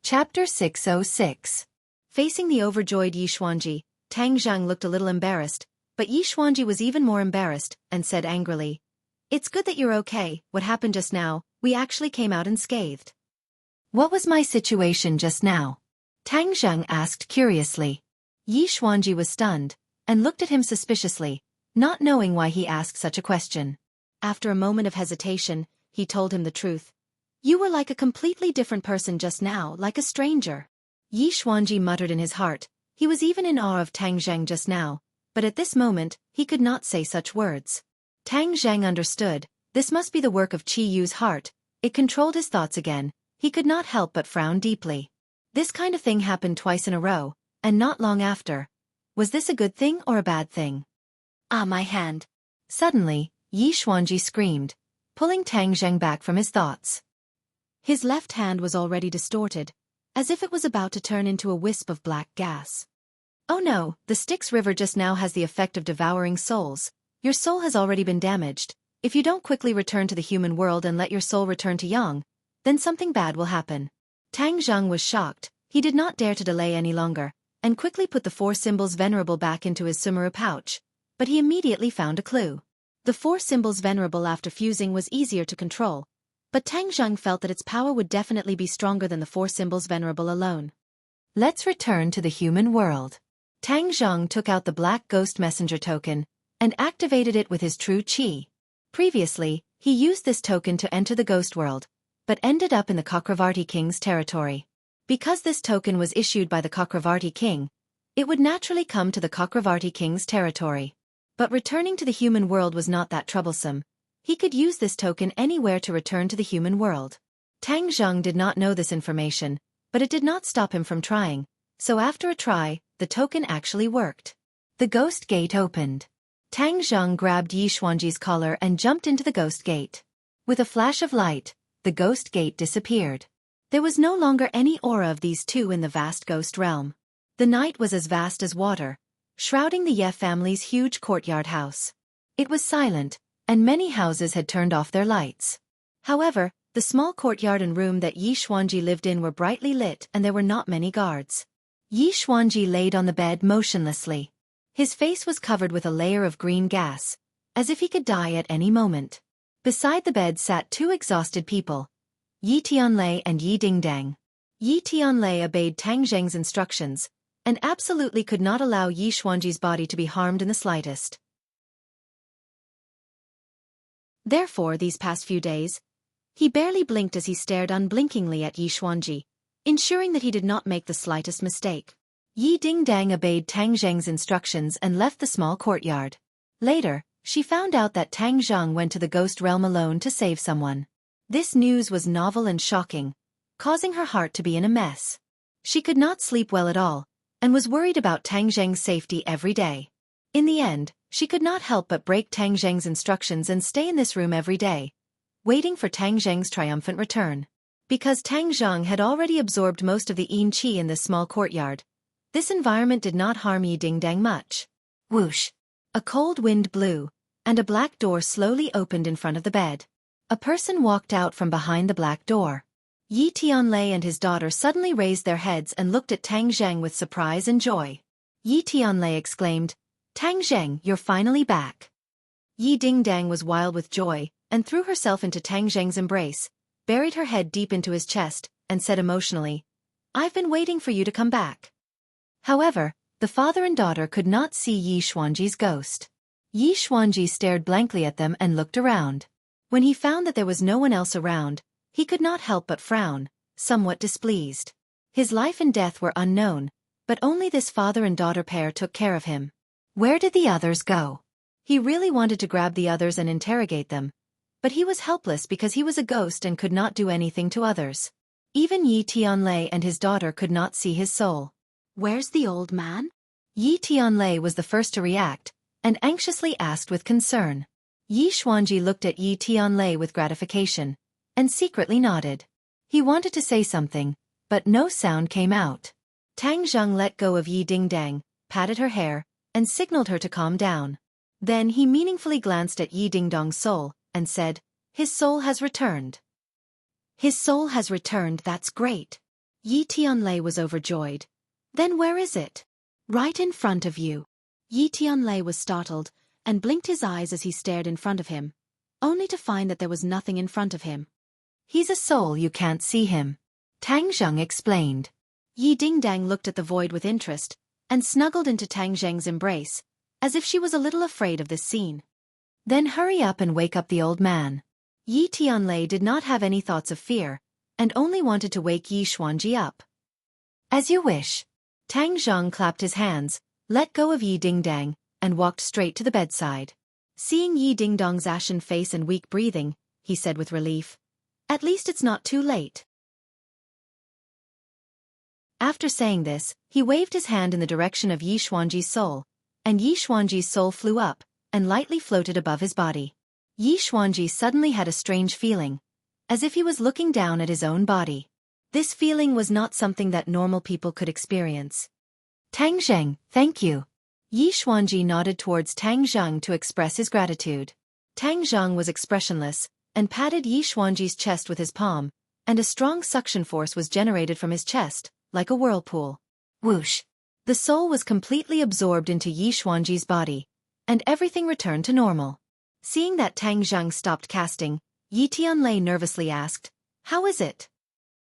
Chapter 606. Facing the overjoyed Yi Xuanji, Tang Zheng looked a little embarrassed, but Yi Xuanji was even more embarrassed, and said angrily, It's good that you're okay. What happened just now? We actually came out unscathed. What was my situation just now? Tang Zheng asked curiously. Yi Xuanji was stunned, and looked at him suspiciously, not knowing why he asked such a question. After a moment of hesitation, he told him the truth. You were like a completely different person just now, like a stranger. Yi Xuanji muttered in his heart. He was even in awe of Tang Zheng just now, but at this moment, he could not say such words. Tang Zheng understood. This must be the work of Qi Yu's heart. It controlled his thoughts again. He could not help but frown deeply. This kind of thing happened twice in a row, and not long after. Was this a good thing or a bad thing? Ah, my hand. Suddenly, Yi Xuanji screamed, pulling Tang Zheng back from his thoughts. His left hand was already distorted, as if it was about to turn into a wisp of black gas. Oh no, the Styx River just now has the effect of devouring souls. Your soul has already been damaged. If you don't quickly return to the human world and let your soul return to Yang, then something bad will happen. Tang Zheng was shocked. He did not dare to delay any longer, and quickly put the four symbols venerable back into his sumeru pouch. But he immediately found a clue. The four symbols venerable after fusing was easier to control, but Tang Zheng felt that its power would definitely be stronger than the four symbols venerable alone. Let's return to the human world. Tang Zheng took out the black ghost messenger token, and activated it with his true qi. Previously, he used this token to enter the ghost world, but ended up in the Chakravarti king's territory. Because this token was issued by the Chakravarti king, it would naturally come to the Chakravarti king's territory. But returning to the human world was not that troublesome. He could use this token anywhere to return to the human world. Tang Zheng did not know this information, but it did not stop him from trying, so after a try, the token actually worked. The ghost gate opened. Tang Zheng grabbed Yi Xuanji's collar and jumped into the ghost gate. With a flash of light, the ghost gate disappeared. There was no longer any aura of these two in the vast ghost realm. The night was as vast as water, shrouding the Ye family's huge courtyard house. It was silent, and many houses had turned off their lights. However, the small courtyard and room that Yi Xuanji lived in were brightly lit and there were not many guards. Yi Xuanji laid on the bed motionlessly. His face was covered with a layer of green gas, as if he could die at any moment. Beside the bed sat two exhausted people, Yi Tianlei and Yi Dingdang. Yi Tianlei obeyed Tang Zheng's instructions, and absolutely could not allow Yi Xuanji's body to be harmed in the slightest. Therefore, these past few days, he barely blinked as he stared unblinkingly at Yi Xuanji, ensuring that he did not make the slightest mistake. Yi Dingdang obeyed Tang Zheng's instructions and left the small courtyard. Later, she found out that Tang Zheng went to the ghost realm alone to save someone. This news was novel and shocking, causing her heart to be in a mess. She could not sleep well at all, and was worried about Tang Zheng's safety every day. In the end, she could not help but break Tang Zheng's instructions and stay in this room every day, waiting for Tang Zheng's triumphant return. Because Tang Zheng had already absorbed most of the yin qi in this small courtyard, this environment did not harm Yi Dingdang much. Whoosh! A cold wind blew, and a black door slowly opened in front of the bed. A person walked out from behind the black door. Yi Tianlei and his daughter suddenly raised their heads and looked at Tang Zheng with surprise and joy. Yi Tianlei exclaimed, "Tang Zheng, you're finally back." Yi Dingdang was wild with joy, and threw herself into Tang Zheng's embrace, buried her head deep into his chest, and said emotionally, "I've been waiting for you to come back." However, the father and daughter could not see Yi Xuanji's ghost. Yi Xuanji stared blankly at them and looked around. When he found that there was no one else around, he could not help but frown, somewhat displeased. His life and death were unknown, but only this father and daughter pair took care of him. Where did the others go? He really wanted to grab the others and interrogate them, but he was helpless because he was a ghost and could not do anything to others. Even Yi Tianlei and his daughter could not see his soul. "Where's the old man?" Yi Tianlei was the first to react, and anxiously asked with concern. Yi Xuanji looked at Yi Tianlei with gratification, and secretly nodded. He wanted to say something, but no sound came out. Tang Zheng let go of Yi Dingdang, patted her hair, and signaled her to calm down. Then he meaningfully glanced at Yi Dingdong's soul, and said, "His soul has returned." "His soul has returned, that's great." Yi Tianlei was overjoyed. "Then where is it?" "Right in front of you." Yi Tianlei was startled, and blinked his eyes as he stared in front of him, only to find that there was nothing in front of him. "He's a soul, you can't see him," Tang Zheng explained. Yi Dingdang looked at the void with interest, and snuggled into Tang Zheng's embrace, as if she was a little afraid of this scene. "Then hurry up and wake up the old man." Yi Tianlei did not have any thoughts of fear, and only wanted to wake Yi Xuanji up. "As you wish." Tang Zheng clapped his hands, let go of Yi Dingdang, and walked straight to the bedside. Seeing Yi Dingdong's ashen face and weak breathing, he said with relief, "At least it's not too late." After saying this, he waved his hand in the direction of Yi Xuanji's soul, and Yi Xuanji's soul flew up, and lightly floated above his body. Yi Xuanji suddenly had a strange feeling, as if he was looking down at his own body. This feeling was not something that normal people could experience. "Tang Zheng, thank you." Yi Xuanji nodded towards Tang Zheng to express his gratitude. Tang Zheng was expressionless, and patted Yi Xuanji's chest with his palm, and a strong suction force was generated from his chest, like a whirlpool. Whoosh! The soul was completely absorbed into Yi Xuanji's body, and everything returned to normal. Seeing that Tang Zheng stopped casting, Yi Tianlei nervously asked, "How is it?"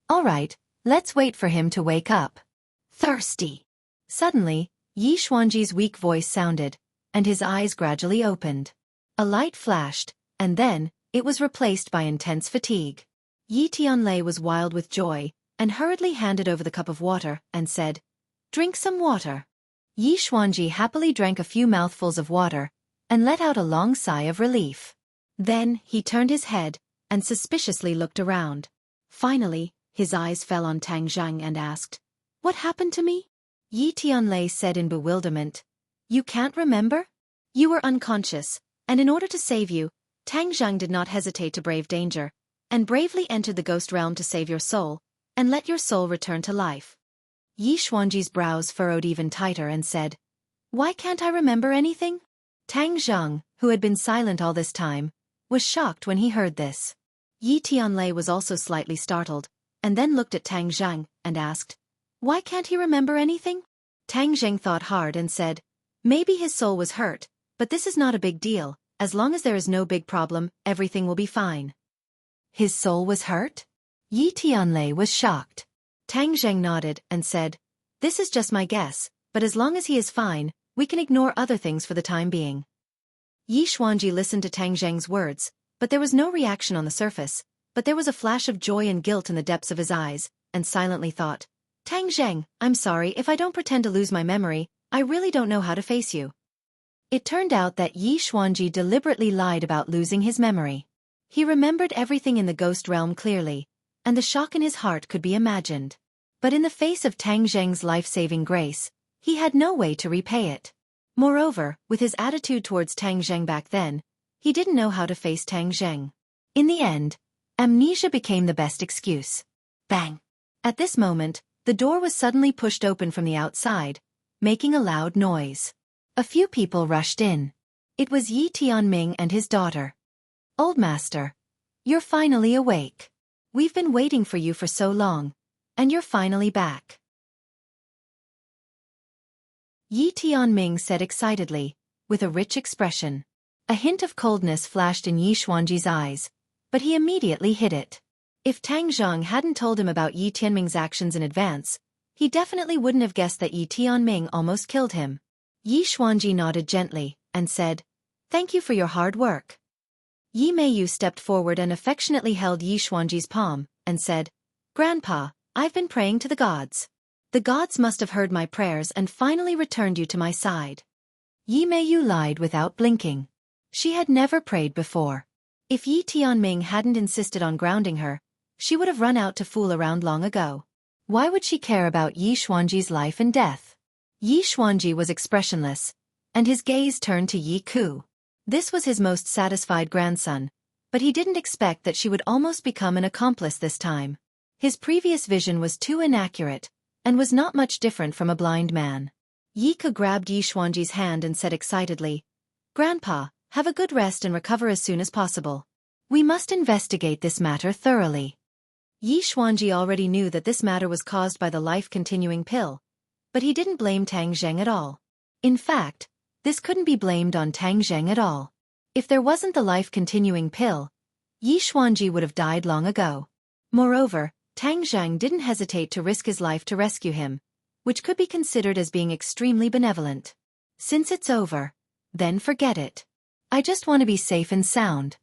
"All right, let's wait for him to wake up." "Thirsty." Suddenly, Yi Xuanji's weak voice sounded, and his eyes gradually opened. A light flashed, and then, it was replaced by intense fatigue. Yi Tianlei was wild with joy, and hurriedly handed over the cup of water, and said, "Drink some water." Yi Xuanji happily drank a few mouthfuls of water, and let out a long sigh of relief. Then, he turned his head, and suspiciously looked around. Finally, his eyes fell on Tang Zheng and asked, "What happened to me?" Yi Tianlei said in bewilderment, "You can't remember? You were unconscious, and in order to save you, Tang Zheng did not hesitate to brave danger, and bravely entered the ghost realm to save your soul, and let your soul return to life." Yi Xuanji's brows furrowed even tighter and said, "Why can't I remember anything?" Tang Zheng, who had been silent all this time, was shocked when he heard this. Yi Tianlei was also slightly startled, and then looked at Tang Zheng, and asked, "Why can't he remember anything?" Tang Zheng thought hard and said, "Maybe his soul was hurt, but this is not a big deal. As long as there is no big problem, everything will be fine." "His soul was hurt?" Yi Tianlei was shocked. Tang Zheng nodded and said, "This is just my guess, but as long as he is fine, we can ignore other things for the time being." Yi Xuanji listened to Tang Zheng's words, but there was no reaction on the surface, but there was a flash of joy and guilt in the depths of his eyes, and silently thought, "Tang Zheng, I'm sorry if I don't pretend to lose my memory, I really don't know how to face you." It turned out that Yi Xuanji deliberately lied about losing his memory. He remembered everything in the ghost realm clearly, and the shock in his heart could be imagined. But in the face of Tang Zheng's life-saving grace, he had no way to repay it. Moreover, with his attitude towards Tang Zheng back then, he didn't know how to face Tang Zheng. In the end, amnesia became the best excuse. Bang! At this moment, the door was suddenly pushed open from the outside, making a loud noise. A few people rushed in. It was Yi Tianming and his daughter. "Old master, you're finally awake. We've been waiting for you for so long, and you're finally back." Yi Tianming said excitedly, with a rich expression. A hint of coldness flashed in Yi Xuanji's eyes, but he immediately hid it. If Tang Zhang hadn't told him about Yi Tianming's actions in advance, he definitely wouldn't have guessed that Yi Tianming almost killed him. Yi Xuanji nodded gently, and said, "Thank you for your hard work." Yi Meiyu stepped forward and affectionately held Yi Xuanji's palm, and said, "Grandpa, I've been praying to the gods. The gods must have heard my prayers and finally returned you to my side." Yi Meiyu lied without blinking. She had never prayed before. If Yi Tianming hadn't insisted on grounding her, she would have run out to fool around long ago. Why would she care about Yi Xuanji's life and death? Yi Xuanji was expressionless, and his gaze turned to Yi Ku. This was his most satisfied grandson, but he didn't expect that she would almost become an accomplice this time. His previous vision was too inaccurate, and was not much different from a blind man. Yi Ku grabbed Yi Xuanji's hand and said excitedly, "Grandpa, have a good rest and recover as soon as possible. We must investigate this matter thoroughly." Yi Xuanji already knew that this matter was caused by the life-continuing pill, but he didn't blame Tang Zheng at all. In fact, this couldn't be blamed on Tang Zheng at all. If there wasn't the life-continuing pill, Yi Xuanji would have died long ago. Moreover, Tang Zheng didn't hesitate to risk his life to rescue him, which could be considered as being extremely benevolent. Since it's over, then forget it. I just want to be safe and sound.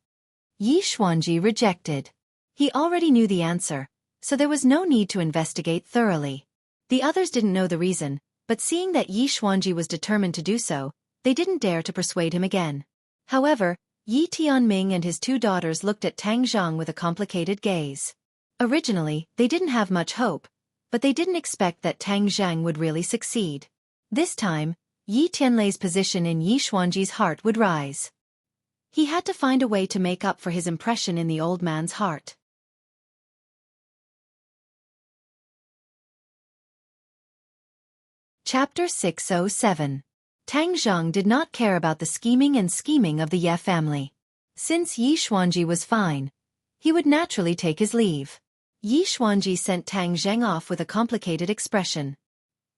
Yi Xuanji rejected. He already knew the answer, so there was no need to investigate thoroughly. The others didn't know the reason, but seeing that Yi Xuanji was determined to do so, they didn't dare to persuade him again. However, Yi Tianming and his two daughters looked at Tang Zhang with a complicated gaze. Originally, they didn't have much hope, but they didn't expect that Tang Zhang would really succeed. This time, Yi Tianlei's position in Yi Xuanji's heart would rise. He had to find a way to make up for his impression in the old man's heart. Chapter 607. Tang Zhang did not care about the scheming of the Ye family. Since Yi Xuanji was fine, he would naturally take his leave. Yi Xuanji sent Tang Zheng off with a complicated expression.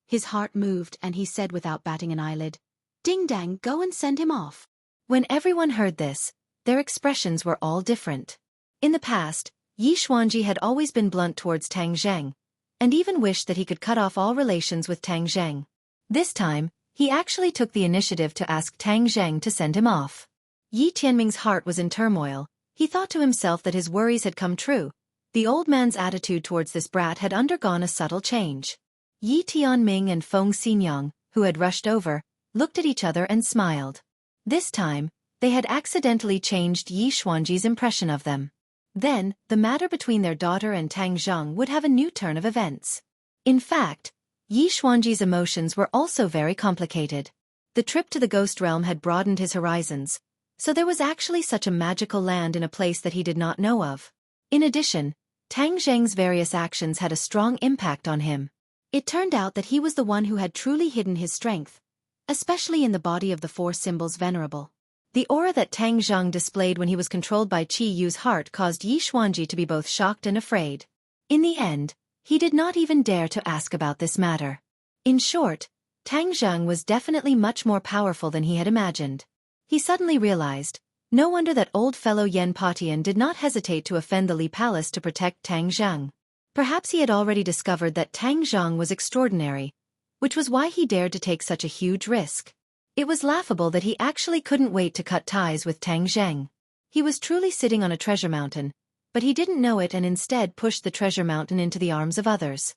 His heart moved and he said without batting an eyelid, "Ding dang, go and send him off." When everyone heard this, their expressions were all different. In the past, Yi Xuanji had always been blunt towards Tang Zheng, and even wished that he could cut off all relations with Tang Zheng. This time, he actually took the initiative to ask Tang Zheng to send him off. Yi Tianming's heart was in turmoil. He thought to himself that his worries had come true. The old man's attitude towards this brat had undergone a subtle change. Yi Tianming and Feng Xinyang, who had rushed over, looked at each other and smiled. This time, they had accidentally changed Yi Xuanji's impression of them. Then, the matter between their daughter and Tang Zhang would have a new turn of events. In fact, Yi Xuanji's emotions were also very complicated. The trip to the ghost realm had broadened his horizons, so there was actually such a magical land in a place that he did not know of. In addition, Tang Zheng's various actions had a strong impact on him. It turned out that he was the one who had truly hidden his strength, especially in the body of the four symbols venerable. The aura that Tang Zhang displayed when he was controlled by Qi Yu's heart caused Yi Xuanji to be both shocked and afraid. In the end, he did not even dare to ask about this matter. In short, Tang Zhang was definitely much more powerful than he had imagined. He suddenly realized, no wonder that old fellow Yen Patian did not hesitate to offend the Li Palace to protect Tang Zhang. Perhaps he had already discovered that Tang Zhang was extraordinary, which was why he dared to take such a huge risk. It was laughable that he actually couldn't wait to cut ties with Tang Zheng. He was truly sitting on a treasure mountain, but he didn't know it and instead pushed the treasure mountain into the arms of others.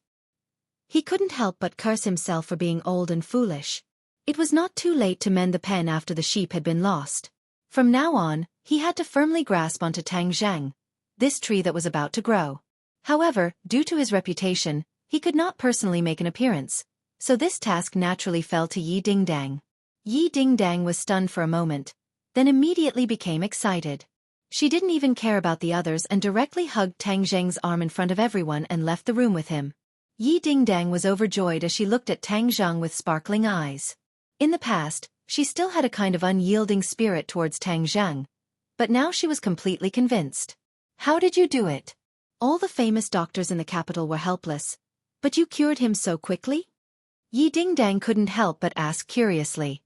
He couldn't help but curse himself for being old and foolish. It was not too late to mend the pen after the sheep had been lost. From now on, He had to firmly grasp onto Tang Zhang, this tree that was about to grow. However, due to his reputation, he could not personally make an appearance, so this task naturally fell to Yi Dingdang. Yi Dingdang was stunned for a moment, then immediately became excited. She didn't even care about the others and directly hugged Tang Zhang's arm in front of everyone and left the room with him. Yi Dingdang was overjoyed as she looked at Tang Zhang with sparkling eyes. In the past, she still had a kind of unyielding spirit towards Tang Zhang, but now she was completely convinced. How did you do it? All the famous doctors in the capital were helpless, but you cured him so quickly? Yi Dingdang couldn't help but ask curiously.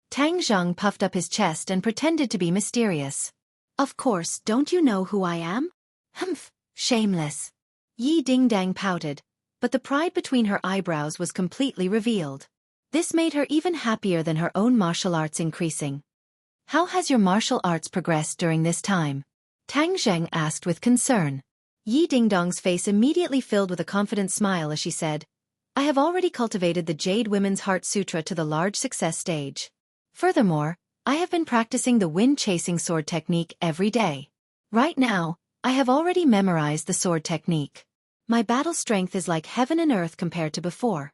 Tang Zhang puffed up his chest and pretended to be mysterious. Of course, don't you know who I am? Humph, shameless. Yi Dingdang pouted, but the pride between her eyebrows was completely revealed. This made her even happier than her own martial arts increasing. How has your martial arts progressed during this time? Tang Zhang asked with concern. Yi Dingdong's face immediately filled with a confident smile as she said, I have already cultivated the Jade Women's Heart Sutra to the large success stage. Furthermore, I have been practicing the wind-chasing sword technique every day. Right now, I have already memorized the sword technique. My battle strength is like heaven and earth compared to before.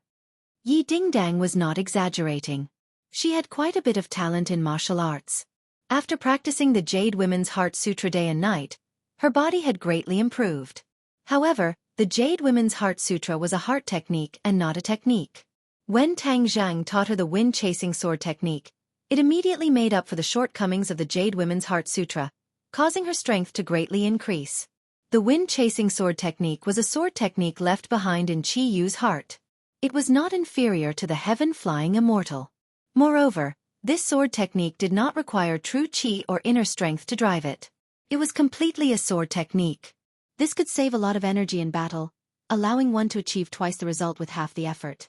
Yi Dingdang was not exaggerating. She had quite a bit of talent in martial arts. After practicing the Jade Women's Heart Sutra day and night, her body had greatly improved. However, the Jade Women's Heart Sutra was a heart technique and not a technique. When Tang Zhang taught her the wind-chasing sword technique, it immediately made up for the shortcomings of the Jade Women's Heart Sutra, causing her strength to greatly increase. The wind-chasing sword technique was a sword technique left behind in Qi Yu's heart. It was not inferior to the heaven-flying immortal. Moreover, this sword technique did not require true Qi or inner strength to drive it. It was completely a sword technique. This could save a lot of energy in battle, allowing one to achieve twice the result with half the effort.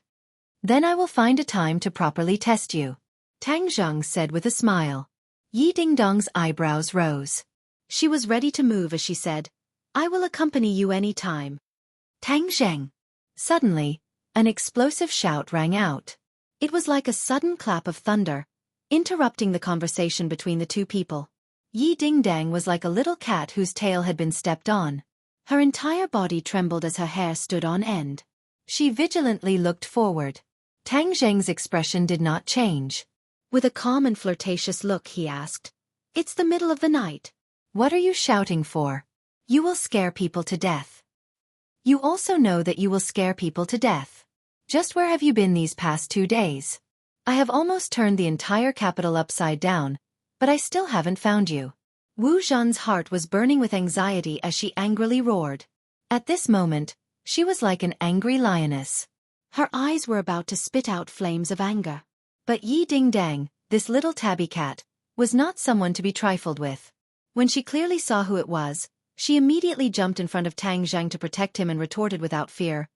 Then I will find a time to properly test you. Tang Zhang said with a smile. Yi Dingdong's eyebrows rose. She was ready to move as she said, I will accompany you any time. Tang Zhang. Suddenly, an explosive shout rang out. It was like a sudden clap of thunder, interrupting the conversation between the two people. Yi Dingdang was like a little cat whose tail had been stepped on. Her entire body trembled as her hair stood on end. She vigilantly looked forward. Tang Zhang's expression did not change. With a calm and flirtatious look he asked, It's the middle of the night. What are you shouting for? You will scare people to death. You also know that you will scare people to death. Just where have you been these past 2 days? I have almost turned the entire capital upside down, but I still haven't found you. Wu Zhan's heart was burning with anxiety as she angrily roared. At this moment, she was like an angry lioness. Her eyes were about to spit out flames of anger. But Yi Dingdang, this little tabby cat, was not someone to be trifled with. When she clearly saw who it was, she immediately jumped in front of Tang Zhang to protect him and retorted without fear,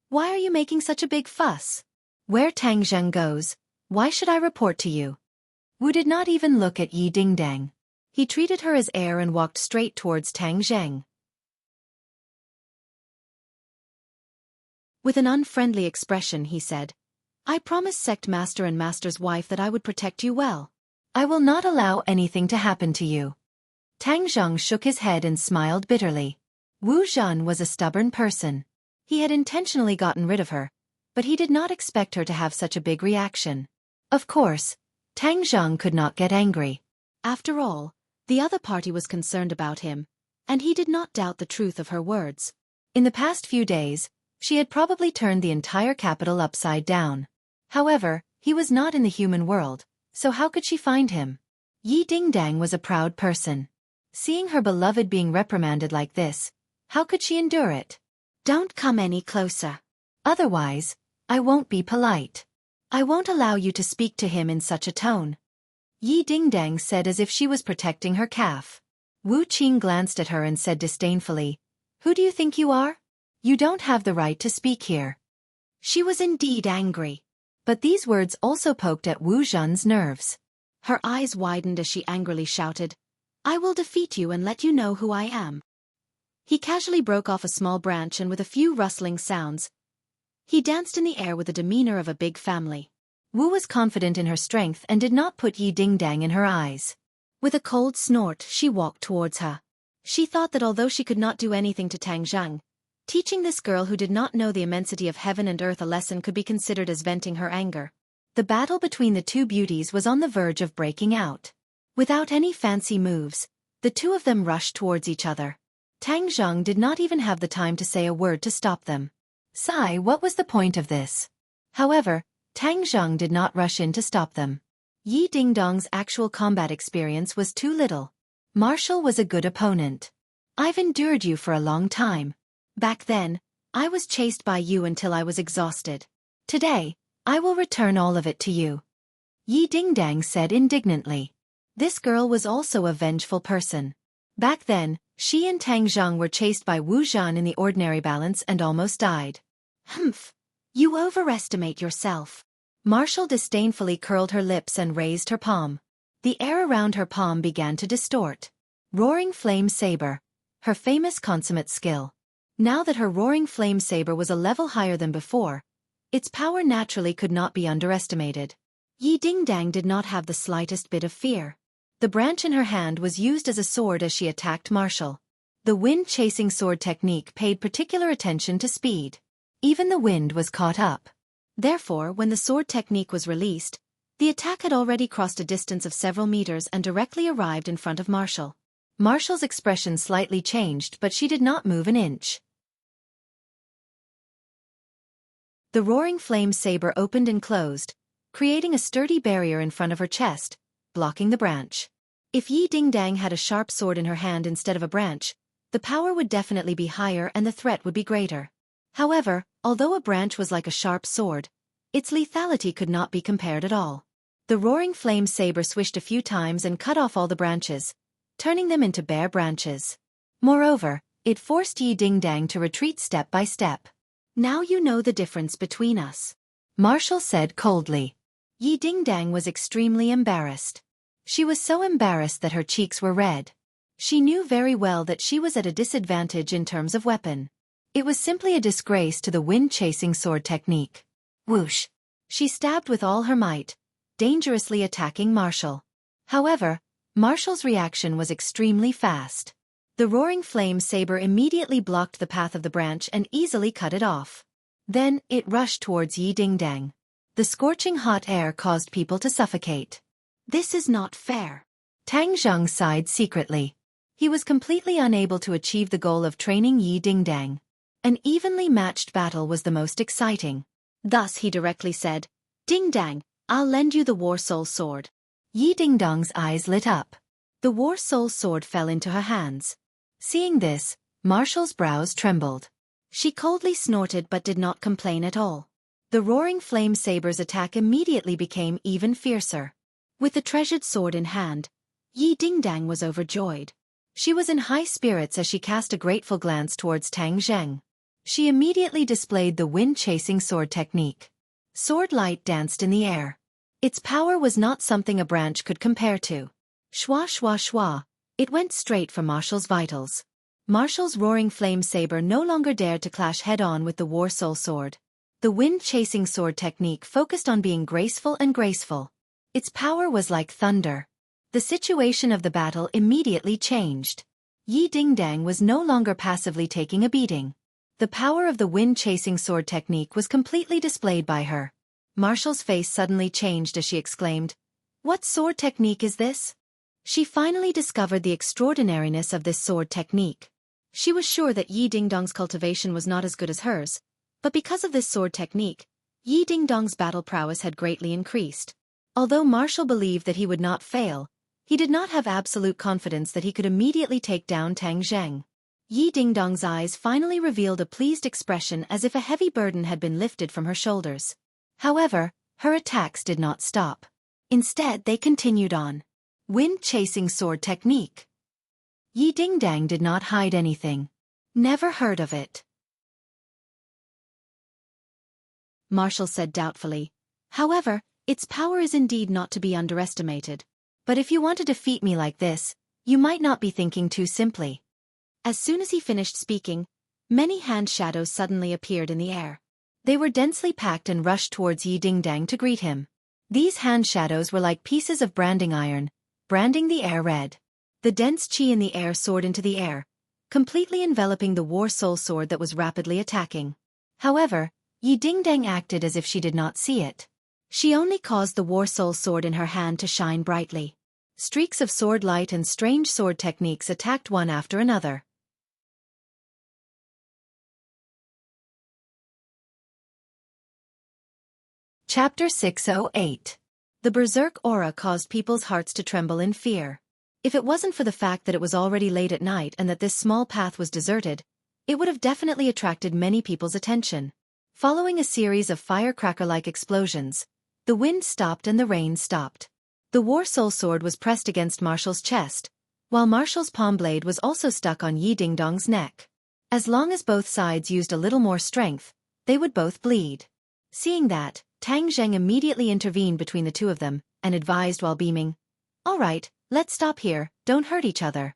Why are you making such a big fuss? Where Tang Zhang goes, why should I report to you? Wu did not even look at Yi Dingdang. He treated her as air and walked straight towards Tang Zhang. With an unfriendly expression he said, I promised sect master and master's wife that I would protect you well. I will not allow anything to happen to you. Tang Zhang shook his head and smiled bitterly. Wu Zhan was a stubborn person. He had intentionally gotten rid of her, but he did not expect her to have such a big reaction. Of course, Tang Zhang could not get angry. After all, the other party was concerned about him, and he did not doubt the truth of her words. In the past few days, she had probably turned the entire capital upside down. However, he was not in the human world, so how could she find him? Yi Dingdang was a proud person. Seeing her beloved being reprimanded like this, how could she endure it? Don't come any closer. Otherwise, I won't be polite. I won't allow you to speak to him in such a tone. Yi Dingdang said as if she was protecting her calf. Wu Qing glanced at her and said disdainfully, Who do you think you are? You don't have the right to speak here. She was indeed angry. But these words also poked at Wu Zhan's nerves. Her eyes widened as she angrily shouted, I will defeat you and let you know who I am. He casually broke off a small branch and with a few rustling sounds, he danced in the air with the demeanor of a big family. Wu was confident in her strength and did not put Yi Dingdang in her eyes. With a cold snort, she walked towards her. She thought that although she could not do anything to Tang Zhang, teaching this girl who did not know the immensity of heaven and earth a lesson could be considered as venting her anger. The battle between the two beauties was on the verge of breaking out. Without any fancy moves, the two of them rushed towards each other. Tang Zhang did not even have the time to say a word to stop them. Sigh, what was the point of this? However, Tang Zhang did not rush in to stop them. Yi Dingdong's actual combat experience was too little. Marshall was a good opponent. I've endured you for a long time. Back then, I was chased by you until I was exhausted. Today, I will return all of it to you. Yi Dingdang said indignantly. This girl was also a vengeful person. Back then, she and Tang Zhang were chased by Wu Zhan in the ordinary balance and almost died. Humph! You overestimate yourself. Marshall disdainfully curled her lips and raised her palm. The air around her palm began to distort. Roaring Flame Saber. Her famous consummate skill. Now that her Roaring Flame Saber was a level higher than before, its power naturally could not be underestimated. Yi Dingdang did not have the slightest bit of fear. The branch in her hand was used as a sword as she attacked Marshall. The wind-chasing sword technique paid particular attention to speed. Even the wind was caught up. Therefore, when the sword technique was released, the attack had already crossed a distance of several meters and directly arrived in front of Marshall. Marshall's expression slightly changed, but she did not move an inch. The Roaring Flame Saber opened and closed, creating a sturdy barrier in front of her chest, blocking the branch. If Yi Dingdang had a sharp sword in her hand instead of a branch, the power would definitely be higher and the threat would be greater. However, although a branch was like a sharp sword, its lethality could not be compared at all. The Roaring Flame Saber swished a few times and cut off all the branches, turning them into bare branches. Moreover, it forced Yi Dingdang to retreat step by step. Now you know the difference between us, Marshall said coldly. Yi Dingdang was extremely embarrassed. She was so embarrassed that her cheeks were red. She knew very well that she was at a disadvantage in terms of weapon. It was simply a disgrace to the wind-chasing sword technique. Whoosh! She stabbed with all her might, dangerously attacking Marshall. However, Marshall's reaction was extremely fast. The Roaring Flame Saber immediately blocked the path of the branch and easily cut it off. Then, it rushed towards Yi Dingdang. The scorching hot air caused people to suffocate. This is not fair. Tang Zhang sighed secretly. He was completely unable to achieve the goal of training Yi Dingdang. An evenly matched battle was the most exciting. Thus he directly said, Dingdang, I'll lend you the War Soul Sword. Yi Dingdang's eyes lit up. The War Soul Sword fell into her hands. Seeing this, Marshall's brows trembled. She coldly snorted but did not complain at all. The Roaring Flame Saber's attack immediately became even fiercer. With the treasured sword in hand, Yi Dingdang was overjoyed. She was in high spirits as she cast a grateful glance towards Tang Zhang. She immediately displayed the wind-chasing sword technique. Sword light danced in the air. Its power was not something a branch could compare to. Shwa shwa shwa, it went straight for Marshall's vitals. Marshall's Roaring Flame Saber no longer dared to clash head-on with the War Soul Sword. The wind-chasing sword technique focused on being graceful and graceful. Its power was like thunder. The situation of the battle immediately changed. Yi Dingdang was no longer passively taking a beating. The power of the wind-chasing sword technique was completely displayed by her. Marshall's face suddenly changed as she exclaimed, "What sword technique is this?" She finally discovered the extraordinariness of this sword technique. She was sure that Yi Dingdong's cultivation was not as good as hers, but because of this sword technique, Yi Dingdong's battle prowess had greatly increased. Although Marshall believed that he would not fail, he did not have absolute confidence that he could immediately take down Tang Zhang. Yi Dingdong's eyes finally revealed a pleased expression as if a heavy burden had been lifted from her shoulders. However, her attacks did not stop. Instead, they continued on. Wind-chasing sword technique. Yi Dingdang did not hide anything. Never heard of it, Marshall said doubtfully. However, its power is indeed not to be underestimated. But if you want to defeat me like this, you might not be thinking too simply. As soon as he finished speaking, many hand shadows suddenly appeared in the air. They were densely packed and rushed towards Yi Dingdang to greet him. These hand shadows were like pieces of branding iron, branding the air red. The dense qi in the air soared into the air, completely enveloping the war soul sword that was rapidly attacking. However, Yi Dingdang acted as if she did not see it. She only caused the war soul sword in her hand to shine brightly. Streaks of sword light and strange sword techniques attacked one after another. Chapter 608. The berserk aura caused people's hearts to tremble in fear. If it wasn't for the fact that it was already late at night and that this small path was deserted, it would have definitely attracted many people's attention. Following a series of firecracker-like explosions, the wind stopped and the rain stopped. The war soul sword was pressed against Marshall's chest, while Marshall's palm blade was also stuck on Yi Dingdong's neck. As long as both sides used a little more strength, they would both bleed. Seeing that, Tang Zheng immediately intervened between the two of them, and advised while beaming, "All right, let's stop here, don't hurt each other."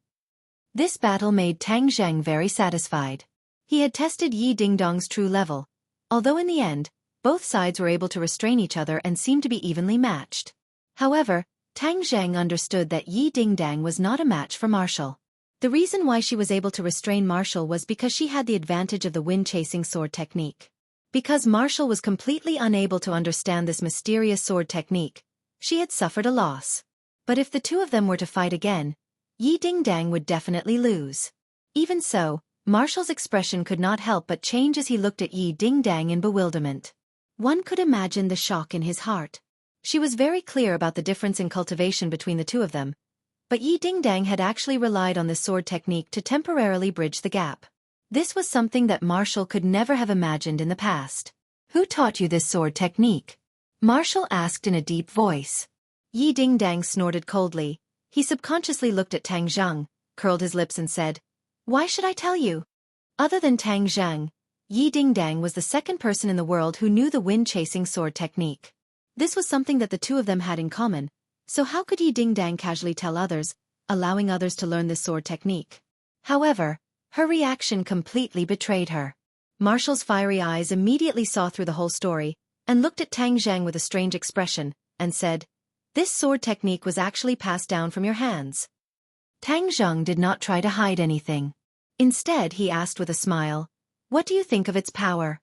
This battle made Tang Zheng very satisfied. He had tested Yi Dingdong's true level, although in the end, both sides were able to restrain each other and seemed to be evenly matched. However, Tang Zheng understood that Yi Dingdang was not a match for Marshall. The reason why she was able to restrain Marshall was because she had the advantage of the wind-chasing sword technique. Because Marshall was completely unable to understand this mysterious sword technique, she had suffered a loss. But if the two of them were to fight again, Yi Dingdang would definitely lose. Even so, Marshall's expression could not help but change as he looked at Yi Dingdang in bewilderment. One could imagine the shock in his heart. She was very clear about the difference in cultivation between the two of them, but Yi Dingdang had actually relied on this sword technique to temporarily bridge the gap. This was something that Marshall could never have imagined in the past. "Who taught you this sword technique?" Marshall asked in a deep voice. Yi Dingdang snorted coldly. He subconsciously looked at Tang Zheng, curled his lips and said, "Why should I tell you?" Other than Tang Zheng, Yi Dingdang was the second person in the world who knew the wind-chasing sword technique. This was something that the two of them had in common, so how could Yi Dingdang casually tell others, allowing others to learn this sword technique? However, her reaction completely betrayed her. Marshall's fiery eyes immediately saw through the whole story, and looked at Tang Zheng with a strange expression, and said, "This sword technique was actually passed down from your hands." Tang Zheng did not try to hide anything. Instead he asked with a smile, "What do you think of its power?"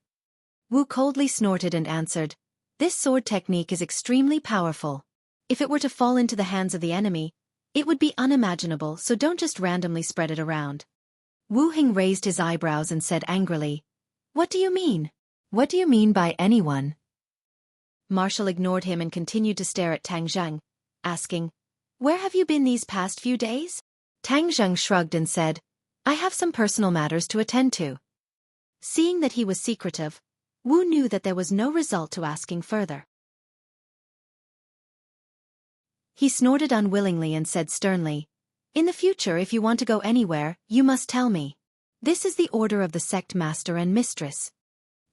Wu coldly snorted and answered, "This sword technique is extremely powerful. If it were to fall into the hands of the enemy, it would be unimaginable, so don't just randomly spread it around." Wu Hing raised his eyebrows and said angrily, "What do you mean? What do you mean by anyone?" Marshall ignored him and continued to stare at Tang Zheng, asking, "Where have you been these past few days?" Tang Zheng shrugged and said, "I have some personal matters to attend to." Seeing that he was secretive, Wu knew that there was no result to asking further. He snorted unwillingly and said sternly, "In the future, if you want to go anywhere, you must tell me. This is the order of the sect master and mistress."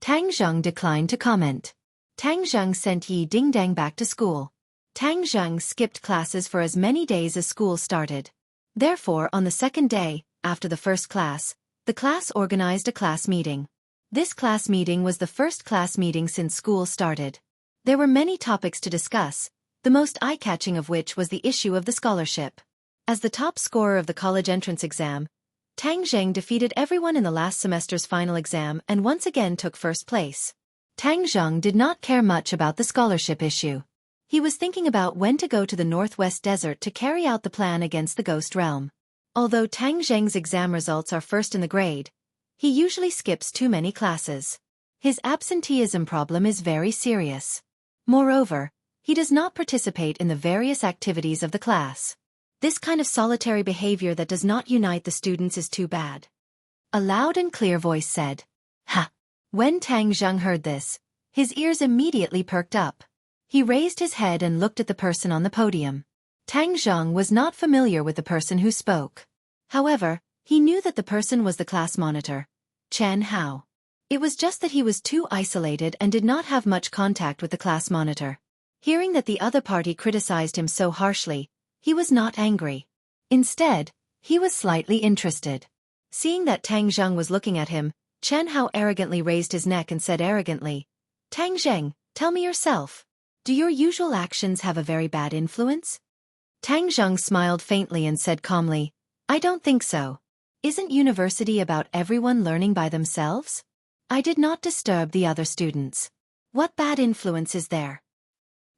Tang Zheng declined to comment. Tang Zheng sent Yi Dingdang back to school. Tang Zheng skipped classes for as many days as school started. Therefore, on the second day, after the first class, the class organized a class meeting. This class meeting was the first class meeting since school started. There were many topics to discuss, the most eye-catching of which was the issue of the scholarship. As the top scorer of the college entrance exam, Tang Zheng defeated everyone in the last semester's final exam and once again took first place. Tang Zheng did not care much about the scholarship issue. He was thinking about when to go to the Northwest Desert to carry out the plan against the Ghost Realm. Although Tang Zheng's exam results are first in the grade, he usually skips too many classes. His absenteeism problem is very serious. Moreover, he does not participate in the various activities of the class. This kind of solitary behavior that does not unite the students is too bad. A loud and clear voice said, "Ha!" When Tang Zheng heard this, his ears immediately perked up. He raised his head and looked at the person on the podium. Tang Zheng was not familiar with the person who spoke. However, he knew that the person was the class monitor, Chen Hao. It was just that he was too isolated and did not have much contact with the class monitor. Hearing that the other party criticized him so harshly, he was not angry. Instead, he was slightly interested. Seeing that Tang Zheng was looking at him, Chen Hao arrogantly raised his neck and said arrogantly, "Tang Zheng, tell me yourself. Do your usual actions have a very bad influence? Tang Zheng smiled faintly and said calmly, I don't think so. Isn't university about everyone learning by themselves? I did not disturb the other students. What bad influence is there?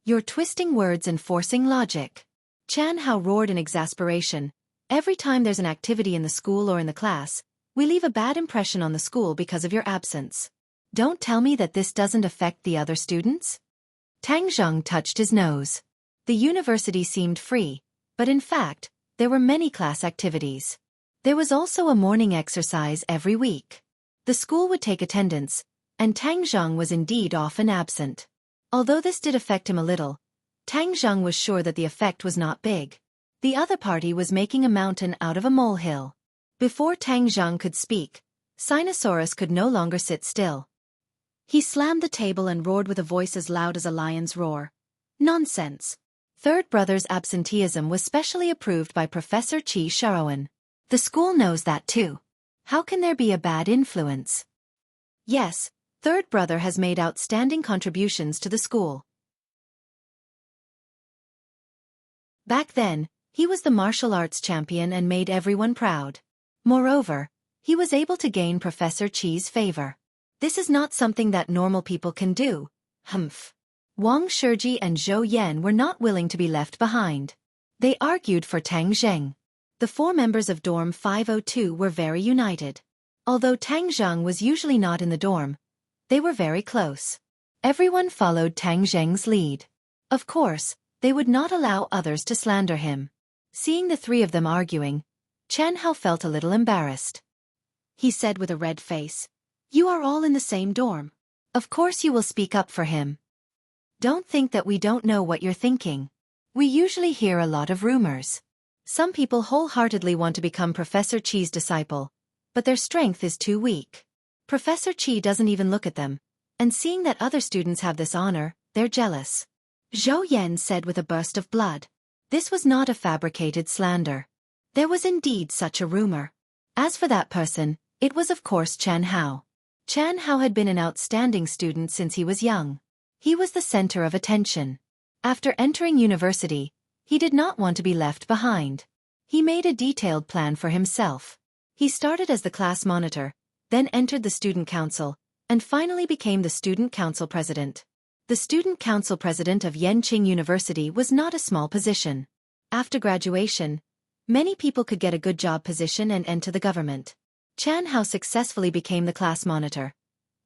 You're twisting words and forcing logic. Chan Hao roared in exasperation. Every time there's an activity in the school or in the class, we leave a bad impression on the school because of your absence. Don't tell me that this doesn't affect the other students? Tang Zheng touched his nose. The university seemed free, but in fact, there were many class activities. There was also a morning exercise every week. The school would take attendance, and Tang Zheng was indeed often absent. Although this did affect him a little, Tang Zheng was sure that the effect was not big. The other party was making a mountain out of a molehill. Before Tang Zheng could speak, Sinosaurus could no longer sit still. He slammed the table and roared with a voice as loud as a lion's roar. Nonsense. Third brother's absenteeism was specially approved by Professor Qi Shaoan. The school knows that too. How can there be a bad influence? Yes, third brother has made outstanding contributions to the school. Back then, he was the martial arts champion and made everyone proud. Moreover, he was able to gain Professor Qi's favor. This is not something that normal people can do. Humph. Wang Shiji and Zhou Yan were not willing to be left behind. They argued for Tang Zheng. The 4 members of Dorm 502 were very united. Although Tang Zheng was usually not in the dorm, they were very close. Everyone followed Tang Zheng's lead. Of course, they would not allow others to slander him. Seeing the 3 of them arguing, Chen Hao felt a little embarrassed. He said with a red face, You are all in the same dorm. Of course you will speak up for him. Don't think that we don't know what you're thinking. We usually hear a lot of rumors. Some people wholeheartedly want to become Professor Qi's disciple, but their strength is too weak. Professor Qi doesn't even look at them, and seeing that other students have this honor, they're jealous. Zhou Yan said with a burst of blood. This was not a fabricated slander. There was indeed such a rumor. As for that person, it was of course Chen Hao. Chen Hao had been an outstanding student since he was young. He was the center of attention. After entering university, he did not want to be left behind. He made a detailed plan for himself. He started as the class monitor, then entered the student council, and finally became the student council president. The student council president of Yenqing University was not a small position. After graduation, many people could get a good job position and enter the government. Chen Hao successfully became the class monitor,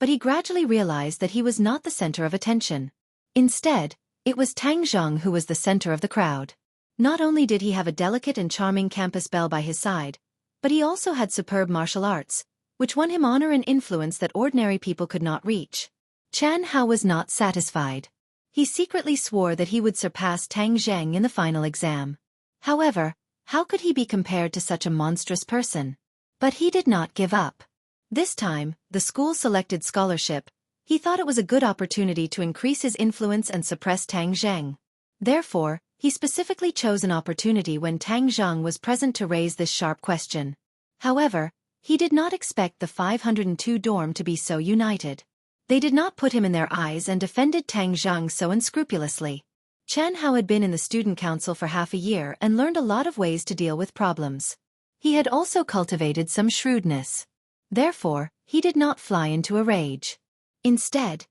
but he gradually realized that he was not the center of attention. Instead, it was Tang Zheng who was the center of the crowd. Not only did he have a delicate and charming campus belle by his side, but he also had superb martial arts, which won him honor and influence that ordinary people could not reach. Chen Hao was not satisfied. He secretly swore that he would surpass Tang Zheng in the final exam. However, how could he be compared to such a monstrous person? But he did not give up. This time, the school selected scholarship. He thought it was a good opportunity to increase his influence and suppress Tang Zheng. Therefore, he specifically chose an opportunity when Tang Zheng was present to raise this sharp question. However, he did not expect the 502 dorm to be so united. They did not put him in their eyes and defended Tang Zheng so unscrupulously. Chen Hao had been in the student council for half a year and learned a lot of ways to deal with problems. He had also cultivated some shrewdness. Therefore, he did not fly into a rage. Instead,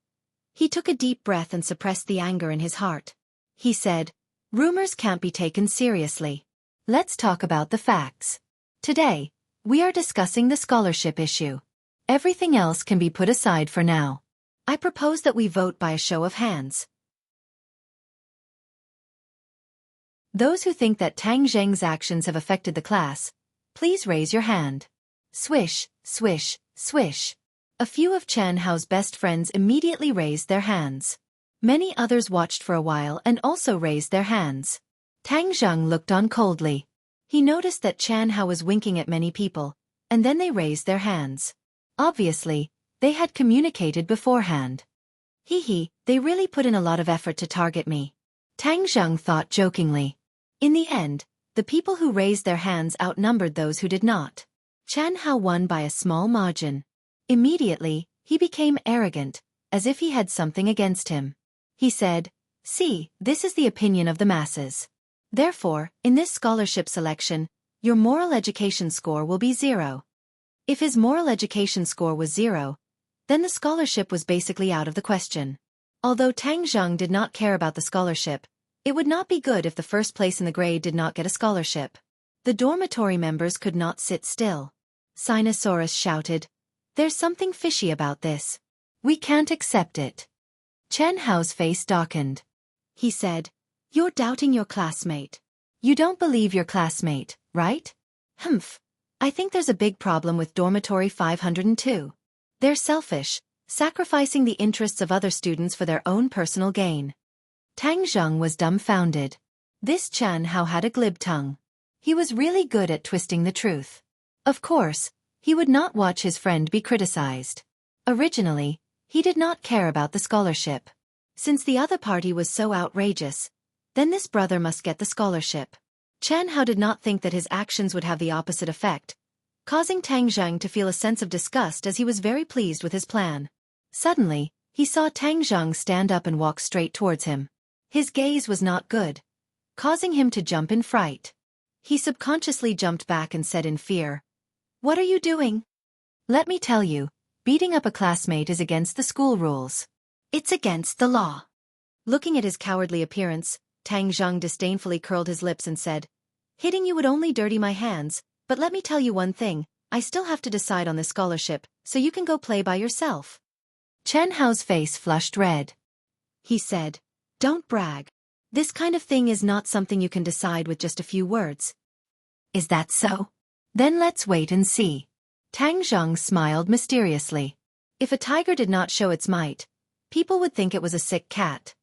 he took a deep breath and suppressed the anger in his heart. He said, Rumors can't be taken seriously. Let's talk about the facts. Today, we are discussing the scholarship issue. Everything else can be put aside for now. I propose that we vote by a show of hands. Those who think that Tang Zheng's actions have affected the class, please raise your hand. Swish, swish, swish. A few of Chen Hao's best friends immediately raised their hands. Many others watched for a while and also raised their hands. Tang Zheng looked on coldly. He noticed that Chen Hao was winking at many people, and then they raised their hands. Obviously, they had communicated beforehand. They really put in a lot of effort to target me. Tang Zheng thought jokingly. In the end, the people who raised their hands outnumbered those who did not. Chen Hao won by a small margin. Immediately, he became arrogant, as if he had something against him. He said, See, this is the opinion of the masses. Therefore, in this scholarship selection, your moral education score will be 0. If his moral education score was 0, then the scholarship was basically out of the question. Although Tang Zheng did not care about the scholarship, it would not be good if the first place in the grade did not get a scholarship. The dormitory members could not sit still. Sinosaurus shouted, "There's something fishy about this. We can't accept it." Chen Hao's face darkened. He said, "You're doubting your classmate. You don't believe your classmate, right?" "Humph. I think there's a big problem with dormitory 502. They're selfish, sacrificing the interests of other students for their own personal gain." Tang Zheng was dumbfounded. This Chen Hao had a glib tongue. He was really good at twisting the truth. Of course, he would not watch his friend be criticized. Originally, he did not care about the scholarship. Since the other party was so outrageous, then this brother must get the scholarship. Chen Hao did not think that his actions would have the opposite effect, causing Tang Zheng to feel a sense of disgust as he was very pleased with his plan. Suddenly, he saw Tang Zheng stand up and walk straight towards him. His gaze was not good, causing him to jump in fright. He subconsciously jumped back and said in fear, "What are you doing?" "Let me tell you, beating up a classmate is against the school rules. It's against the law." Looking at his cowardly appearance, Tang Zheng disdainfully curled his lips and said, "Hitting you would only dirty my hands, but let me tell you one thing, I still have to decide on this scholarship, so you can go play by yourself." Chen Hao's face flushed red. He said, "Don't brag. This kind of thing is not something you can decide with just a few words." "Is that so? Then let's wait and see." Tang Zheng smiled mysteriously. If a tiger did not show its might, people would think it was a sick cat.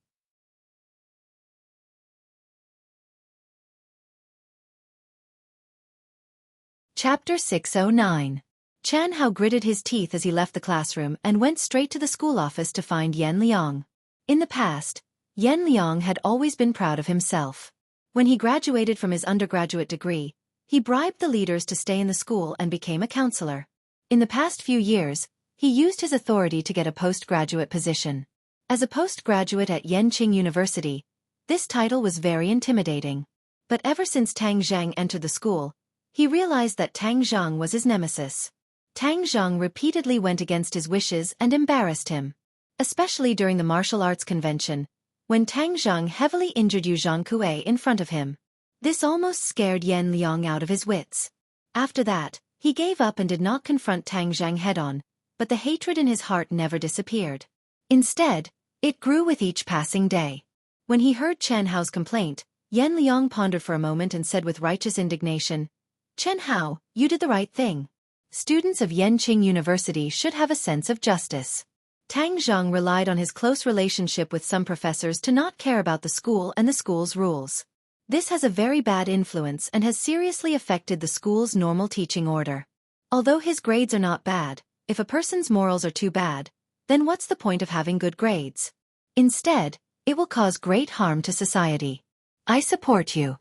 Chapter 609. Chen Hao gritted his teeth as he left the classroom and went straight to the school office to find Yan Liang. In the past, Yan Liang had always been proud of himself. When he graduated from his undergraduate degree, he bribed the leaders to stay in the school and became a counselor. In the past few years, he used his authority to get a postgraduate position. As a postgraduate at Yenqing University, this title was very intimidating. But ever since Tang Zheng entered the school, he realized that Tang Zheng was his nemesis. Tang Zheng repeatedly went against his wishes and embarrassed him. Especially during the martial arts convention, when Tang Zheng heavily injured Yu Zhangkue in front of him. This almost scared Yan Liang out of his wits. After that, he gave up and did not confront Tang Zheng head-on, but the hatred in his heart never disappeared. Instead, it grew with each passing day. When he heard Chen Hao's complaint, Yan Liang pondered for a moment and said with righteous indignation, "Chen Hao, you did the right thing. Students of Yenqing University should have a sense of justice." Tang Zheng relied on his close relationship with some professors to not care about the school and the school's rules. This has a very bad influence and has seriously affected the school's normal teaching order. Although his grades are not bad, if a person's morals are too bad, then what's the point of having good grades? Instead, it will cause great harm to society. I support you.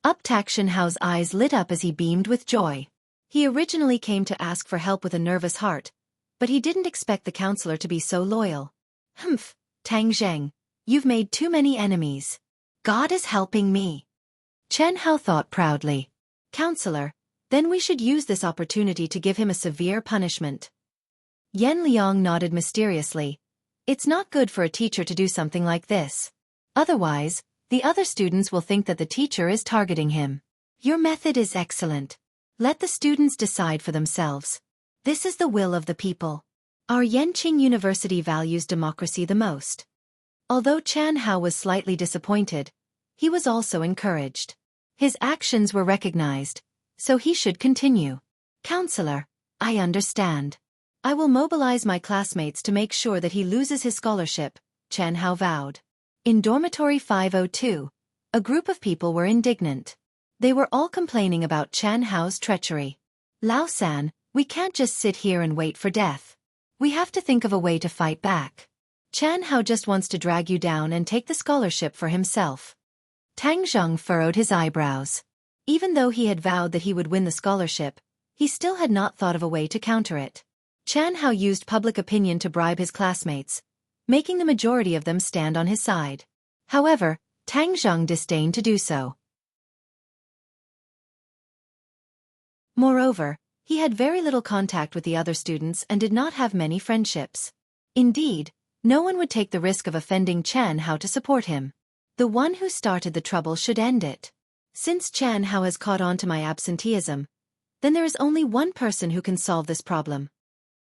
Takshan Hao's eyes lit up as he beamed with joy. He originally came to ask for help with a nervous heart, but he didn't expect the counselor to be so loyal. "Humph, Tang Zheng, you've made too many enemies. God is helping me." Chen Hao thought proudly. "Counselor, then we should use this opportunity to give him a severe punishment." Yan Liang nodded mysteriously. It's not good for a teacher to do something like this. Otherwise, the other students will think that the teacher is targeting him. Your method is excellent. Let the students decide for themselves. This is the will of the people. Our Yenqing University values democracy the most. Although Chen Hao was slightly disappointed, he was also encouraged. His actions were recognized, so he should continue. "Counselor, I understand. I will mobilize my classmates to make sure that he loses his scholarship," Chen Hao vowed. In dormitory 502, a group of people were indignant. They were all complaining about Chen Hao's treachery. "Lao-san, we can't just sit here and wait for death. We have to think of a way to fight back. Chen Hao just wants to drag you down and take the scholarship for himself." Tang Zheng furrowed his eyebrows. Even though he had vowed that he would win the scholarship, he still had not thought of a way to counter it. Chen Hao used public opinion to bribe his classmates, making the majority of them stand on his side. However, Tang Zheng disdained to do so. Moreover, he had very little contact with the other students and did not have many friendships. Indeed, no one would take the risk of offending Chen Hao to support him. The one who started the trouble should end it. Since Chen Hao has caught on to my absenteeism, then there is only one person who can solve this problem.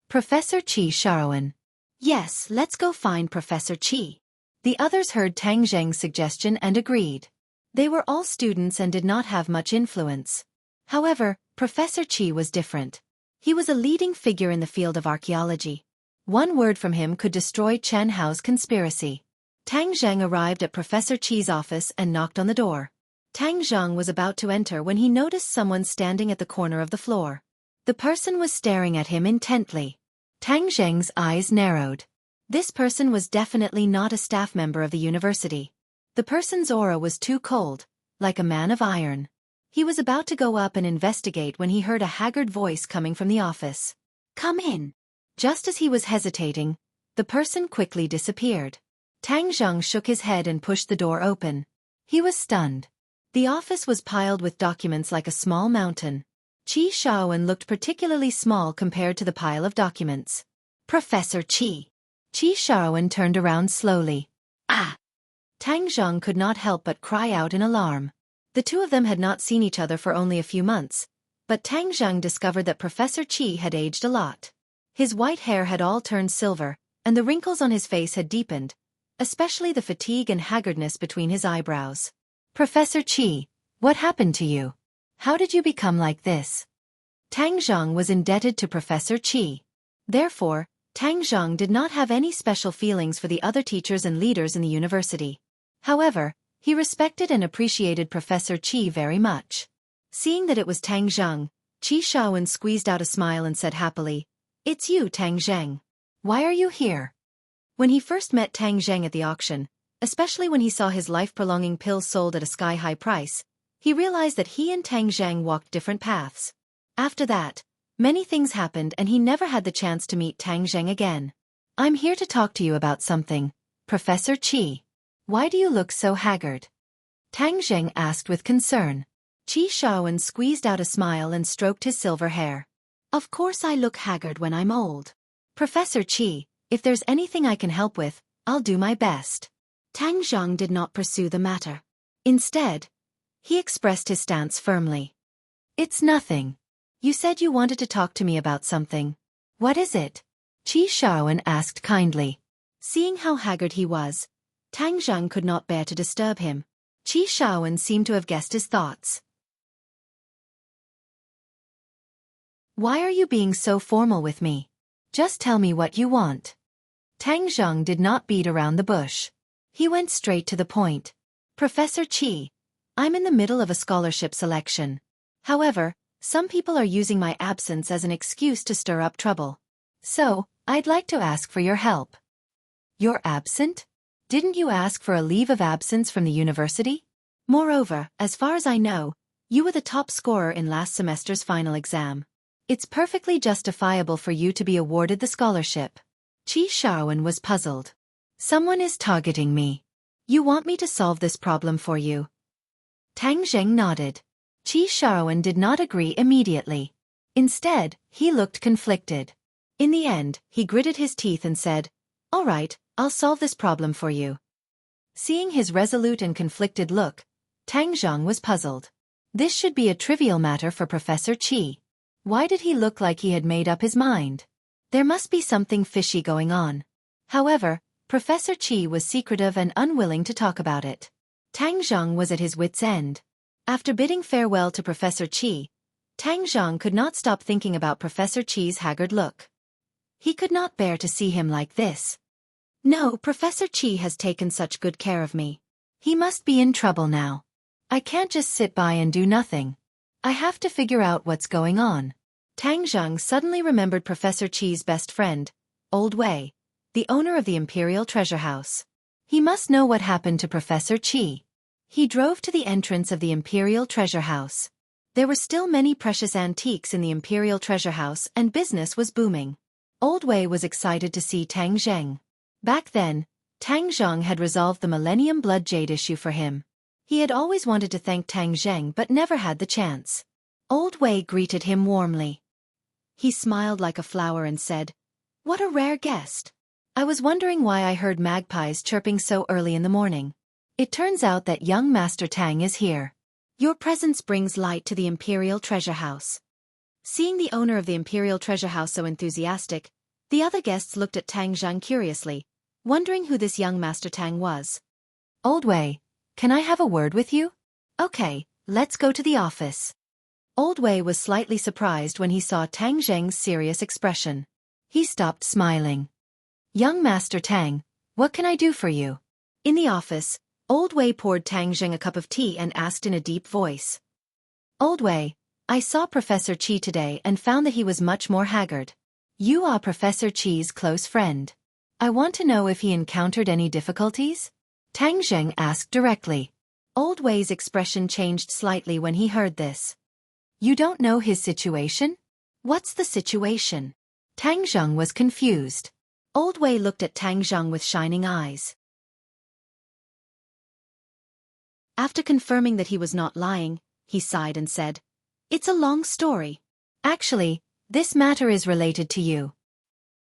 Professor Qi Xiaofan. Yes, let's go find Professor Qi. The others heard Tang Zheng's suggestion and agreed. They were all students and did not have much influence. However, Professor Qi was different. He was a leading figure in the field of archaeology. One word from him could destroy Chen Hao's conspiracy. Tang Zheng arrived at Professor Qi's office and knocked on the door. Tang Zheng was about to enter when he noticed someone standing at the corner of the floor. The person was staring at him intently. Tang Zheng's eyes narrowed. This person was definitely not a staff member of the university. The person's aura was too cold, like a man of iron. He was about to go up and investigate when he heard a haggard voice coming from the office. "Come in." Just as he was hesitating, the person quickly disappeared. Tang Zheng shook his head and pushed the door open. He was stunned. The office was piled with documents like a small mountain. Qi Xiaofan looked particularly small compared to the pile of documents. "Professor Qi." Qi Xiaofan turned around slowly. "Ah!" Tang Zheng could not help but cry out in alarm. The two of them had not seen each other for only a few months, but Tang Zheng discovered that Professor Qi had aged a lot. His white hair had all turned silver, and the wrinkles on his face had deepened, especially the fatigue and haggardness between his eyebrows. "Professor Qi, what happened to you? How did you become like this?" Tang Zheng was indebted to Professor Qi. Therefore, Tang Zheng did not have any special feelings for the other teachers and leaders in the university. However, he respected and appreciated Professor Qi very much. Seeing that it was Tang Zheng, Qi Xiaofan squeezed out a smile and said happily, "It's you, Tang Zheng. Why are you here?" When he first met Tang Zheng at the auction, especially when he saw his life-prolonging pills sold at a sky-high price, he realized that he and Tang Zheng walked different paths. After that, many things happened and he never had the chance to meet Tang Zheng again. "I'm here to talk to you about something, Professor Qi. Why do you look so haggard?" Tang Zheng asked with concern. Qi Xiaofan squeezed out a smile and stroked his silver hair. "Of course I look haggard when I'm old. Professor Qi, if there's anything I can help with, I'll do my best." Tang Zheng did not pursue the matter. Instead, he expressed his stance firmly. "It's nothing. You said you wanted to talk to me about something. What is it?" Qi Xiaofan asked kindly. Seeing how haggard he was, Tang Zheng could not bear to disturb him. Qi Xiaofan seemed to have guessed his thoughts. "Why are you being so formal with me? Just tell me what you want." Tang Zheng did not beat around the bush. He went straight to the point. "Professor Qi, I'm in the middle of a scholarship selection. However, some people are using my absence as an excuse to stir up trouble. So, I'd like to ask for your help." "You're absent? Didn't you ask for a leave of absence from the university? Moreover, as far as I know, you were the top scorer in last semester's final exam. It's perfectly justifiable for you to be awarded the scholarship." Qi Xiaofan was puzzled. "Someone is targeting me. You want me to solve this problem for you?" Tang Zheng nodded. Qi Xiaofan did not agree immediately. Instead, he looked conflicted. In the end, he gritted his teeth and said, "All right, I'll solve this problem for you." Seeing his resolute and conflicted look, Tang Zheng was puzzled. This should be a trivial matter for Professor Qi. Why did he look like he had made up his mind? There must be something fishy going on. However, Professor Qi was secretive and unwilling to talk about it. Tang Zheng was at his wits' end. After bidding farewell to Professor Qi, Tang Zheng could not stop thinking about Professor Qi's haggard look. He could not bear to see him like this. No, Professor Qi has taken such good care of me. He must be in trouble now. I can't just sit by and do nothing. I have to figure out what's going on. Tang Zheng suddenly remembered Professor Qi's best friend, Old Wei, the owner of the Imperial Treasure House. He must know what happened to Professor Qi. He drove to the entrance of the Imperial Treasure House. There were still many precious antiques in the Imperial Treasure House and business was booming. Old Wei was excited to see Tang Zheng. Back then, Tang Zheng had resolved the Millennium Blood Jade issue for him. He had always wanted to thank Tang Zheng but never had the chance. Old Wei greeted him warmly. He smiled like a flower and said, "What a rare guest. I was wondering why I heard magpies chirping so early in the morning. It turns out that young Master Tang is here. Your presence brings light to the Imperial Treasure House." Seeing the owner of the Imperial Treasure House so enthusiastic, the other guests looked at Tang Zheng curiously, wondering who this young Master Tang was. "Old Wei, can I have a word with you?" "Okay, let's go to the office." Old Wei was slightly surprised when he saw Tang Zheng's serious expression. He stopped smiling. "Young Master Tang, what can I do for you?" In the office, Old Wei poured Tang Zheng a cup of tea and asked in a deep voice. "Old Wei, I saw Professor Qi today and found that he was much more haggard. You are Professor Qi's close friend. I want to know if he encountered any difficulties?" Tang Zheng asked directly. Old Wei's expression changed slightly when he heard this. "You don't know his situation? What's the situation?" Tang Zheng was confused. Old Wei looked at Tang Zheng with shining eyes. After confirming that he was not lying, he sighed and said, "It's a long story. Actually, this matter is related to you."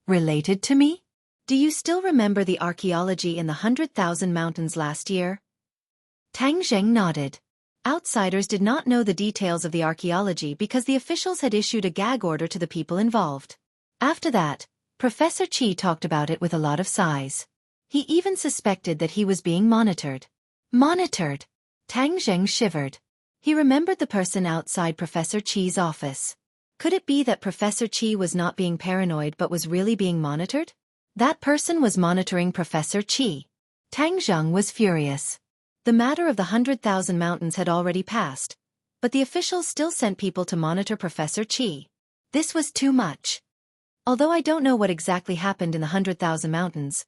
"Related to me? Do you still remember the archaeology in the 100,000 Mountains last year?" Tang Zheng nodded. Outsiders did not know the details of the archaeology because the officials had issued a gag order to the people involved. After that, Professor Qi talked about it with a lot of sighs. He even suspected that he was being monitored. Monitored? Tang Zheng shivered. He remembered the person outside Professor Qi's office. Could it be that Professor Qi was not being paranoid but was really being monitored? That person was monitoring Professor Qi. Tang Zheng was furious. The matter of the 100,000 Mountains had already passed, but the officials still sent people to monitor Professor Qi. This was too much. Although I don't know what exactly happened in the 100,000 Mountains,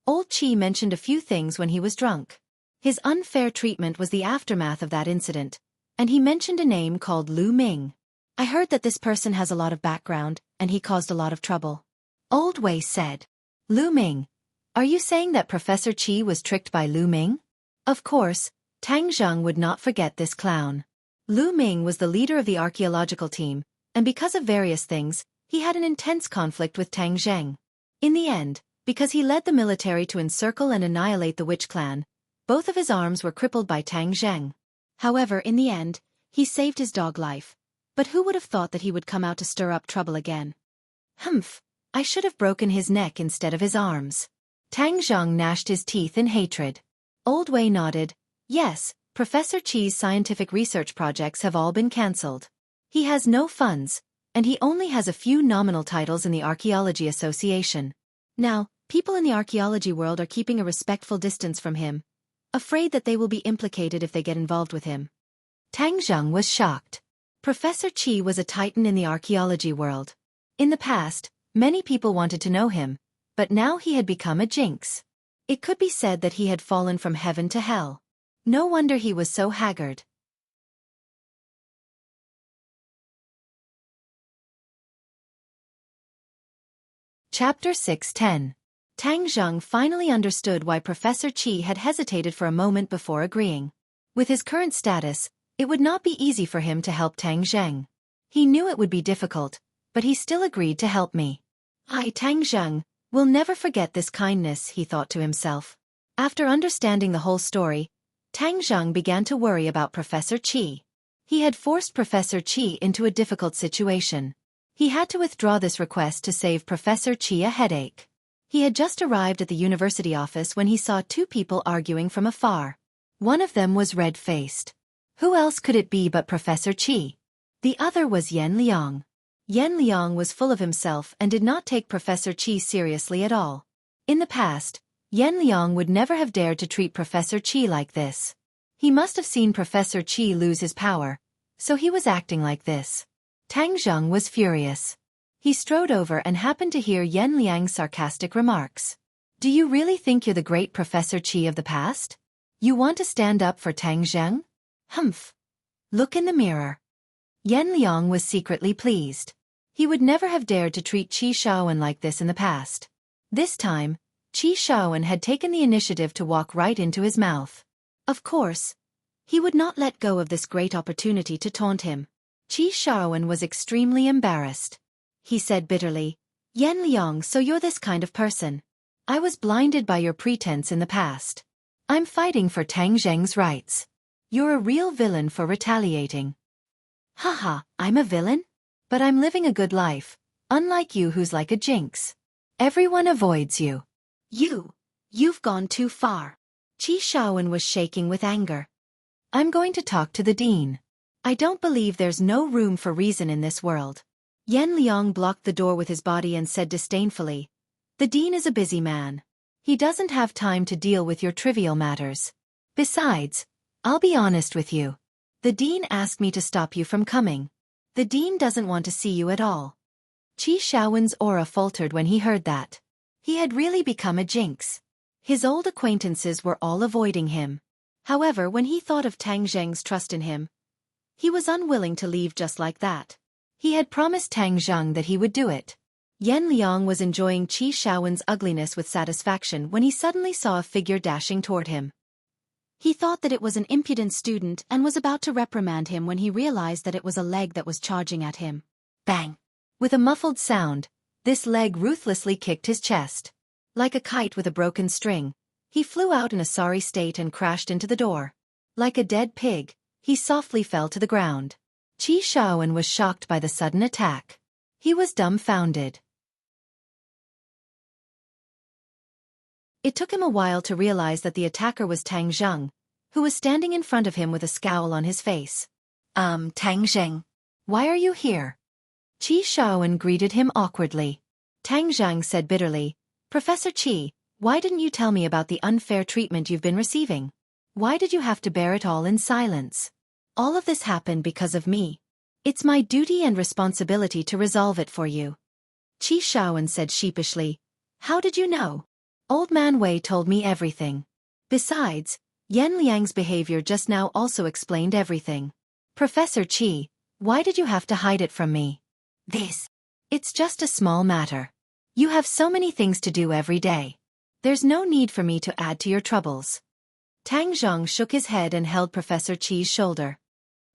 Old Qi mentioned a few things when he was drunk. His unfair treatment was the aftermath of that incident, and he mentioned a name called Lu Ming. I heard that this person has a lot of background, and he caused a lot of trouble. Old Wei said. Lu Ming? Are you saying that Professor Qi was tricked by Lu Ming? Of course, Tang Zheng would not forget this clown. Lu Ming was the leader of the archaeological team, and because of various things, he had an intense conflict with Tang Zheng. In the end, because he led the military to encircle and annihilate the witch clan, both of his arms were crippled by Tang Zheng. However, in the end, he saved his dog life. But who would have thought that he would come out to stir up trouble again? Humph, I should have broken his neck instead of his arms. Tang Zheng gnashed his teeth in hatred. Old Wei nodded. Yes, Professor Qi's scientific research projects have all been cancelled. He has no funds, and he only has a few nominal titles in the Archaeology Association. Now, people in the archaeology world are keeping a respectful distance from him, afraid that they will be implicated if they get involved with him. Tang Zheng was shocked. Professor Qi was a titan in the archaeology world. In the past, many people wanted to know him, but now he had become a jinx. It could be said that he had fallen from heaven to hell. No wonder he was so haggard. Chapter 6:10. Tang Zheng finally understood why Professor Qi had hesitated for a moment before agreeing. With his current status, it would not be easy for him to help Tang Zheng. He knew it would be difficult, but he still agreed to help me. I, Tang Zheng, will never forget this kindness, he thought to himself. After understanding the whole story, Tang Zheng began to worry about Professor Qi. He had forced Professor Qi into a difficult situation. He had to withdraw this request to save Professor Qi a headache. He had just arrived at the university office when he saw two people arguing from afar. One of them was red-faced. Who else could it be but Professor Qi? The other was Yan Liang. Yan Liang was full of himself and did not take Professor Qi seriously at all. In the past, Yan Liang would never have dared to treat Professor Qi like this. He must have seen Professor Qi lose his power, so he was acting like this. Tang Zheng was furious. He strode over and happened to hear Yan Liang's sarcastic remarks. Do you really think you're the great Professor Qi of the past? You want to stand up for Tang Zheng? Humph. Look in the mirror. Yan Liang was secretly pleased. He would never have dared to treat Qi Xiaofan like this in the past. This time, Xiaofan had taken the initiative to walk right into his mouth. Of course, he would not let go of this great opportunity to taunt him. Xiaofan was extremely embarrassed. He said bitterly, "Yan Liang, so you're this kind of person. I was blinded by your pretense in the past. I'm fighting for Tang Zheng's rights. You're a real villain for retaliating." "Haha, I'm a villain? But I'm living a good life, unlike you who's like a jinx. Everyone avoids you. You've gone too far." Xiaofan was shaking with anger. "I'm going to talk to the dean. I don't believe there's no room for reason in this world." Yan Liang blocked the door with his body and said disdainfully, "The dean is a busy man. He doesn't have time to deal with your trivial matters. Besides, I'll be honest with you. The dean asked me to stop you from coming. The dean doesn't want to see you at all." Xiaofan's aura faltered when he heard that. He had really become a jinx. His old acquaintances were all avoiding him. However, when he thought of Tang Zheng's trust in him, he was unwilling to leave just like that. He had promised Tang Zheng that he would do it. Yan Liang was enjoying Xiaofan's ugliness with satisfaction when he suddenly saw a figure dashing toward him. He thought that it was an impudent student and was about to reprimand him when he realized that it was a leg that was charging at him. Bang! With a muffled sound, this leg ruthlessly kicked his chest. Like a kite with a broken string, he flew out in a sorry state and crashed into the door. Like a dead pig, he softly fell to the ground. Xiaofan was shocked by the sudden attack. He was dumbfounded. It took him a while to realize that the attacker was Tang Zheng, who was standing in front of him with a scowl on his face. Tang Zheng, why are you here?" Xiaofan greeted him awkwardly. Tang Zheng said bitterly, "Professor Qi, why didn't you tell me about the unfair treatment you've been receiving? Why did you have to bear it all in silence? All of this happened because of me. It's my duty and responsibility to resolve it for you." Xiaofan said sheepishly, "How did you know? Old Man Wei told me everything. Besides, Yan Liang's behavior just now also explained everything. Professor Qi, why did you have to hide it from me?" It's just a small matter. You have so many things to do every day. There's no need for me to add to your troubles." Tang Zheng shook his head and held Professor Qi's shoulder.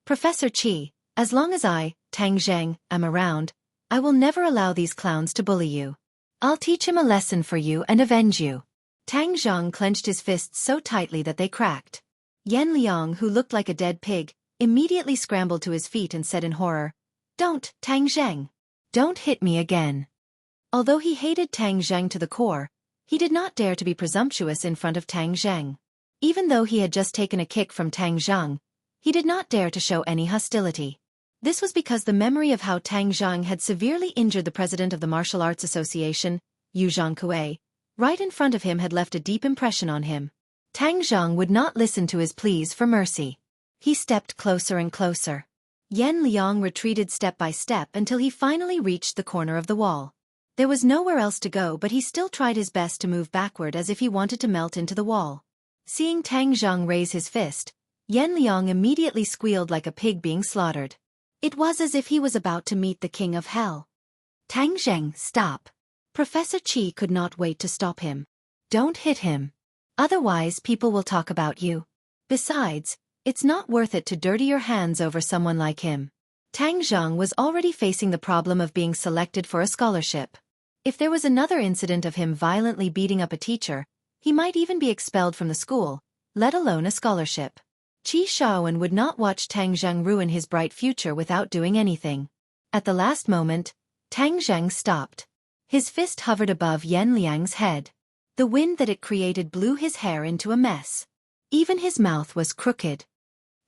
"Professor Qi, as long as I, Tang Zheng, am around, I will never allow these clowns to bully you. I'll teach him a lesson for you and avenge you." Tang Zheng clenched his fists so tightly that they cracked. Yan Liang, who looked like a dead pig, immediately scrambled to his feet and said in horror, "Don't, Tang Zheng. Don't hit me again." Although he hated Tang Zheng to the core, he did not dare to be presumptuous in front of Tang Zheng. Even though he had just taken a kick from Tang Zheng, he did not dare to show any hostility. This was because the memory of how Tang Zheng had severely injured the president of the Martial Arts Association, Yu Zhangkue, right in front of him had left a deep impression on him. Tang Zheng would not listen to his pleas for mercy. He stepped closer and closer. Yan Liang retreated step by step until he finally reached the corner of the wall. There was nowhere else to go, but he still tried his best to move backward as if he wanted to melt into the wall. Seeing Tang Zheng raise his fist, Yan Liang immediately squealed like a pig being slaughtered. It was as if he was about to meet the king of hell. "Tang Zheng, stop." Professor Qi could not wait to stop him. "Don't hit him. Otherwise people will talk about you. Besides, it's not worth it to dirty your hands over someone like him." Tang Zheng was already facing the problem of being selected for a scholarship. If there was another incident of him violently beating up a teacher, he might even be expelled from the school, let alone a scholarship. Xiaofan would not watch Tang Zheng ruin his bright future without doing anything. At the last moment, Tang Zheng stopped. His fist hovered above Yan Liang's head. The wind that it created blew his hair into a mess. Even his mouth was crooked.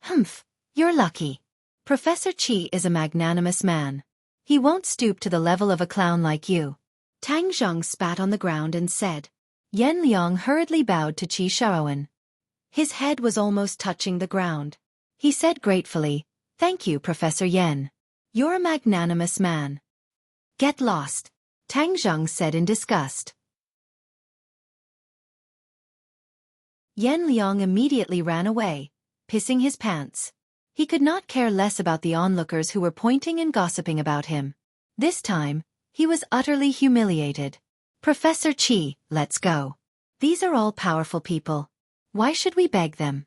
"Humph, you're lucky. Professor Qi is a magnanimous man. He won't stoop to the level of a clown like you." Tang Zheng spat on the ground and said. Yan Liang hurriedly bowed to Xiaofan. His head was almost touching the ground. He said gratefully, "Thank you, Professor Yan. You're a magnanimous man." "Get lost," Tang Zheng said in disgust. Yan Liang immediately ran away, pissing his pants. He could not care less about the onlookers who were pointing and gossiping about him. This time, he was utterly humiliated. "Professor Qi, let's go." These are all powerful people. Why should we beg them?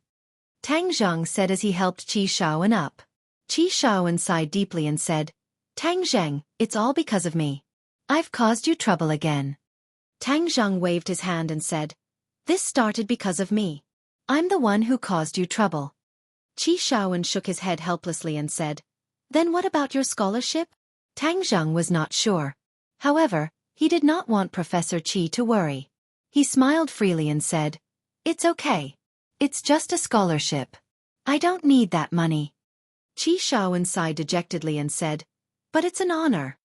Tang Zhang said as he helped Qi Shaoan up. Qi Shaoan sighed deeply and said, Tang Zheng, it's all because of me. I've caused you trouble again. Tang Zhang waved his hand and said, This started because of me. I'm the one who caused you trouble. Qi Shaoan shook his head helplessly and said, Then what about your scholarship? Tang Zhang was not sure. However, he did not want Professor Qi to worry. He smiled freely and said, It's okay. It's just a scholarship. I don't need that money. Qi Shaoan sighed dejectedly and said, But it's an honor.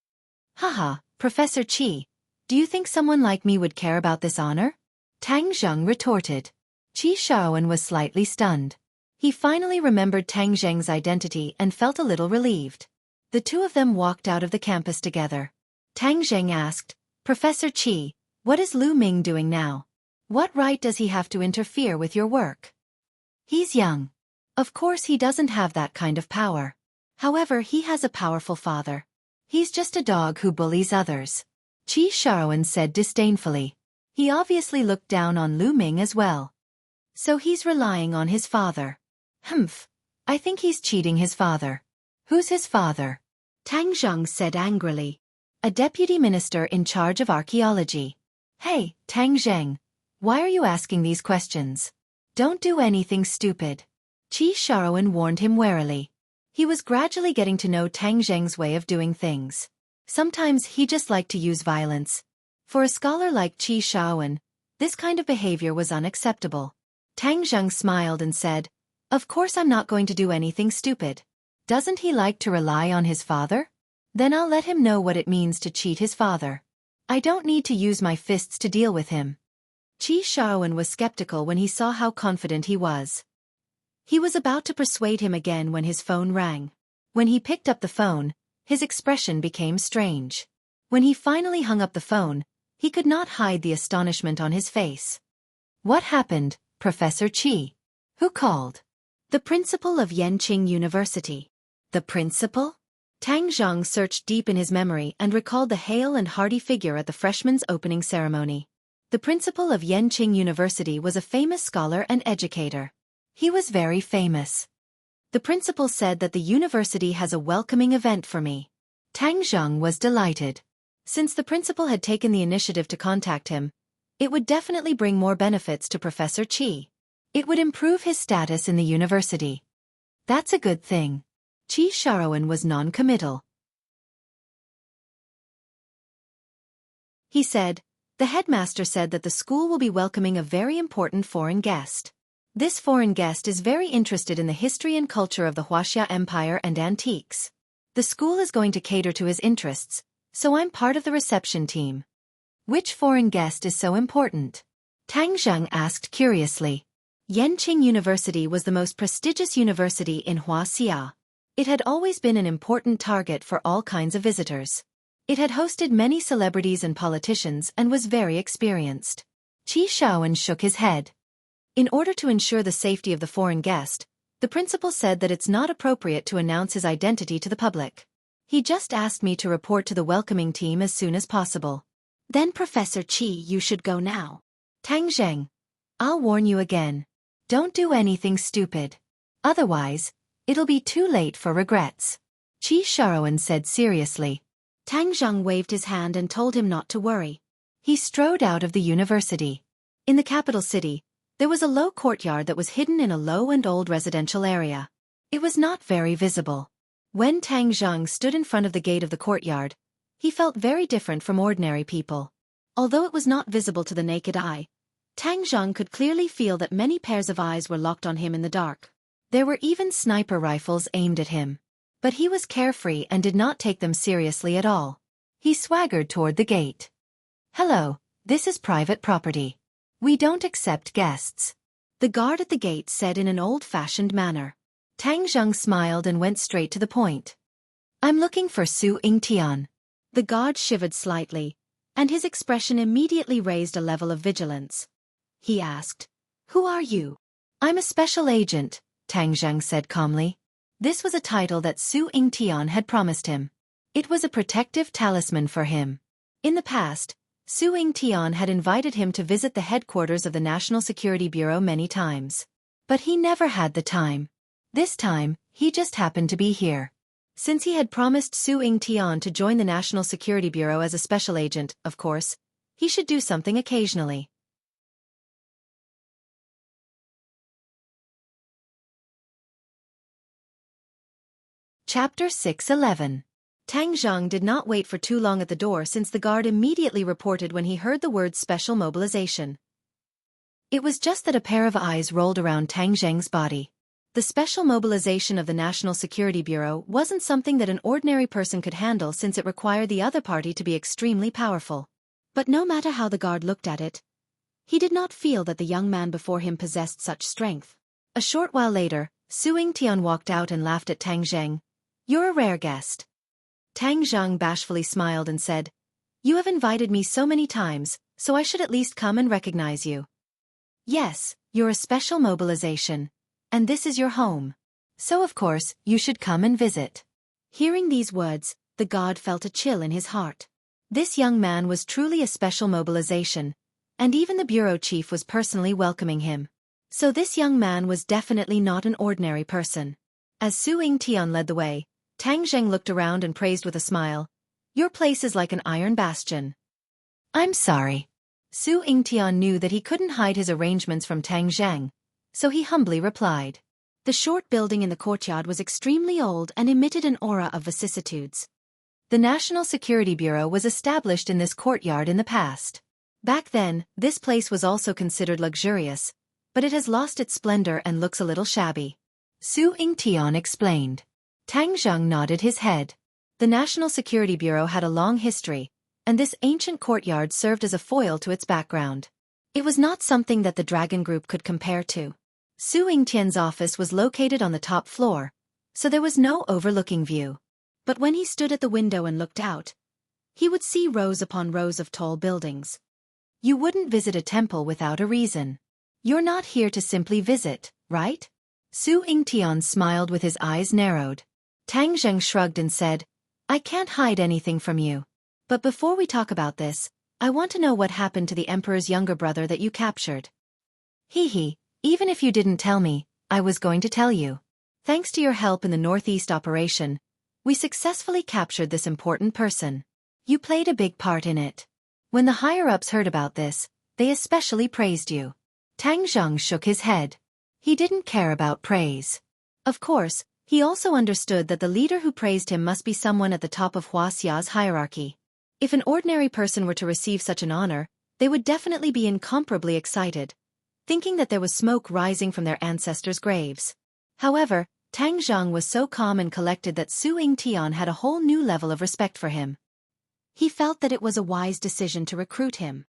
Haha, Professor Qi, do you think someone like me would care about this honor? Tang Zheng retorted. Qi Shaoan was slightly stunned. He finally remembered Tang Zheng's identity and felt a little relieved. The two of them walked out of the campus together. Tang Zheng asked, Professor Qi, what is Lu Ming doing now? What right does he have to interfere with your work? He's young. Of course he doesn't have that kind of power. However, he has a powerful father. He's just a dog who bullies others. Qi Shaoan said disdainfully. He obviously looked down on Lu Ming as well. So he's relying on his father. Humph. I think he's cheating his father. Who's his father? Tang Zheng said angrily. A deputy minister in charge of archaeology. Hey, Tang Zheng. Why are you asking these questions? Don't do anything stupid. Qi Shaoan warned him warily. He was gradually getting to know Tang Zheng's way of doing things. Sometimes he just liked to use violence. For a scholar like Qi Shaoan, this kind of behavior was unacceptable. Tang Zheng smiled and said, Of course I'm not going to do anything stupid. Doesn't he like to rely on his father? Then I'll let him know what it means to cheat his father. I don't need to use my fists to deal with him. Qi Shaoan was skeptical when he saw how confident he was. He was about to persuade him again when his phone rang. When he picked up the phone, his expression became strange. When he finally hung up the phone, he could not hide the astonishment on his face. What happened, Professor Qi? Who called? The principal of Yanqing University. The principal? Tang Zheng searched deep in his memory and recalled the hale and hearty figure at the freshman's opening ceremony. The principal of Yanqing University was a famous scholar and educator. He was very famous. The principal said that the university has a welcoming event for me. Tang Zheng was delighted. Since the principal had taken the initiative to contact him, it would definitely bring more benefits to Professor Qi. It would improve his status in the university. That's a good thing. Qi Shaoan was non-committal. He said, The headmaster said that the school will be welcoming a very important foreign guest. This foreign guest is very interested in the history and culture of the Wuxia Empire and antiques. The school is going to cater to his interests, so I'm part of the reception team. Which foreign guest is so important? Tang Zheng asked curiously. Yanqing University was the most prestigious university in Wuxia. It had always been an important target for all kinds of visitors. It had hosted many celebrities and politicians and was very experienced. Qi Shaoan shook his head. In order to ensure the safety of the foreign guest, the principal said that it's not appropriate to announce his identity to the public. He just asked me to report to the welcoming team as soon as possible. Then Professor Qi, you should go now. Tang Zheng, I'll warn you again. Don't do anything stupid. Otherwise, it'll be too late for regrets. Qi Shaoan said seriously. Tang Zheng waved his hand and told him not to worry. He strode out of the university. In the capital city, there was a low courtyard that was hidden in a low and old residential area. It was not very visible. When Tang Zheng stood in front of the gate of the courtyard, he felt very different from ordinary people. Although it was not visible to the naked eye, Tang Zheng could clearly feel that many pairs of eyes were locked on him in the dark. There were even sniper rifles aimed at him. But he was carefree and did not take them seriously at all. He swaggered toward the gate. Hello, this is private property. We don't accept guests. The guard at the gate said in an old-fashioned manner. Tang Zheng smiled and went straight to the point. I'm looking for Su Yingtian. The guard shivered slightly, and his expression immediately raised a level of vigilance. He asked, Who are you? I'm a special agent, Tang Zheng said calmly. This was a title that Su Yingtian had promised him. It was a protective talisman for him. In the past, Su Yingtian had invited him to visit the headquarters of the National Security Bureau many times. But he never had the time. This time, he just happened to be here. Since he had promised Su Yingtian to join the National Security Bureau as a special agent, of course, he should do something occasionally. Chapter 6:11. Tang Zhang did not wait for too long at the door since the guard immediately reported when he heard the word special mobilization. It was just that a pair of eyes rolled around Tang Zhang's body. The special mobilization of the National Security Bureau wasn't something that an ordinary person could handle since it required the other party to be extremely powerful. But no matter how the guard looked at it, he did not feel that the young man before him possessed such strength. A short while later, Su Yingtian walked out and laughed at Tang Zhang. "You're a rare guest." Tang Zhang bashfully smiled and said, "You have invited me so many times, so I should at least come and recognize you." "Yes, you're a special mobilization. And this is your home. So of course, you should come and visit." Hearing these words, the god felt a chill in his heart. This young man was truly a special mobilization, and even the bureau chief was personally welcoming him. So this young man was definitely not an ordinary person. As Su Yingtian led the way, Tang Zhang looked around and praised with a smile, "Your place is like an iron bastion." "I'm sorry." Su Yingtian knew that he couldn't hide his arrangements from Tang Zhang, so he humbly replied. The short building in the courtyard was extremely old and emitted an aura of vicissitudes. The National Security Bureau was established in this courtyard in the past. Back then, this place was also considered luxurious, but it has lost its splendor and looks a little shabby. Su Yingtian explained. Tang Zhang nodded his head. The National Security Bureau had a long history, and this ancient courtyard served as a foil to its background. It was not something that the Dragon Group could compare to. Su Yingtian's office was located on the top floor, so there was no overlooking view. But when he stood at the window and looked out, he would see rows upon rows of tall buildings. You wouldn't visit a temple without a reason. You're not here to simply visit, right? Su Yingtian smiled with his eyes narrowed. Tang Zhang shrugged and said, "I can't hide anything from you. But before we talk about this, I want to know what happened to the Emperor's younger brother that you captured." Hee, even if you didn't tell me, I was going to tell you. Thanks to your help in the Northeast operation, we successfully captured this important person. You played a big part in it. When the higher-ups heard about this, they especially praised you. Tang Zhang shook his head. He didn't care about praise. Of course, he also understood that the leader who praised him must be someone at the top of Wuxia's hierarchy. If an ordinary person were to receive such an honor, they would definitely be incomparably excited, thinking that there was smoke rising from their ancestors' graves. However, Tang Zhang was so calm and collected that Su Yingtian had a whole new level of respect for him. He felt that it was a wise decision to recruit him.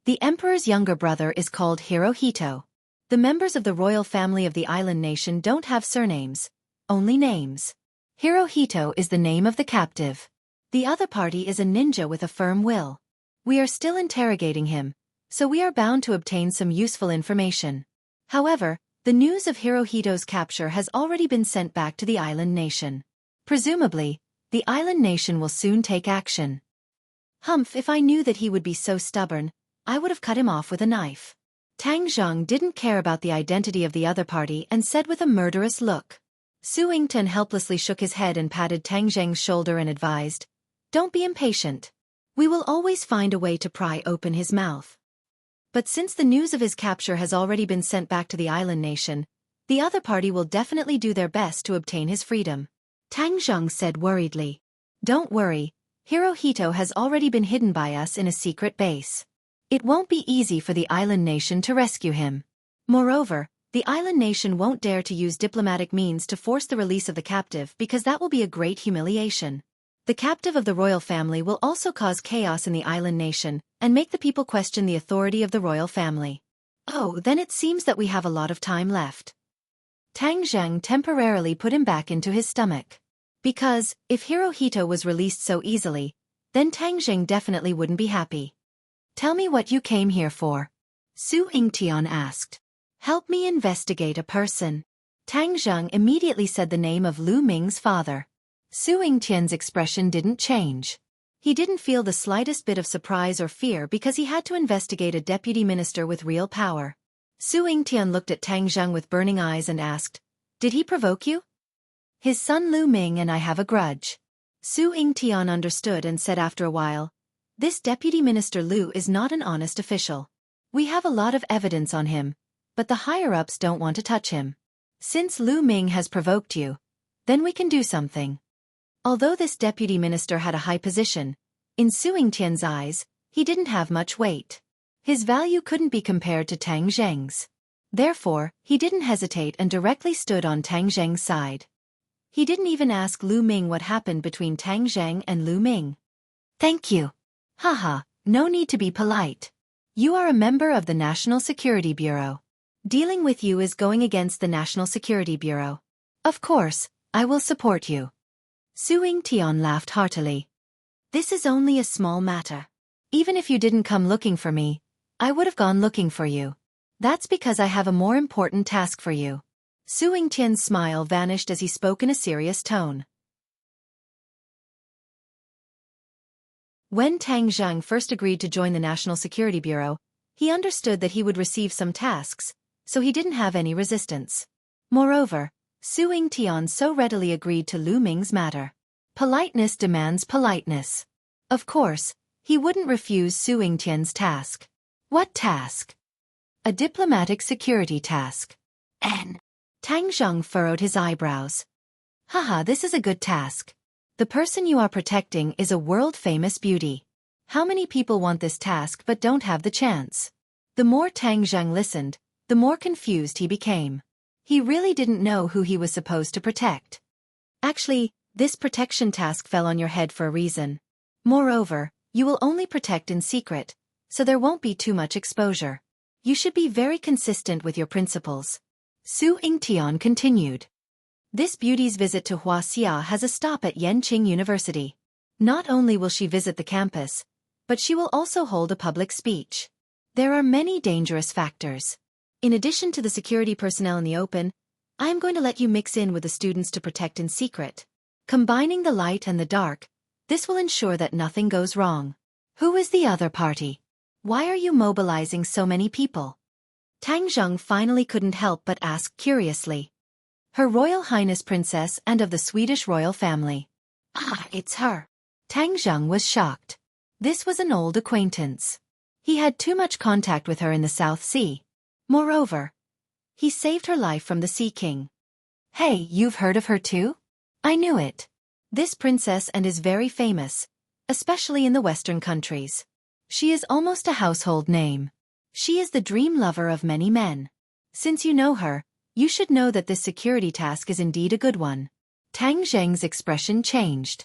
The Emperor's younger brother is called Hirohito. The members of the royal family of the island nation don't have surnames, only names. Hirohito is the name of the captive. The other party is a ninja with a firm will. We are still interrogating him, so we are bound to obtain some useful information. However, the news of Hirohito's capture has already been sent back to the island nation. Presumably, the island nation will soon take action. Humph, if I knew that he would be so stubborn, I would have cut him off with a knife. Tang Zhang didn't care about the identity of the other party and said with a murderous look. Su Yingtian helplessly shook his head and patted Tang Zhang's shoulder and advised, "Don't be impatient. We will always find a way to pry open his mouth." But since the news of his capture has already been sent back to the island nation, the other party will definitely do their best to obtain his freedom. Tang Zhang said worriedly. "Don't worry, Hirohito has already been hidden by us in a secret base. It won't be easy for the island nation to rescue him. Moreover, the island nation won't dare to use diplomatic means to force the release of the captive because that will be a great humiliation. The captive of the royal family will also cause chaos in the island nation and make the people question the authority of the royal family. Oh, then it seems that we have a lot of time left." Tang Zhang temporarily put him back into his stomach. Because, if Hirohito was released so easily, then Tang Zhang definitely wouldn't be happy. "Tell me what you came here for," Su Yingtian asked. "Help me investigate a person." Tang Zhang immediately said the name of Lu Ming's father. Su Yingtian's expression didn't change. He didn't feel the slightest bit of surprise or fear because he had to investigate a deputy minister with real power. Su Yingtian looked at Tang Zheng with burning eyes and asked, "Did he provoke you?" "His son Lu Ming and I have a grudge." Su Yingtian understood and said after a while, "This deputy minister Lu is not an honest official. We have a lot of evidence on him, but the higher-ups don't want to touch him. Since Lu Ming has provoked you, then we can do something." Although this deputy minister had a high position, in Su Yingtian's eyes, he didn't have much weight. His value couldn't be compared to Tang Zheng's. Therefore, he didn't hesitate and directly stood on Tang Zheng's side. He didn't even ask Lu Ming what happened between Tang Zheng and Lu Ming. "Thank you. Haha, no need to be polite. You are a member of the National Security Bureau. Dealing with you is going against the National Security Bureau. Of course, I will support you." Su Yingtian laughed heartily. "This is only a small matter. Even if you didn't come looking for me, I would have gone looking for you. That's because I have a more important task for you." Su Yingtian's smile vanished as he spoke in a serious tone. When Tang Zheng first agreed to join the National Security Bureau, he understood that he would receive some tasks, so he didn't have any resistance. Moreover, Su Yingtian so readily agreed to Lu Ming's matter. Politeness demands politeness. Of course, he wouldn't refuse Su Yingtian's task. What task? A diplomatic security task. Tang Zheng furrowed his eyebrows. "Haha, this is a good task. The person you are protecting is a world-famous beauty. How many people want this task but don't have the chance?" The more Tang Zheng listened, the more confused he became. He really didn't know who he was supposed to protect. Actually, this protection task fell on your head for a reason. Moreover, you will only protect in secret, so there won't be too much exposure. You should be very consistent with your principles. Su Yingtian continued. This beauty's visit to Wuxia has a stop at Yenqing University. Not only will she visit the campus, but she will also hold a public speech. There are many dangerous factors. In addition to the security personnel in the open, I am going to let you mix in with the students to protect in secret. Combining the light and the dark, this will ensure that nothing goes wrong. Who is the other party? Why are you mobilizing so many people? Tang Zheng finally couldn't help but ask curiously. Her Royal Highness Princess and of the Swedish royal family. "Ah, it's her." Tang Zheng was shocked. This was an old acquaintance. He had too much contact with her in the South Sea. Moreover, he saved her life from the Sea King. "Hey, you've heard of her too?" "I knew it. This princess and is very famous, especially in the Western countries. She is almost a household name. She is the dream lover of many men. Since you know her, you should know that this security task is indeed a good one." Tang Zheng's expression changed.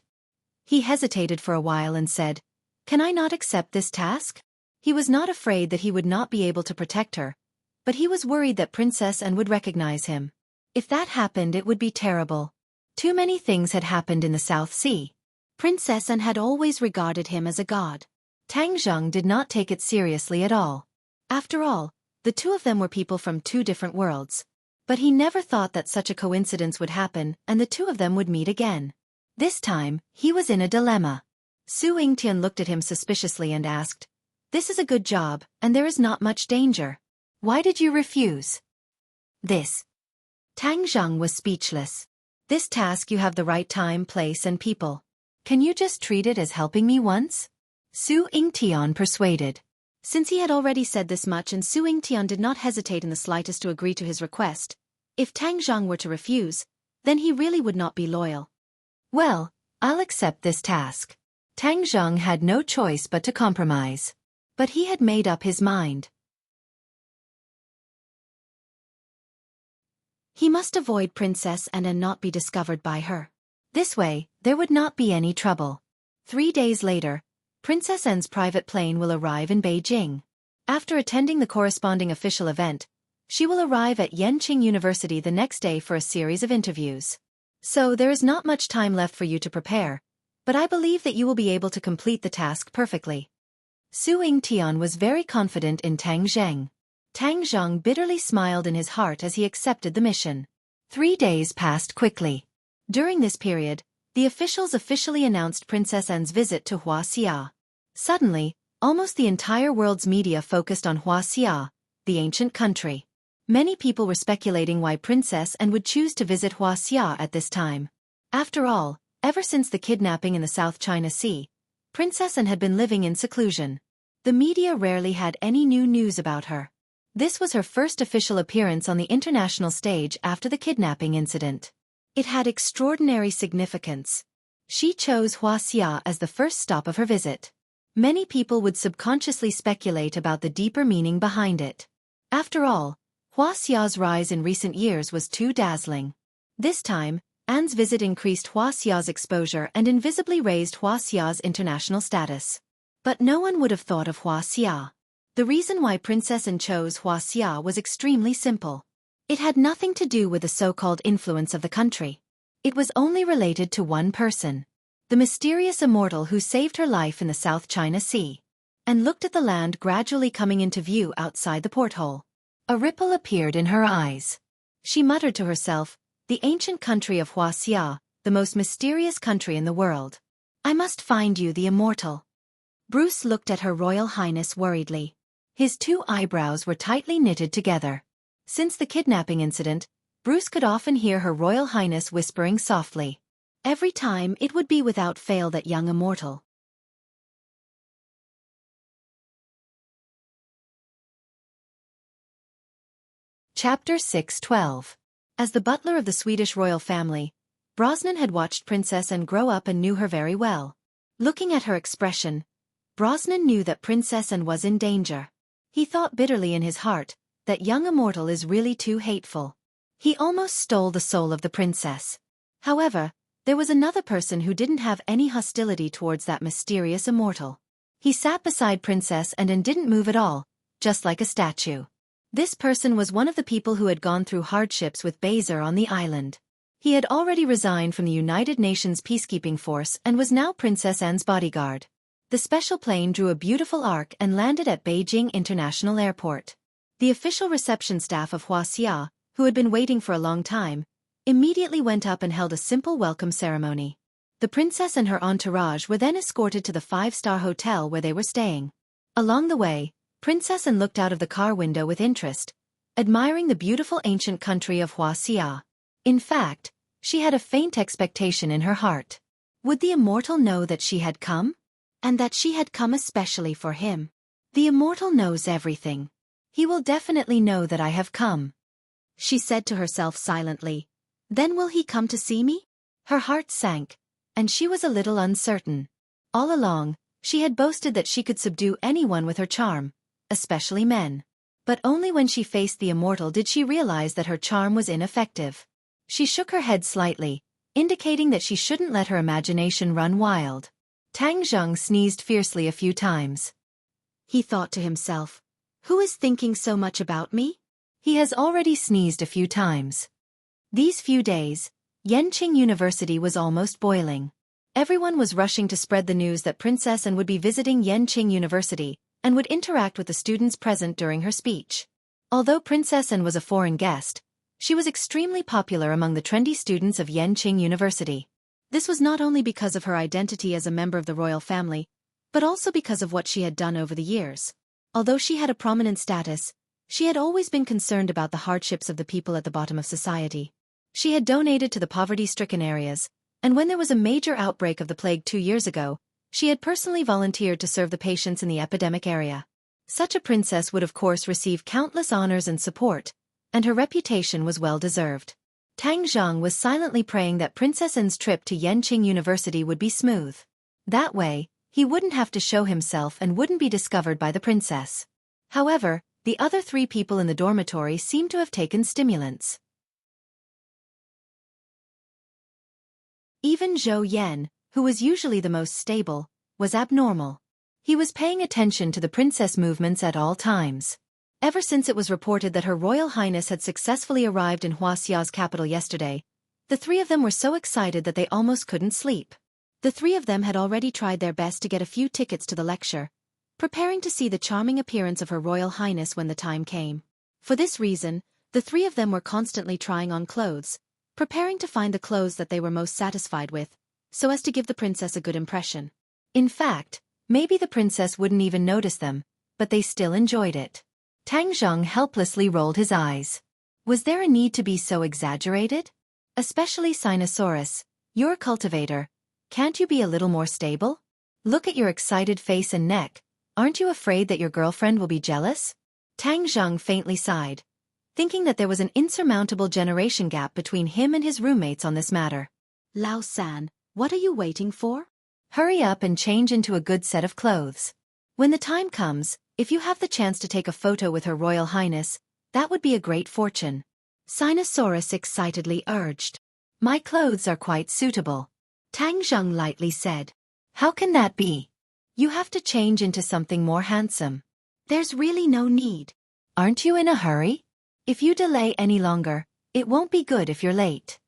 He hesitated for a while and said, "Can I not accept this task?" He was not afraid that he would not be able to protect her, but he was worried that Princess Anne would recognize him. If that happened, it would be terrible. Too many things had happened in the South Sea. Princess Anne had always regarded him as a god. Tang Zheng did not take it seriously at all. After all, the two of them were people from two different worlds. But he never thought that such a coincidence would happen and the two of them would meet again. This time, he was in a dilemma. Su Yingtian looked at him suspiciously and asked, "This is a good job, and there is not much danger. Why did you refuse?" "This." Tang Zheng was speechless. "This task you have the right time, place and people. Can you just treat it as helping me once?" Su Yingtian persuaded. Since he had already said this much and Su Yingtian did not hesitate in the slightest to agree to his request, if Tang Zheng were to refuse, then he really would not be loyal. "Well, I'll accept this task." Tang Zheng had no choice but to compromise. But he had made up his mind. He must avoid Princess Anne and not be discovered by her. This way, there would not be any trouble. 3 days later, Princess Anne's private plane will arrive in Beijing. After attending the corresponding official event, she will arrive at Yenqing University the next day for a series of interviews. So there is not much time left for you to prepare, but I believe that you will be able to complete the task perfectly. Su Yingtian was very confident in Tang Zheng. Tang Zheng bitterly smiled in his heart as he accepted the mission. 3 days passed quickly. During this period, the officials officially announced Princess Anne's visit to Wuxia. Suddenly, almost the entire world's media focused on Wuxia, the ancient country. Many people were speculating why Princess Anne would choose to visit Wuxia at this time. After all, ever since the kidnapping in the South China Sea, Princess Anne had been living in seclusion. The media rarely had any new news about her. This was her first official appearance on the international stage after the kidnapping incident. It had extraordinary significance. She chose Wuxia as the first stop of her visit. Many people would subconsciously speculate about the deeper meaning behind it. After all, Wuxia's rise in recent years was too dazzling. This time, Anne's visit increased Wuxia's exposure and invisibly raised Wuxia's international status. But no one would have thought of Wuxia. The reason why Princess Anne chose Wuxia was extremely simple. It had nothing to do with the so-called influence of the country. It was only related to one person. The mysterious immortal who saved her life in the South China Sea. And looked at the land gradually coming into view outside the porthole. A ripple appeared in her eyes. She muttered to herself, the ancient country of Wuxia, the most mysterious country in the world. I must find you the immortal. Bruce looked at Her Royal Highness worriedly. His two eyebrows were tightly knitted together. Since the kidnapping incident, Bruce could often hear Her Royal Highness whispering softly. Every time it would be without fail that young immortal. Chapter 6:12. As the butler of the Swedish royal family, Brosnan had watched Princess Anne grow up and knew her very well. Looking at her expression, Brosnan knew that Princess Anne was in danger. He thought bitterly in his heart, that young immortal is really too hateful. He almost stole the soul of the princess. However, there was another person who didn't have any hostility towards that mysterious immortal. He sat beside Princess Anne and didn't move at all, just like a statue. This person was one of the people who had gone through hardships with Bezer on the island. He had already resigned from the United Nations peacekeeping force and was now Princess Anne's bodyguard. The special plane drew a beautiful arc and landed at Beijing International Airport. The official reception staff of Wuxia, who had been waiting for a long time, immediately went up and held a simple welcome ceremony. The princess and her entourage were then escorted to the five-star hotel where they were staying. Along the way, Princess Anne looked out of the car window with interest, admiring the beautiful ancient country of Wuxia. In fact, she had a faint expectation in her heart. Would the immortal know that she had come? And that she had come especially for him? The immortal knows everything. He will definitely know that I have come. She said to herself silently. Then will he come to see me? Her heart sank, and she was a little uncertain. All along, she had boasted that she could subdue anyone with her charm, especially men. But only when she faced the immortal did she realize that her charm was ineffective. She shook her head slightly, indicating that she shouldn't let her imagination run wild. Tang Zheng sneezed fiercely a few times. He thought to himself, who is thinking so much about me? He has already sneezed a few times. These few days, Yenqing University was almost boiling. Everyone was rushing to spread the news that Princess Anne would be visiting Yenqing University and would interact with the students present during her speech. Although Princess Anne was a foreign guest, she was extremely popular among the trendy students of Yenqing University. This was not only because of her identity as a member of the royal family, but also because of what she had done over the years. Although she had a prominent status, she had always been concerned about the hardships of the people at the bottom of society. She had donated to the poverty-stricken areas, and when there was a major outbreak of the plague 2 years ago, she had personally volunteered to serve the patients in the epidemic area. Such a princess would of course receive countless honors and support, and her reputation was well-deserved. Tang Zheng was silently praying that Princess Anne's trip to Yenqing University would be smooth. That way, he wouldn't have to show himself and wouldn't be discovered by the princess. However, the other 3 people in the dormitory seemed to have taken stimulants. Even Zhou Yan, who was usually the most stable, was abnormal. He was paying attention to the princess movements at all times. Ever since it was reported that Her Royal Highness had successfully arrived in Wuxia's capital yesterday, the 3 of them were so excited that they almost couldn't sleep. The 3 of them had already tried their best to get a few tickets to the lecture, preparing to see the charming appearance of Her Royal Highness when the time came. For this reason, the 3 of them were constantly trying on clothes, preparing to find the clothes that they were most satisfied with, so as to give the princess a good impression. In fact, maybe the princess wouldn't even notice them, but they still enjoyed it. Tang Zheng helplessly rolled his eyes. Was there a need to be so exaggerated? Especially Sinosaurus, you're a cultivator. Can't you be a little more stable? Look at your excited face and neck. Aren't you afraid that your girlfriend will be jealous? Tang Zheng faintly sighed, thinking that there was an insurmountable generation gap between him and his roommates on this matter. Lao San, what are you waiting for? Hurry up and change into a good set of clothes. When the time comes, if you have the chance to take a photo with Her Royal Highness, that would be a great fortune. Sinosaurus excitedly urged. My clothes are quite suitable. Tang Zheng lightly said. How can that be? You have to change into something more handsome. There's really no need. Aren't you in a hurry? If you delay any longer, it won't be good if you're late.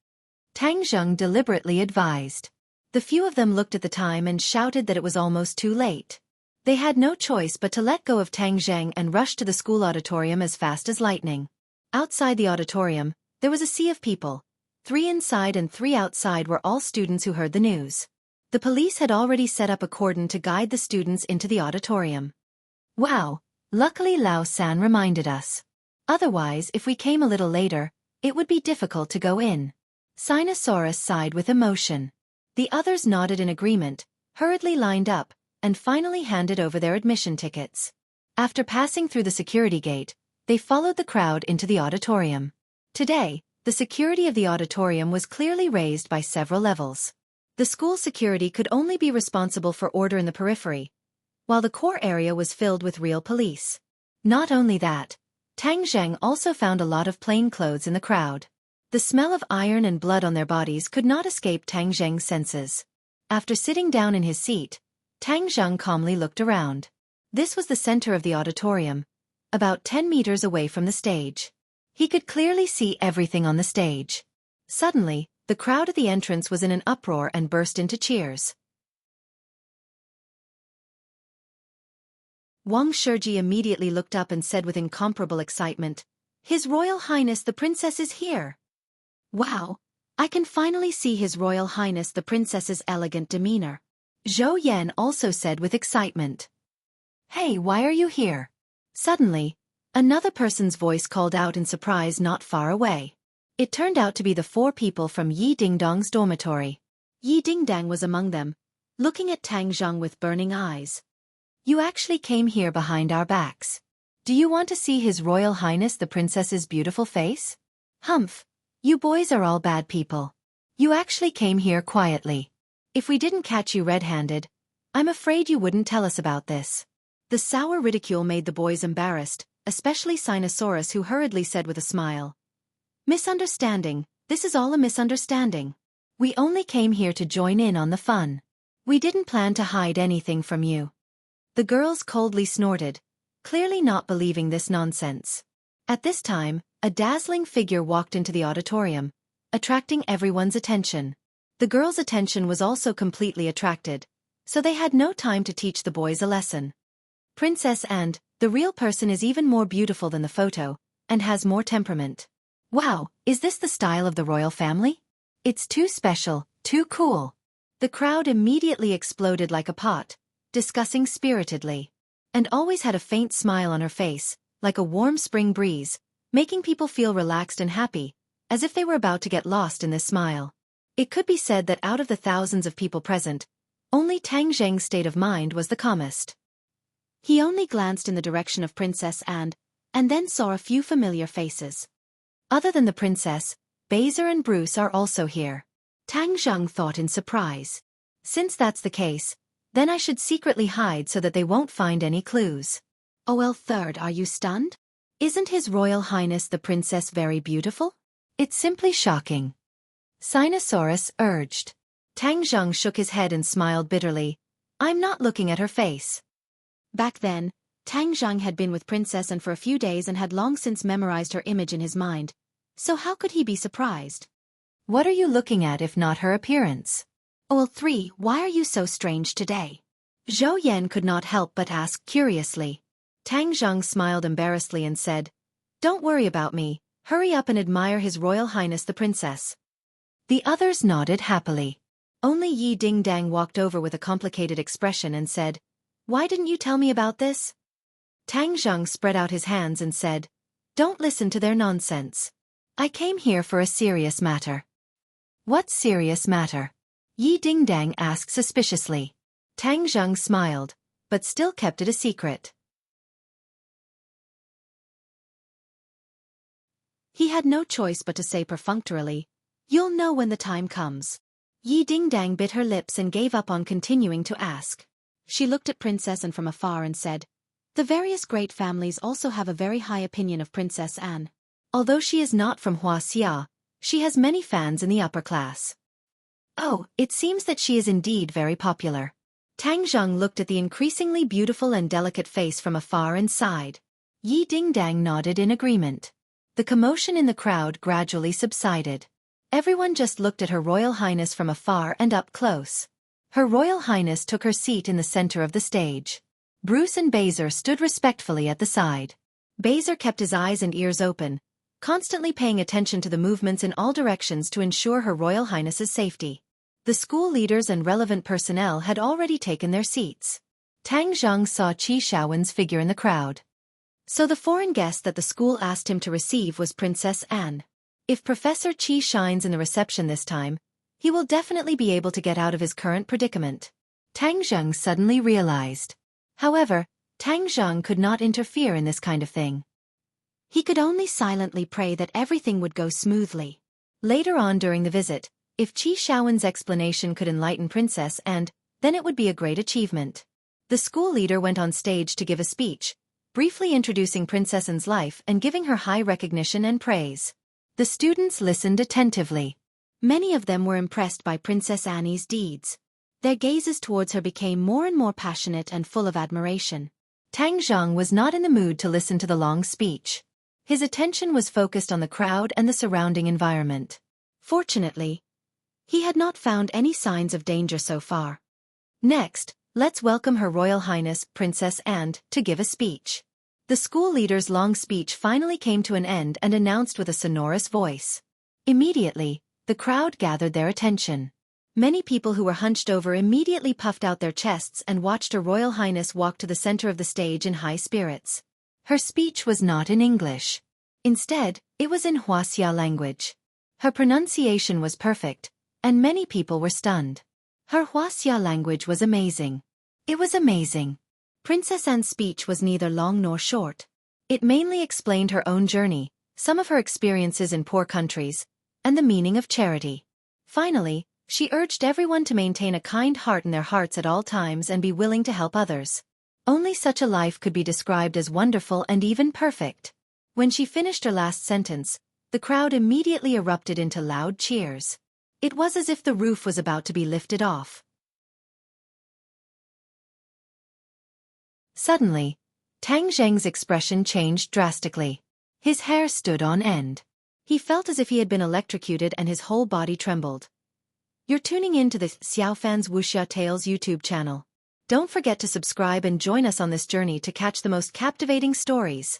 Tang Zheng deliberately advised. The few of them looked at the time and shouted that it was almost too late. They had no choice but to let go of Tang Zheng and rush to the school auditorium as fast as lightning. Outside the auditorium, there was a sea of people. 3 inside and 3 outside were all students who heard the news. The police had already set up a cordon to guide the students into the auditorium. Wow, luckily Lao San reminded us. Otherwise, if we came a little later, it would be difficult to go in. Sinosaurus sighed with emotion. The others nodded in agreement, hurriedly lined up, and finally handed over their admission tickets. After passing through the security gate, they followed the crowd into the auditorium. Today, the security of the auditorium was clearly raised by several levels. The school security could only be responsible for order in the periphery, while the core area was filled with real police. Not only that, Tang Zheng also found a lot of plainclothes in the crowd. The smell of iron and blood on their bodies could not escape Tang Zheng's senses. After sitting down in his seat, Tang Zheng calmly looked around. This was the center of the auditorium, about 10 meters away from the stage. He could clearly see everything on the stage. Suddenly, the crowd at the entrance was in an uproar and burst into cheers. Wang Shiji immediately looked up and said with incomparable excitement, His Royal Highness the Princess is here! Wow! I can finally see His Royal Highness the Princess's elegant demeanor. Zhou Yan also said with excitement. Hey, why are you here? Suddenly, another person's voice called out in surprise not far away. It turned out to be the 4 people from Yi Dingdong's dormitory. Yi Dingdong was among them, looking at Tang Zheng with burning eyes. You actually came here behind our backs. Do you want to see His Royal Highness the Princess's beautiful face? Humph, you boys are all bad people. You actually came here quietly. If we didn't catch you red-handed, I'm afraid you wouldn't tell us about this. The sour ridicule made the boys embarrassed, especially Sinosaurus, who hurriedly said with a smile. Misunderstanding, this is all a misunderstanding. We only came here to join in on the fun. We didn't plan to hide anything from you. The girls coldly snorted, clearly not believing this nonsense. At this time, a dazzling figure walked into the auditorium, attracting everyone's attention. The girls' attention was also completely attracted, so they had no time to teach the boys a lesson. Princess and, the real person is even more beautiful than the photo, and has more temperament. Wow, is this the style of the royal family? It's too special, too cool. The crowd immediately exploded like a pot, discussing spiritedly. And always had a faint smile on her face, like a warm spring breeze, making people feel relaxed and happy, as if they were about to get lost in this smile. It could be said that out of the thousands of people present, only Tang Zheng's state of mind was the calmest. He only glanced in the direction of Princess and then saw a few familiar faces. Other than the princess, Baser and Bruce are also here. Tang Zheng thought in surprise. Since that's the case, then I should secretly hide so that they won't find any clues. OL third, are you stunned? Isn't His Royal Highness the Princess very beautiful? It's simply shocking. Sinosaurus urged. Tang Zheng shook his head and smiled bitterly. I'm not looking at her face. Back then, Tang Zheng had been with Princess and for a few days and had long since memorized her image in his mind. So how could he be surprised? What are you looking at if not her appearance? OL 3, why are you so strange today? Zhou Yan could not help but ask curiously. Tang Zheng smiled embarrassedly and said, Don't worry about me, hurry up and admire His Royal Highness the Princess. The others nodded happily. Only Yi Dingdang walked over with a complicated expression and said, "Why didn't you tell me about this?" Tang Zheng spread out his hands and said, "Don't listen to their nonsense. I came here for a serious matter." "What serious matter?" Yi Dingdang asked suspiciously. Tang Zheng smiled, but still kept it a secret. He had no choice but to say perfunctorily, "You'll know when the time comes." Yi Dingdang bit her lips and gave up on continuing to ask. She looked at Princess Anne from afar and said, "The various great families also have a very high opinion of Princess Anne. Although she is not from Wuxia, she has many fans in the upper class." "Oh, it seems that she is indeed very popular." Tang Zheng looked at the increasingly beautiful and delicate face from afar and sighed. Yi Dingdang nodded in agreement. The commotion in the crowd gradually subsided. Everyone just looked at Her Royal Highness from afar and up close. Her Royal Highness took her seat in the center of the stage. Bruce and Baser stood respectfully at the side. Baser kept his eyes and ears open, constantly paying attention to the movements in all directions to ensure Her Royal Highness's safety. The school leaders and relevant personnel had already taken their seats. Tang Zheng saw Qi Xiaowan's figure in the crowd. So the foreign guest that the school asked him to receive was Princess Anne. If Professor Qi shines in the reception this time, he will definitely be able to get out of his current predicament. Tang Zheng suddenly realized. However, Tang Zheng could not interfere in this kind of thing. He could only silently pray that everything would go smoothly. Later on during the visit, if Qi Xiaowan's explanation could enlighten Princess Anne, then it would be a great achievement. The school leader went on stage to give a speech, briefly introducing Princess Anne's life and giving her high recognition and praise. The students listened attentively. Many of them were impressed by Princess Anne's deeds. Their gazes towards her became more and more passionate and full of admiration. Tang Zheng was not in the mood to listen to the long speech. His attention was focused on the crowd and the surrounding environment. Fortunately, he had not found any signs of danger so far. Next, let's welcome Her Royal Highness, Princess Anne, to give a speech. The school leader's long speech finally came to an end and announced with a sonorous voice. Immediately, the crowd gathered their attention. Many people who were hunched over immediately puffed out their chests and watched Her Royal Highness walk to the center of the stage in high spirits. Her speech was not in English. Instead, it was in Wuxia language. Her pronunciation was perfect, and many people were stunned. Her Wuxia language was amazing. It was amazing. Princess Anne's speech was neither long nor short. It mainly explained her own journey, some of her experiences in poor countries, and the meaning of charity. Finally, she urged everyone to maintain a kind heart in their hearts at all times and be willing to help others. Only such a life could be described as wonderful and even perfect. When she finished her last sentence, the crowd immediately erupted into loud cheers. It was as if the roof was about to be lifted off. Suddenly, Tang Zheng's expression changed drastically. His hair stood on end. He felt as if he had been electrocuted and his whole body trembled. You're tuning in to the Xiaofan's Wuxia Tales YouTube channel. Don't forget to subscribe and join us on this journey to catch the most captivating stories.